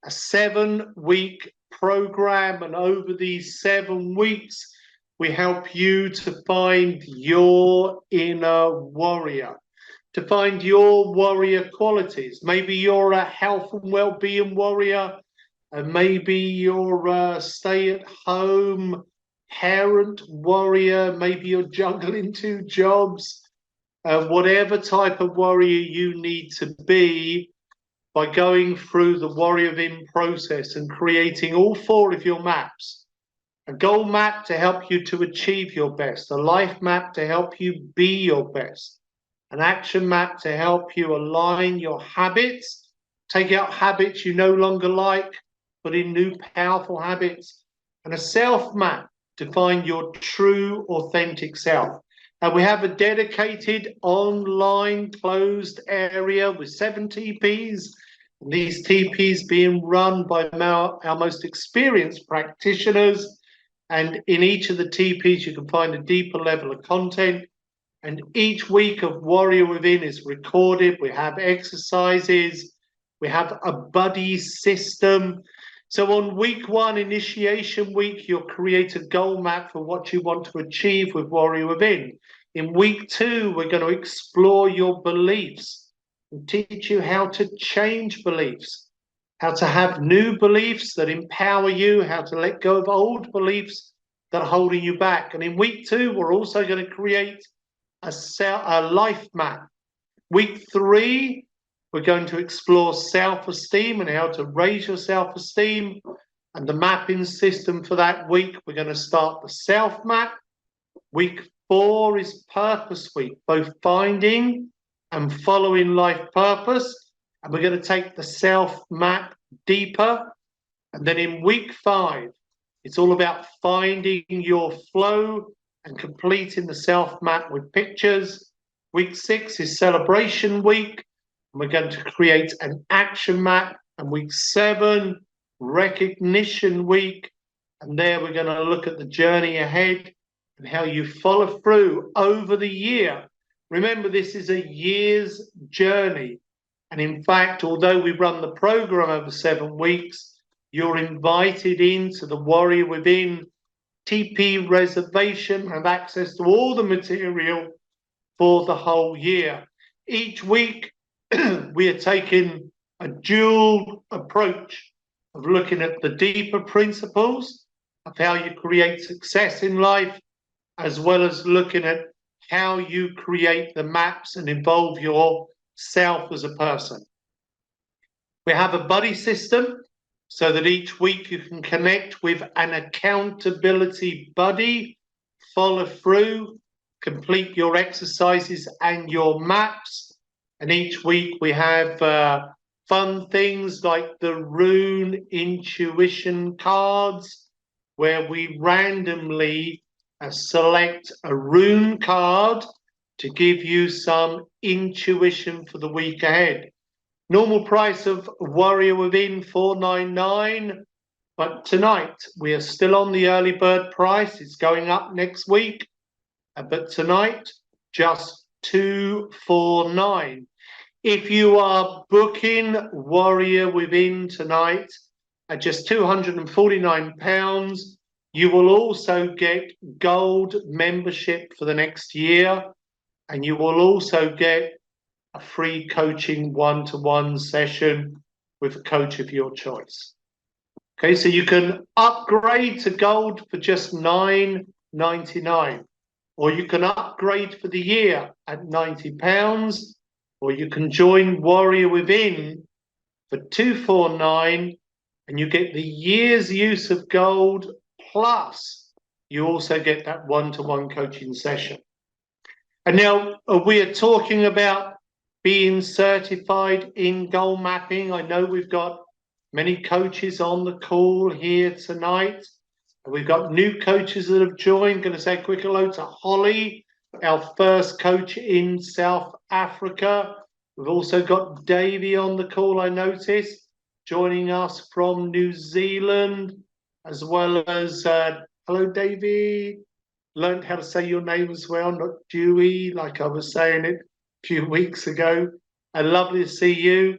a 7-week program, and over these 7 weeks, we help you to find your inner warrior, to find your warrior qualities. Maybe you're a health and well-being warrior, and maybe you're a stay-at-home parent warrior, maybe you're juggling 2 jobs. Whatever type of warrior you need to be, by going through the Warrior Within process and creating all 4 of your maps. A goal map to help you to achieve your best, a life map to help you be your best, an action map to help you align your habits, take out habits you no longer like, put in new powerful habits, and a self map to find your true authentic self. And we have a dedicated online closed area with 7 TPs. And these TPs being run by our most experienced practitioners. And in each of the TPs, you can find a deeper level of content. And each week of Warrior Within is recorded. We have exercises. We have a buddy system. So on week 1, initiation week, you'll create a goal map for what you want to achieve with Warrior Within. In week 2, we're going to explore your beliefs and teach you how to change beliefs, how to have new beliefs that empower you, how to let go of old beliefs that are holding you back. And in week 2, we're also going to create a life map. Week 3, we're going to explore self-esteem and how to raise your self-esteem. And the mapping system for that week, we're going to start the self map. Week 4 is purpose week, both finding and following life purpose. And we're going to take the self map deeper. And then in week 5, it's all about finding your flow and completing the self map with pictures. Week 6 is celebration week. And we're going to create an action map. And week 7, recognition week. And there we're going to look at the journey ahead and how you follow through over the year. Remember, this is a year's journey. And in fact, although we run the program over 7 weeks, you're invited into the Warrior Within TP reservation, have access to all the material for the whole year. Each week, we are taking a dual approach of looking at the deeper principles of how you create success in life, as well as looking at how you create the maps and evolve yourself as a person. We have a buddy system so that each week you can connect with an accountability buddy, follow through, complete your exercises and your maps. And each week we have fun things like the Rune Intuition cards, where we randomly select a rune card to give you some intuition for the week ahead. Normal price of Warrior Within $4.99, but tonight we are still on the early bird price. It's going up next week, but tonight just $249. If you are booking Warrior Within tonight at just £249, you will also get gold membership for the next year, and you will also get a free coaching one-to-one session with a coach of your choice. Okay, so you can upgrade to gold for just $9.99. or you can upgrade for the year at £90, or you can join Warrior Within for £249, and you get the year's use of gold, plus you also get that one-to-one coaching session. And now we are talking about being certified in goal mapping. I know we've got many coaches on the call here tonight. We've got new coaches that have joined. Going to say a quick hello to Holly, our first coach in South Africa. We've also got Davey on the call, I noticed, joining us from New Zealand, as well as, hello, Davey. Learned how to say your name as well, not Dewey, like I was saying it a few weeks ago. Lovely to see you.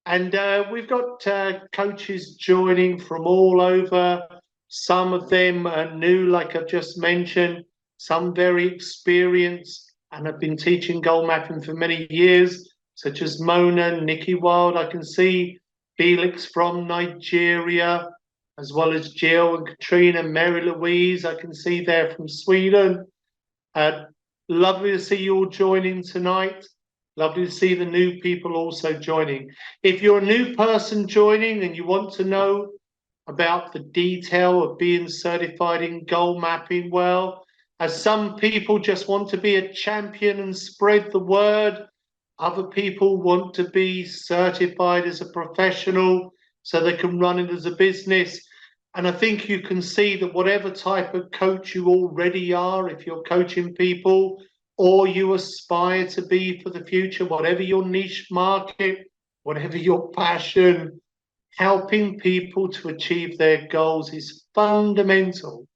And we've got coaches joining from all over. Some of them are new, like I've just mentioned, some very experienced and have been teaching goal mapping for many years, such as Mona, Nikki Wild. I can see Felix from Nigeria, as well as Jill and Katrina, Mary Louise, I can see there from Sweden. Lovely to see you all joining tonight. Lovely to see the new people also joining. If you're a new person joining and you want to know about the detail of being certified in goal mapping, well, as some people just want to be a champion and spread the word, other people want to be certified as a professional so they can run it as a business. And I think you can see that whatever type of coach you already are, if you're coaching people or you aspire to be for the future, whatever your niche market, whatever your passion, helping people to achieve their goals is fundamental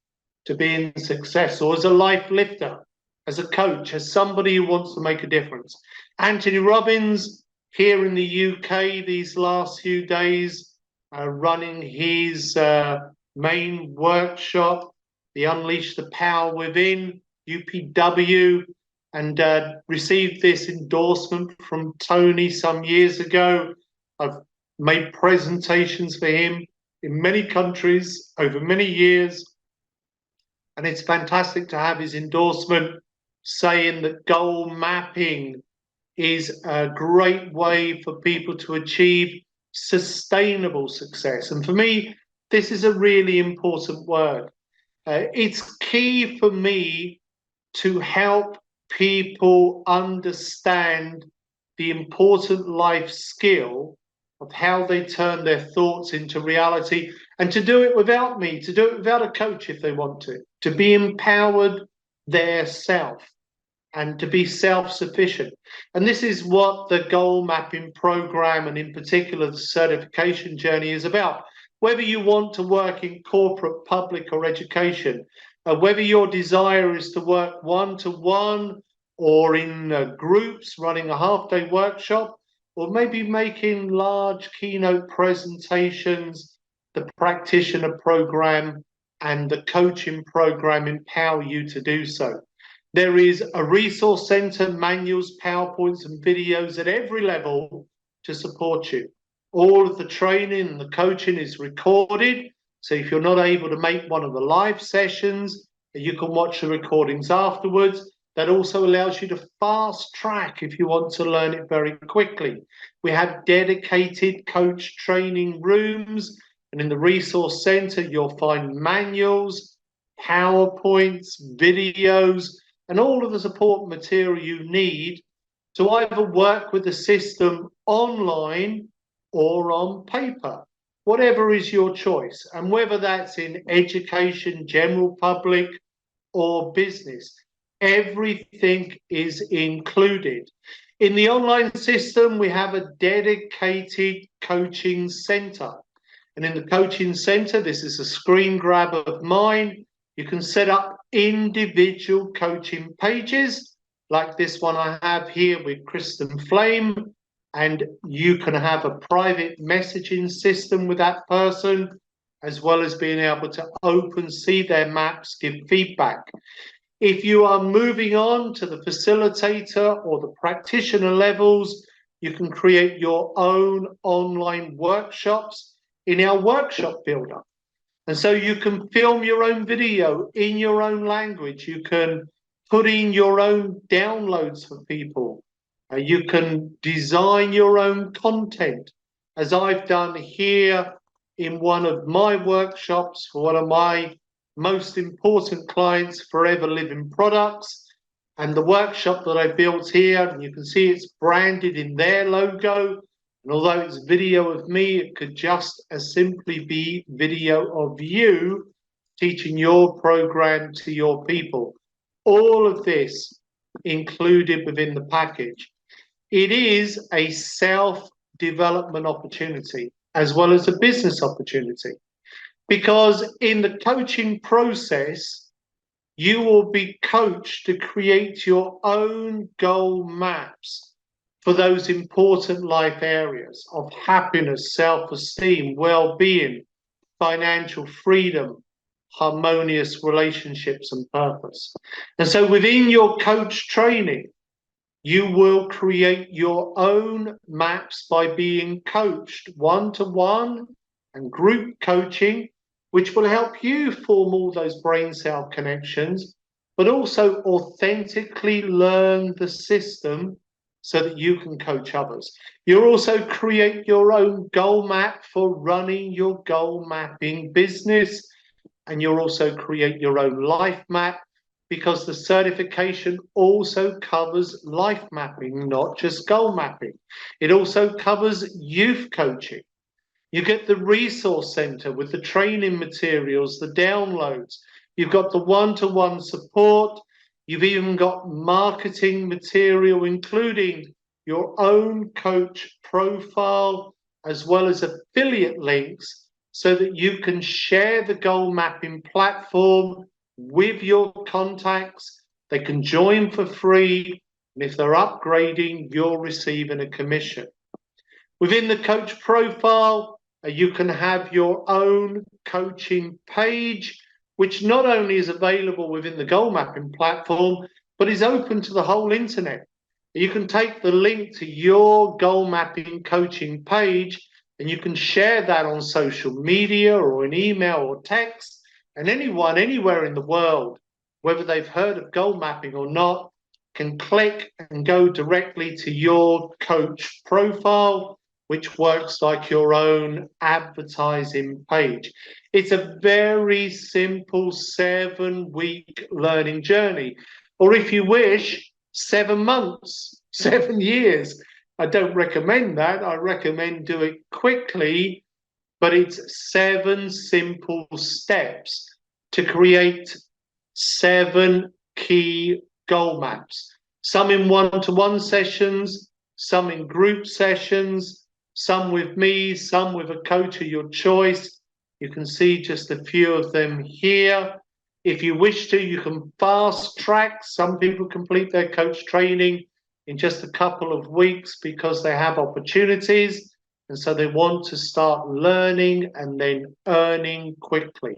to being successful as a life lifter, as a coach, as somebody who wants to make a difference. Anthony Robbins here in the UK these last few days, running his main workshop, the Unleash the Power Within, UPW, and received this endorsement from Tony some years ago. I've made presentations for him in many countries over many years, and it's fantastic to have his endorsement saying that goal mapping is a great way for people to achieve sustainable success. And for me, this is a really important word. It's key for me to help people understand the important life skill of how they turn their thoughts into reality, and to do it without me, to do it without a coach if they want to be empowered their self and to be self-sufficient. And this is what the goal mapping program, and in particular the certification journey, is about. Whether you want to work in corporate, public or education, whether your desire is to work one-to-one or in groups running a half-day workshop, or maybe making large keynote presentations, the practitioner program and the coaching program empower you to do so. There is a resource center, manuals, PowerPoints and videos at every level to support you. All of the training and the coaching is recorded. So if you're not able to make one of the live sessions, you can watch the recordings afterwards. That also allows you to fast track if you want to learn it very quickly. We have dedicated coach training rooms, and in the resource center, you'll find manuals, PowerPoints, videos, and all of the support material you need to either work with the system online or on paper, whatever is your choice. And whether that's in education, general public, or business, everything is included. In the online system, we have a dedicated coaching center. And in the coaching center, this is a screen grab of mine. You can set up individual coaching pages like this one I have here with Kristen Flame, and you can have a private messaging system with that person, as well as being able to see their maps, give feedback. If you are moving on to the facilitator or the practitioner levels, you can create your own online workshops in our workshop builder. And so you can film your own video in your own language. You can put in your own downloads for people. You can design your own content, as I've done here in one of my workshops for one of my most important clients, Forever Living Products. And the workshop that I built here, and you can see it's branded in their logo. And although it's video of me, it could just as simply be video of you teaching your program to your people. All of this included within the package. It is a self-development opportunity as well as a business opportunity, because in the coaching process, you will be coached to create your own goal maps for those important life areas of happiness, self-esteem, well-being, financial freedom, harmonious relationships and purpose. And so within your coach training, you will create your own maps by being coached one-to-one and group coaching, which will help you form all those brain cell connections, but also authentically learn the system so that you can coach others. You'll also create your own goal map for running your goal mapping business, and you'll also create your own life map, because the certification also covers life mapping, not just goal mapping. It also covers youth coaching. You get the resource center with the training materials, the downloads. You've got the one-to-one support. You've even got marketing material, including your own coach profile, as well as affiliate links, so that you can share the goal mapping platform with your contacts. They can join for free, and if they're upgrading, you're receiving a commission. Within the coach profile, you can have your own coaching page, which not only is available within the goal mapping platform, but is open to the whole internet. You can take the link to your goal mapping coaching page, and you can share that on social media or in email or text, and anyone anywhere in the world, whether they've heard of goal mapping or not, can click and go directly to your coach profile, which works like your own advertising page. It's a very simple 7-week learning journey, or if you wish, 7 months, 7 years. I don't recommend that. I recommend do it quickly, but it's 7 simple steps to create 7 key goal maps. Some in one-to-one sessions, some in group sessions, some with me, some with a coach of your choice. You can see just a few of them here. If you wish to, you can fast track. Some people complete their coach training in just a couple of weeks because they have opportunities, and so they want to start learning and then earning quickly.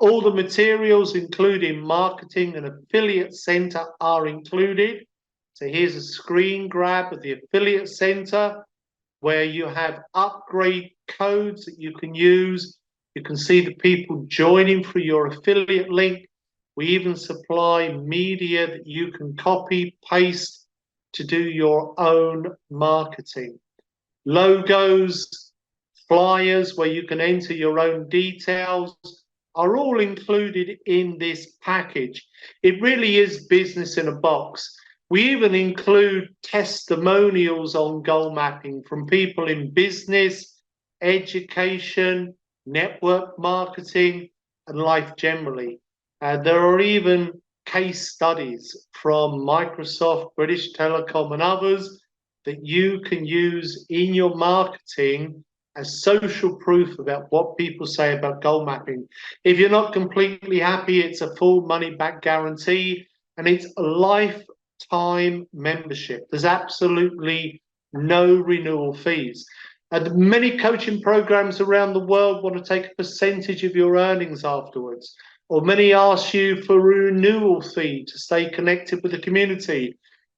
All the materials, including marketing and affiliate center, are included. So here's a screen grab of the affiliate center where you have upgrade codes that you can use. You can see the people joining through your affiliate link. We even supply media that you can copy, paste to do your own marketing. Logos, flyers where you can enter your own details are all included in this package. It really is business in a box. We even include testimonials on goal mapping from people in business, education, network marketing, and life generally. There are even case studies from Microsoft, British Telecom, and others that you can use in your marketing as social proof about what people say about goal mapping. If you're not completely happy, it's a full money back guarantee, and it's a lifetime membership. There's absolutely no renewal fees. And many coaching programs around the world want to take a percentage of your earnings afterwards, or many ask you for a renewal fee to stay connected with the community.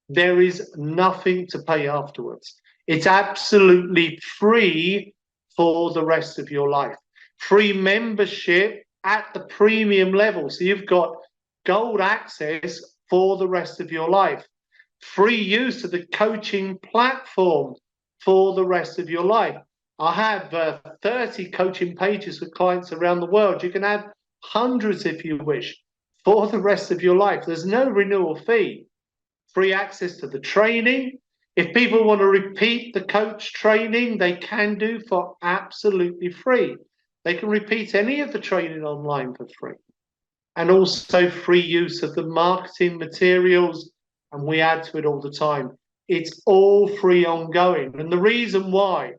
There is nothing to pay afterwards. It's absolutely free for the rest of your life. Free membership at the premium level. So you've got gold access for the rest of your life. Free use of the coaching platform for the rest of your life. I have 30 coaching pages with clients around the world. You can have hundreds if you wish for the rest of your life. There's no renewal fee. Free access to the training. If people want to repeat the coach training, they can do for absolutely free. They can repeat any of the training online for free. And also free use of the marketing materials, and we add to it all the time. It's all free ongoing. And the reason why,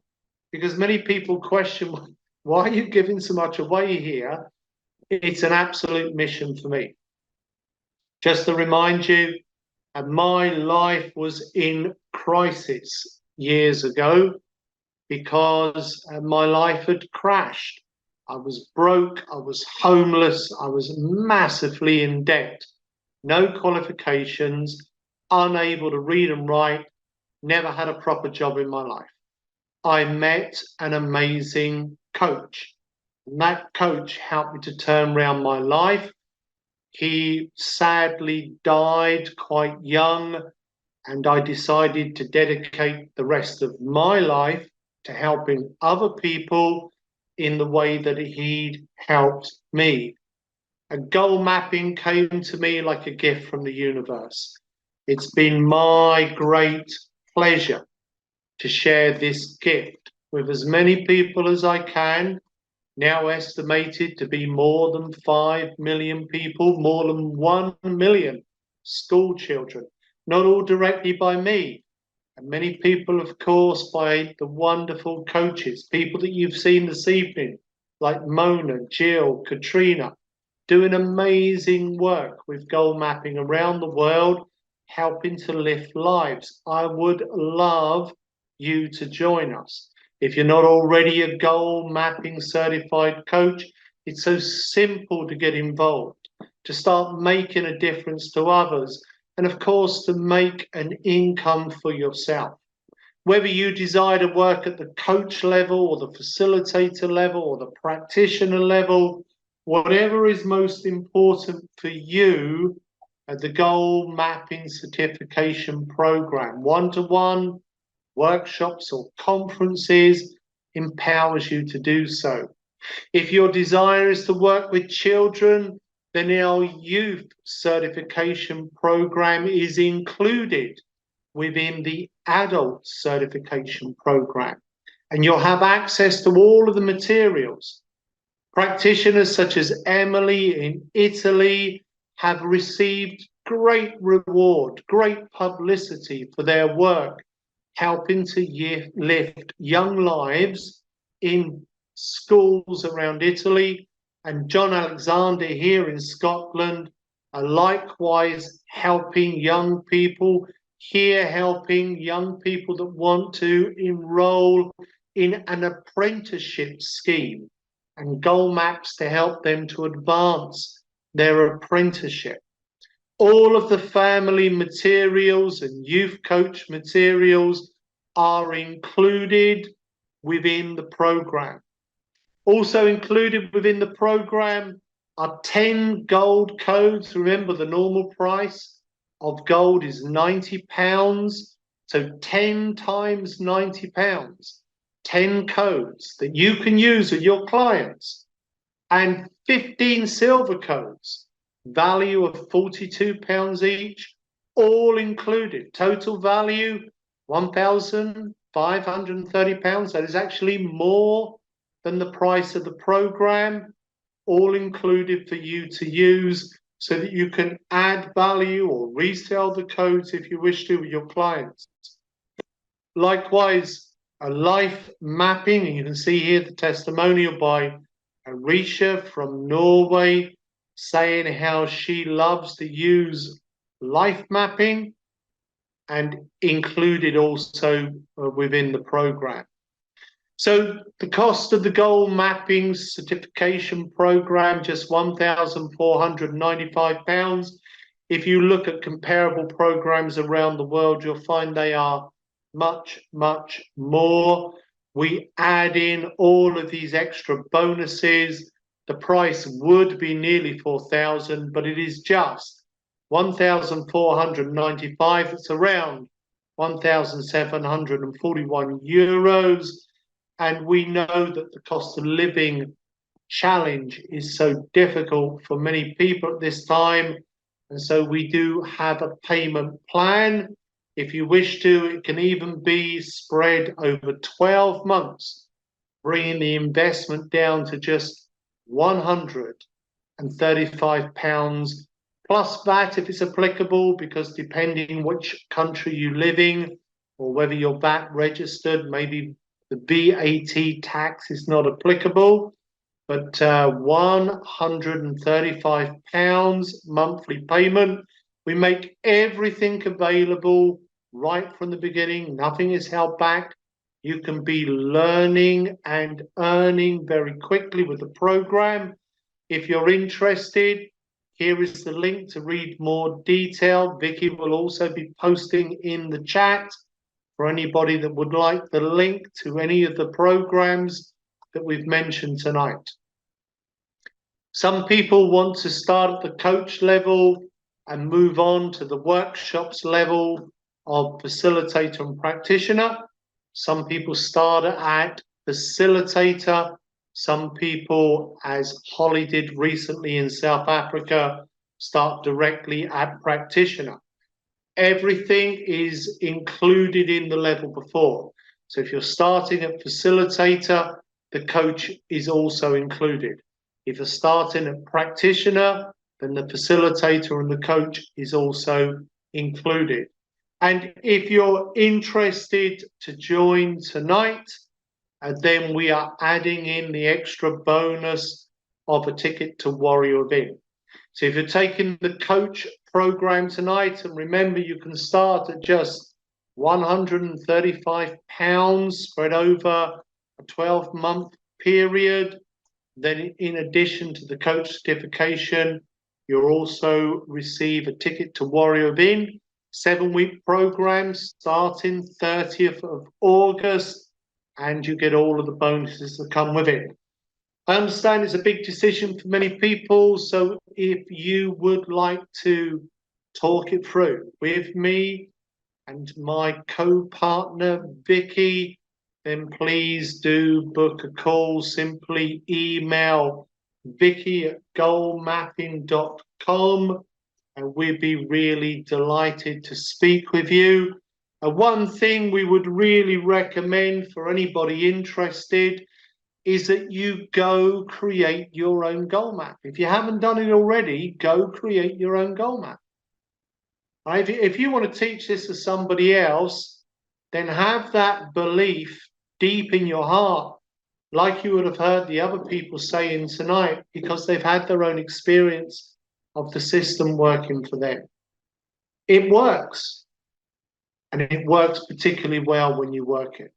because many people question, why are you giving so much away here? It's an absolute mission for me. Just to remind you, my life was in crisis years ago because my life had crashed. I was broke, I was homeless, I was massively in debt, no qualifications, unable to read and write, never had a proper job in my life. I met an amazing coach, and that coach helped me to turn around my life. He sadly died quite young, and I decided to dedicate the rest of my life to helping other people in the way that he'd helped me. And goal mapping came to me like a gift from the universe. It's been my great pleasure to share this gift with as many people as I can, now estimated to be more than 5 million people, more than 1 million school children, not all directly by me, and many people, of course, by the wonderful coaches, people that you've seen this evening, like Mona, Jill, Katrina, doing amazing work with goal mapping around the world, helping to lift lives. I would love you to join us. If you're not already a goal mapping certified coach, it's so simple to get involved, to start making a difference to others, and of course, to make an income for yourself. Whether you desire to work at the coach level or the facilitator level or the practitioner level, whatever is most important for you at the goal mapping certification program, one-to-one workshops or conferences, empowers you to do so. If your desire is to work with children, then our youth certification program is included within the adult certification program, and you'll have access to all of the materials. Practitioners such as Emily in Italy have received great reward, great publicity for their work, helping to lift young lives in schools around Italy. And John Alexander here in Scotland are likewise helping young people here, helping young people that want to enroll in an apprenticeship scheme and goal maps to help them to advance their apprenticeship. All of the family materials and youth coach materials are included within the program. Also included within the program are 10 gold codes. Remember, the normal price of gold is £90. So 10 times £90, 10 codes that you can use with your clients, and 15 silver codes, value of £42 each, all included. Total value, £1,530. That is actually more than the price of the program, all included for you to use so that you can add value or resell the codes if you wish to with your clients. Likewise, a life mapping, and you can see here the testimonial by Arisha from Norway, saying how she loves to use life mapping, and included also within the program. So the cost of the goal mapping certification program, just £1,495. If you look at comparable programs around the world, you'll find they are much, much more. We add in all of these extra bonuses. The price would be nearly 4,000, but it is just 1,495. It's around 1,741 euros. And we know that the cost of living challenge is so difficult for many people at this time. And so we do have a payment plan. If you wish to, it can even be spread over 12 months, bringing the investment down to just £135 plus VAT if it's applicable, because depending which country you live in or whether you're VAT registered, maybe the VAT tax is not applicable. But £135 monthly payment. We make everything available right from the beginning. Nothing is held back. You can be learning and earning very quickly with the program. If you're interested, here is the link to read more detail. Vicky will also be posting in the chat for anybody that would like the link to any of the programs that we've mentioned tonight. Some people want to start at the coach level and move on to the workshops level of facilitator and practitioner. Some people start at facilitator. Some people, as Holly did recently in South Africa, start directly at practitioner. Everything is included in the level before. So if you're starting at facilitator, the coach is also included. If you're starting at practitioner, then the facilitator and the coach is also included. And if you're interested to join tonight, then we are adding in the extra bonus of a ticket to Warrior Within. So if you're taking the coach program tonight, and remember, you can start at just £135 spread over a 12-month period. Then in addition to the coach certification, you'll also receive a ticket to Warrior Within, 7-week program starting 30th of August, and you get all of the bonuses that come with it. I understand it's a big decision for many people, so if you would like to talk it through with me and my co-partner Vicky, then please do book a call. Simply email vicky@goalmapping.com and we'd be really delighted to speak with you. One thing we would really recommend for anybody interested is that you go create your own goal map. If you haven't done it already, go create your own goal map. Right? If you want to teach this to somebody else, then have that belief deep in your heart, like you would have heard the other people saying tonight, because they've had their own experience of the system working for them. It works, and it works particularly well when you work it.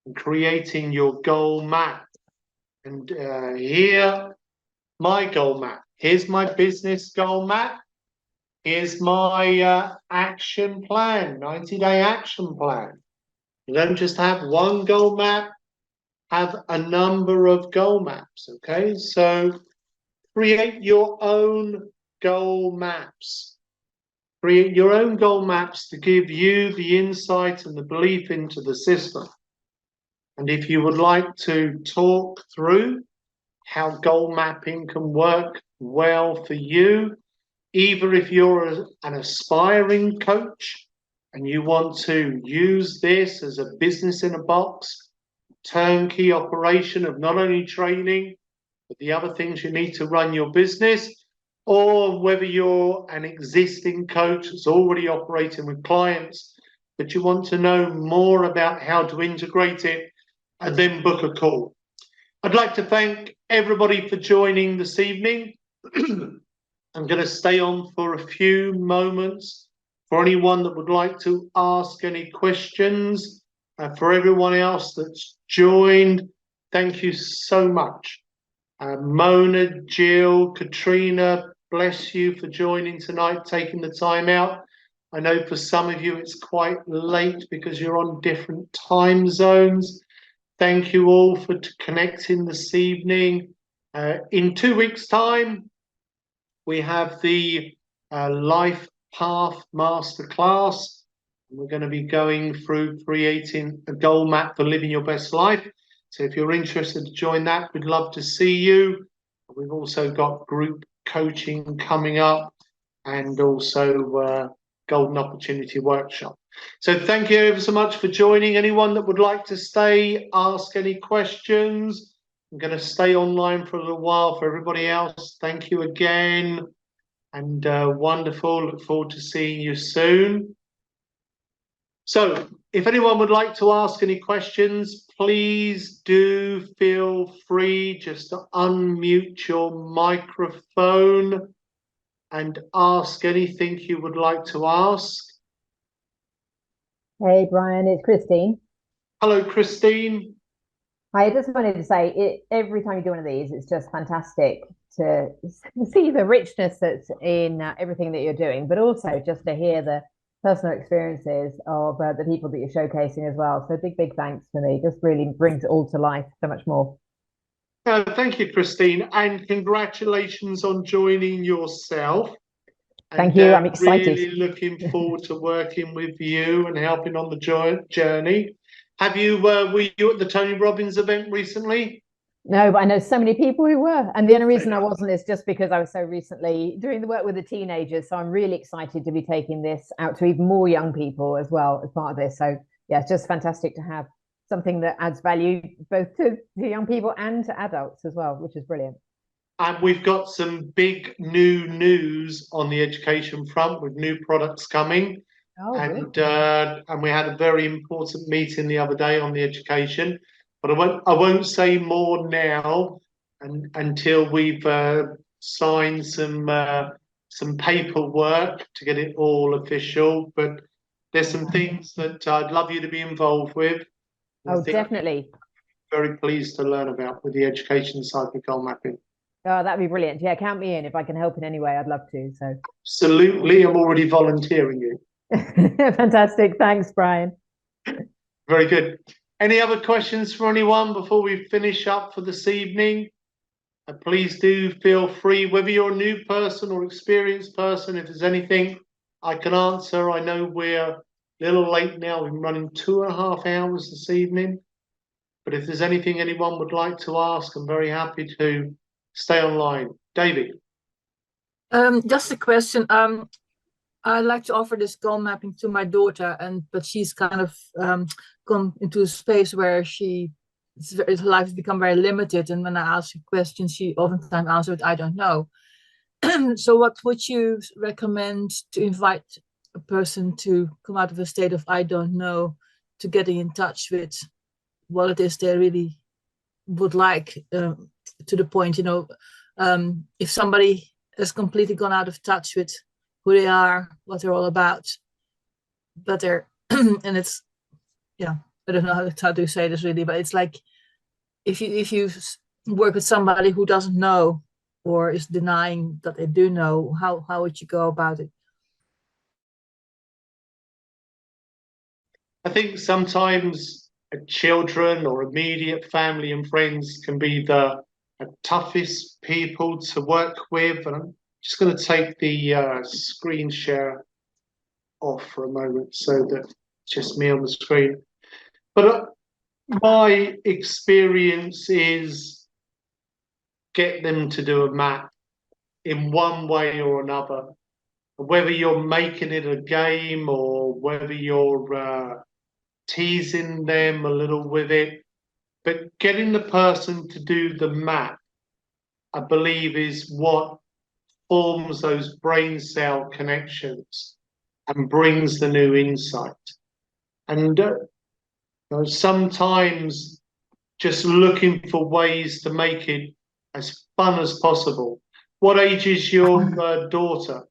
And creating your goal map. And here, my goal map. Here's my business goal map. Here's my action plan, 90-day action plan. You don't just have one goal map, have a number of goal maps, okay? So create your own goal maps. Create your own goal maps to give you the insight and the belief into the system. And if you would like to talk through how goal mapping can work well for you, either if you're an aspiring coach and you want to use this as a business in a box, turnkey operation of not only training, but the other things you need to run your business, or whether you're an existing coach that's already operating with clients, but you want to know more about how to integrate it, and then book a call. I'd like to thank everybody for joining this evening. I'm going to stay on for a few moments for anyone that would like to ask any questions. For everyone else that's joined, thank you so much. Mona, Jill, Katrina, bless you for joining tonight, taking the time out. I know for some of you it's quite late because you're on different time zones. Thank you all for connecting this evening. In 2 weeks' time, we have the Life Path Masterclass. We're going to be going through creating a goal map for living your best life. So if you're interested to join that, we'd love to see you. We've also got group coaching coming up and also Golden Opportunity Workshop. So thank you ever so much for joining. Anyone that would like to stay, ask any questions. I'm going to stay online for a little while for everybody else. Thank you again. And wonderful. Look forward to seeing you soon. So if anyone would like to ask any questions, please do feel free just to unmute your microphone and ask anything you would like to ask. Hey, Brian, it's Christine. Hello, Christine. I just wanted to say, every time you do one of these, it's just fantastic to see the richness that's in everything that you're doing, but also just to hear the personal experiences of the people that you're showcasing as well. So big thanks for me. Just really brings it all to life so much more. Thank you, Christine, and congratulations on joining yourself. Thank you. I'm excited. Really looking forward to working with you and helping on the journey. Have you were you at the Tony Robbins event recently? No, but I know so many people who were, and the only reason I wasn't is just because I was so recently doing the work with the teenagers. So I'm really excited to be taking this out to even more young people as well as part of this. So yeah, it's just fantastic to have something that adds value both to young people and to adults as well, which is brilliant. And we've got some big new news on the education front with new products coming. Oh, and we had a very important meeting the other day on the education, but I won't say more now until we've signed some paperwork to get it all official. But there's some things that I'd love you to be involved with. Oh, definitely. Very pleased to learn about with the education side of goal mapping. Oh, that'd be brilliant. Yeah, count me in. If I can help in any way, I'd love to. So absolutely, I'm already volunteering you. Fantastic. Thanks, Brian. Very good. Any other questions for anyone before we finish up for this evening? Please do feel free, whether you're a new person or experienced person, if there's anything I can answer. I know we're a little late now. We've been running 2.5 hours this evening. But if there's anything anyone would like to ask, I'm very happy to stay online. David. Just a question. I'd like to offer this goal mapping to my daughter, but she's kind of gone into a space where her life has become very limited. And when I ask a question, she oftentimes answers, "I don't know." So what would you recommend to invite a person to come out of a state of "I don't know" to getting in touch with what it is they really would like, to the point, if somebody has completely gone out of touch with who they are, what they're all about, but they're, and it's, yeah, I don't know how to say this really, but it's like, if you work with somebody who doesn't know or is denying that they do know, how would you go about it? I think sometimes children or immediate family and friends can be the toughest people to work with. And I'm just going to take the screen share off for a moment so that it's just me on the screen. But my experience is get them to do a map in one way or another, whether you're making it a game or whether you're teasing them a little with it. But getting the person to do the map, I believe, is what forms those brain cell connections and brings the new insight. And sometimes just looking for ways to make it as fun as possible. What age is your daughter?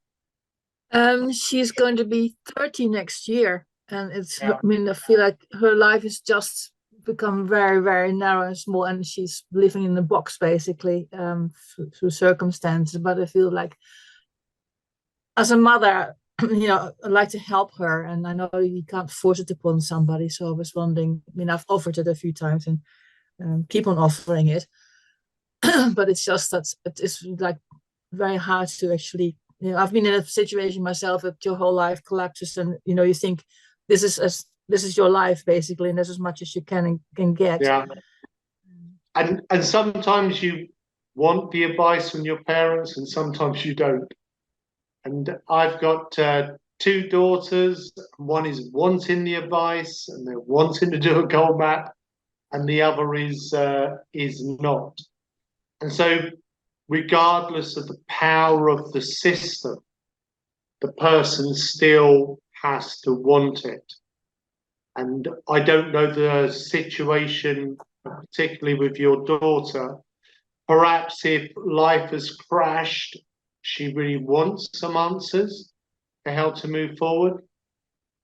She's going to be 30 next year. And it's, Yeah. I mean, I feel like her life has just become very, very narrow and small, and she's living in a box basically, through circumstances. But I feel like as a mother, I'd like to help her, and I know you can't force it upon somebody. So I was wondering, I've offered it a few times and keep on offering it, but it's just that it's like very hard to actually I've been in a situation myself that your whole life collapses, and you think this is your life basically, and that's as much as you can get. Yeah. And sometimes you want the advice from your parents, and sometimes you don't. And I've got 2 daughters. One is wanting the advice, and they're wanting to do a goal map, and the other is not. And so, regardless of the power of the system, the person still has to want it. And I don't know the situation, particularly with your daughter. Perhaps if life has crashed, she really wants some answers to how to move forward.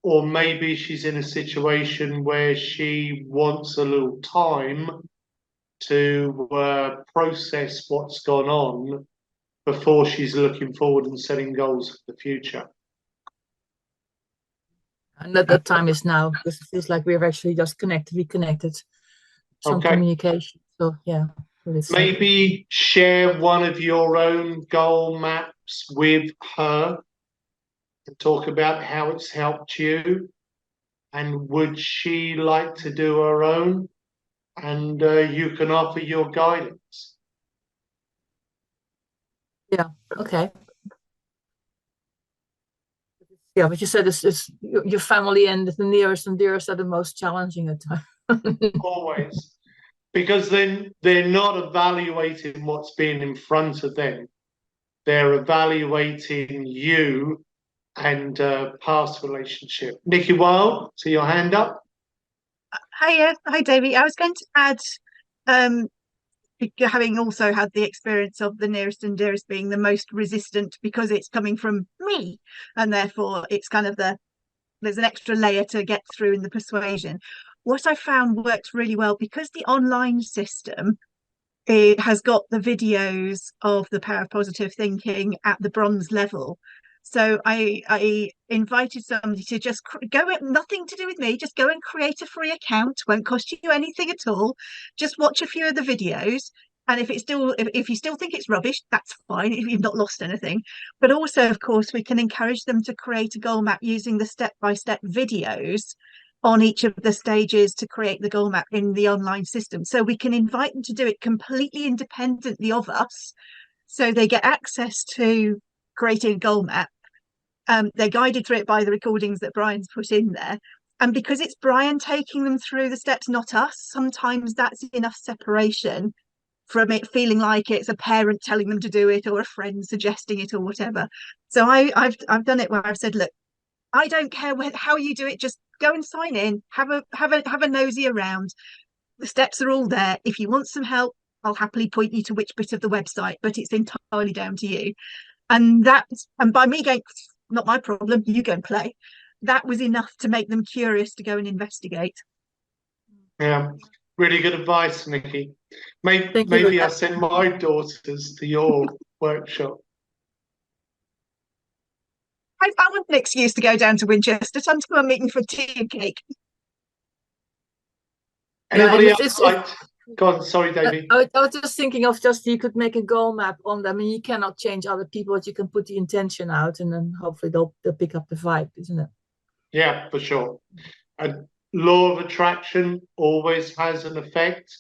Or maybe she's in a situation where she wants a little time to process what's gone on before she's looking forward and setting goals for the future. And that time is now, because it feels like we've actually just reconnected. Some communication. So yeah. Maybe share one of your own goal maps with her and talk about how it's helped you. And would she like to do her own? And you can offer your guidance. Yeah, okay. Yeah, but you said it's your family and the nearest and dearest are the most challenging at times. Always. Because then they're not evaluating what's being in front of them. They're evaluating you and past relationship. Nikki Wild, see your hand up. Hi, Davey. I was going to add, having also had the experience of the nearest and dearest being the most resistant because it's coming from me, and therefore it's kind of there's an extra layer to get through in the persuasion. What I found works really well, because the online system, it has got the videos of the power of positive thinking at the bronze level. So I invited somebody to just go, nothing to do with me, just go and create a free account, won't cost you anything at all. Just watch a few of the videos. And if you still think it's rubbish, that's fine, if you've not lost anything. But also, of course, we can encourage them to create a goal map using the step-by-step videos on each of the stages to create the goal map in the online system. So we can invite them to do it completely independently of us. So they get access to creating a goal map. They're guided through it by the recordings that Brian's put in there. And because it's Brian taking them through the steps, not us, sometimes that's enough separation from it feeling like it's a parent telling them to do it or a friend suggesting it or whatever. So I've done it where I've said, look, I don't care how you do it, just go and sign in, have a nosy around. The steps are all there. If you want some help, I'll happily point you to which bit of the website, but it's entirely down to you. And by me going, not my problem, you go and play, that was enough to make them curious to go and investigate. Yeah, really good advice, Nikki. Maybe I'll send my daughters to your workshop. I want an excuse to go down to Winchester. Time to go and meet me for tea and cake. Anybody else like? Go on, sorry, Davey. I was just thinking of you could make a goal map on them. I mean, you cannot change other people, but you can put the intention out, and then hopefully they'll pick up the vibe, isn't it? Yeah, for sure. A law of attraction always has an effect,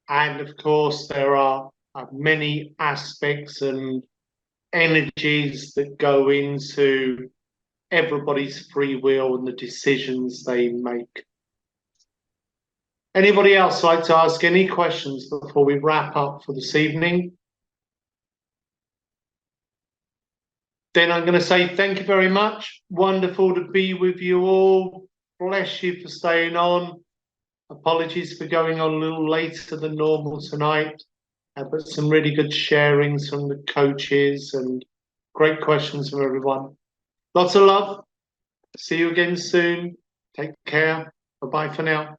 and of course there are many aspects and energies that go into everybody's free will and the decisions they make. Anybody else like to ask any questions before we wrap up for this evening? Then I'm going to say thank you very much. Wonderful to be with you all. Bless you for staying on. Apologies for going on a little later than normal tonight. But some really good sharings from the coaches and great questions from everyone. Lots of love. See you again soon. Take care. Bye-bye for now.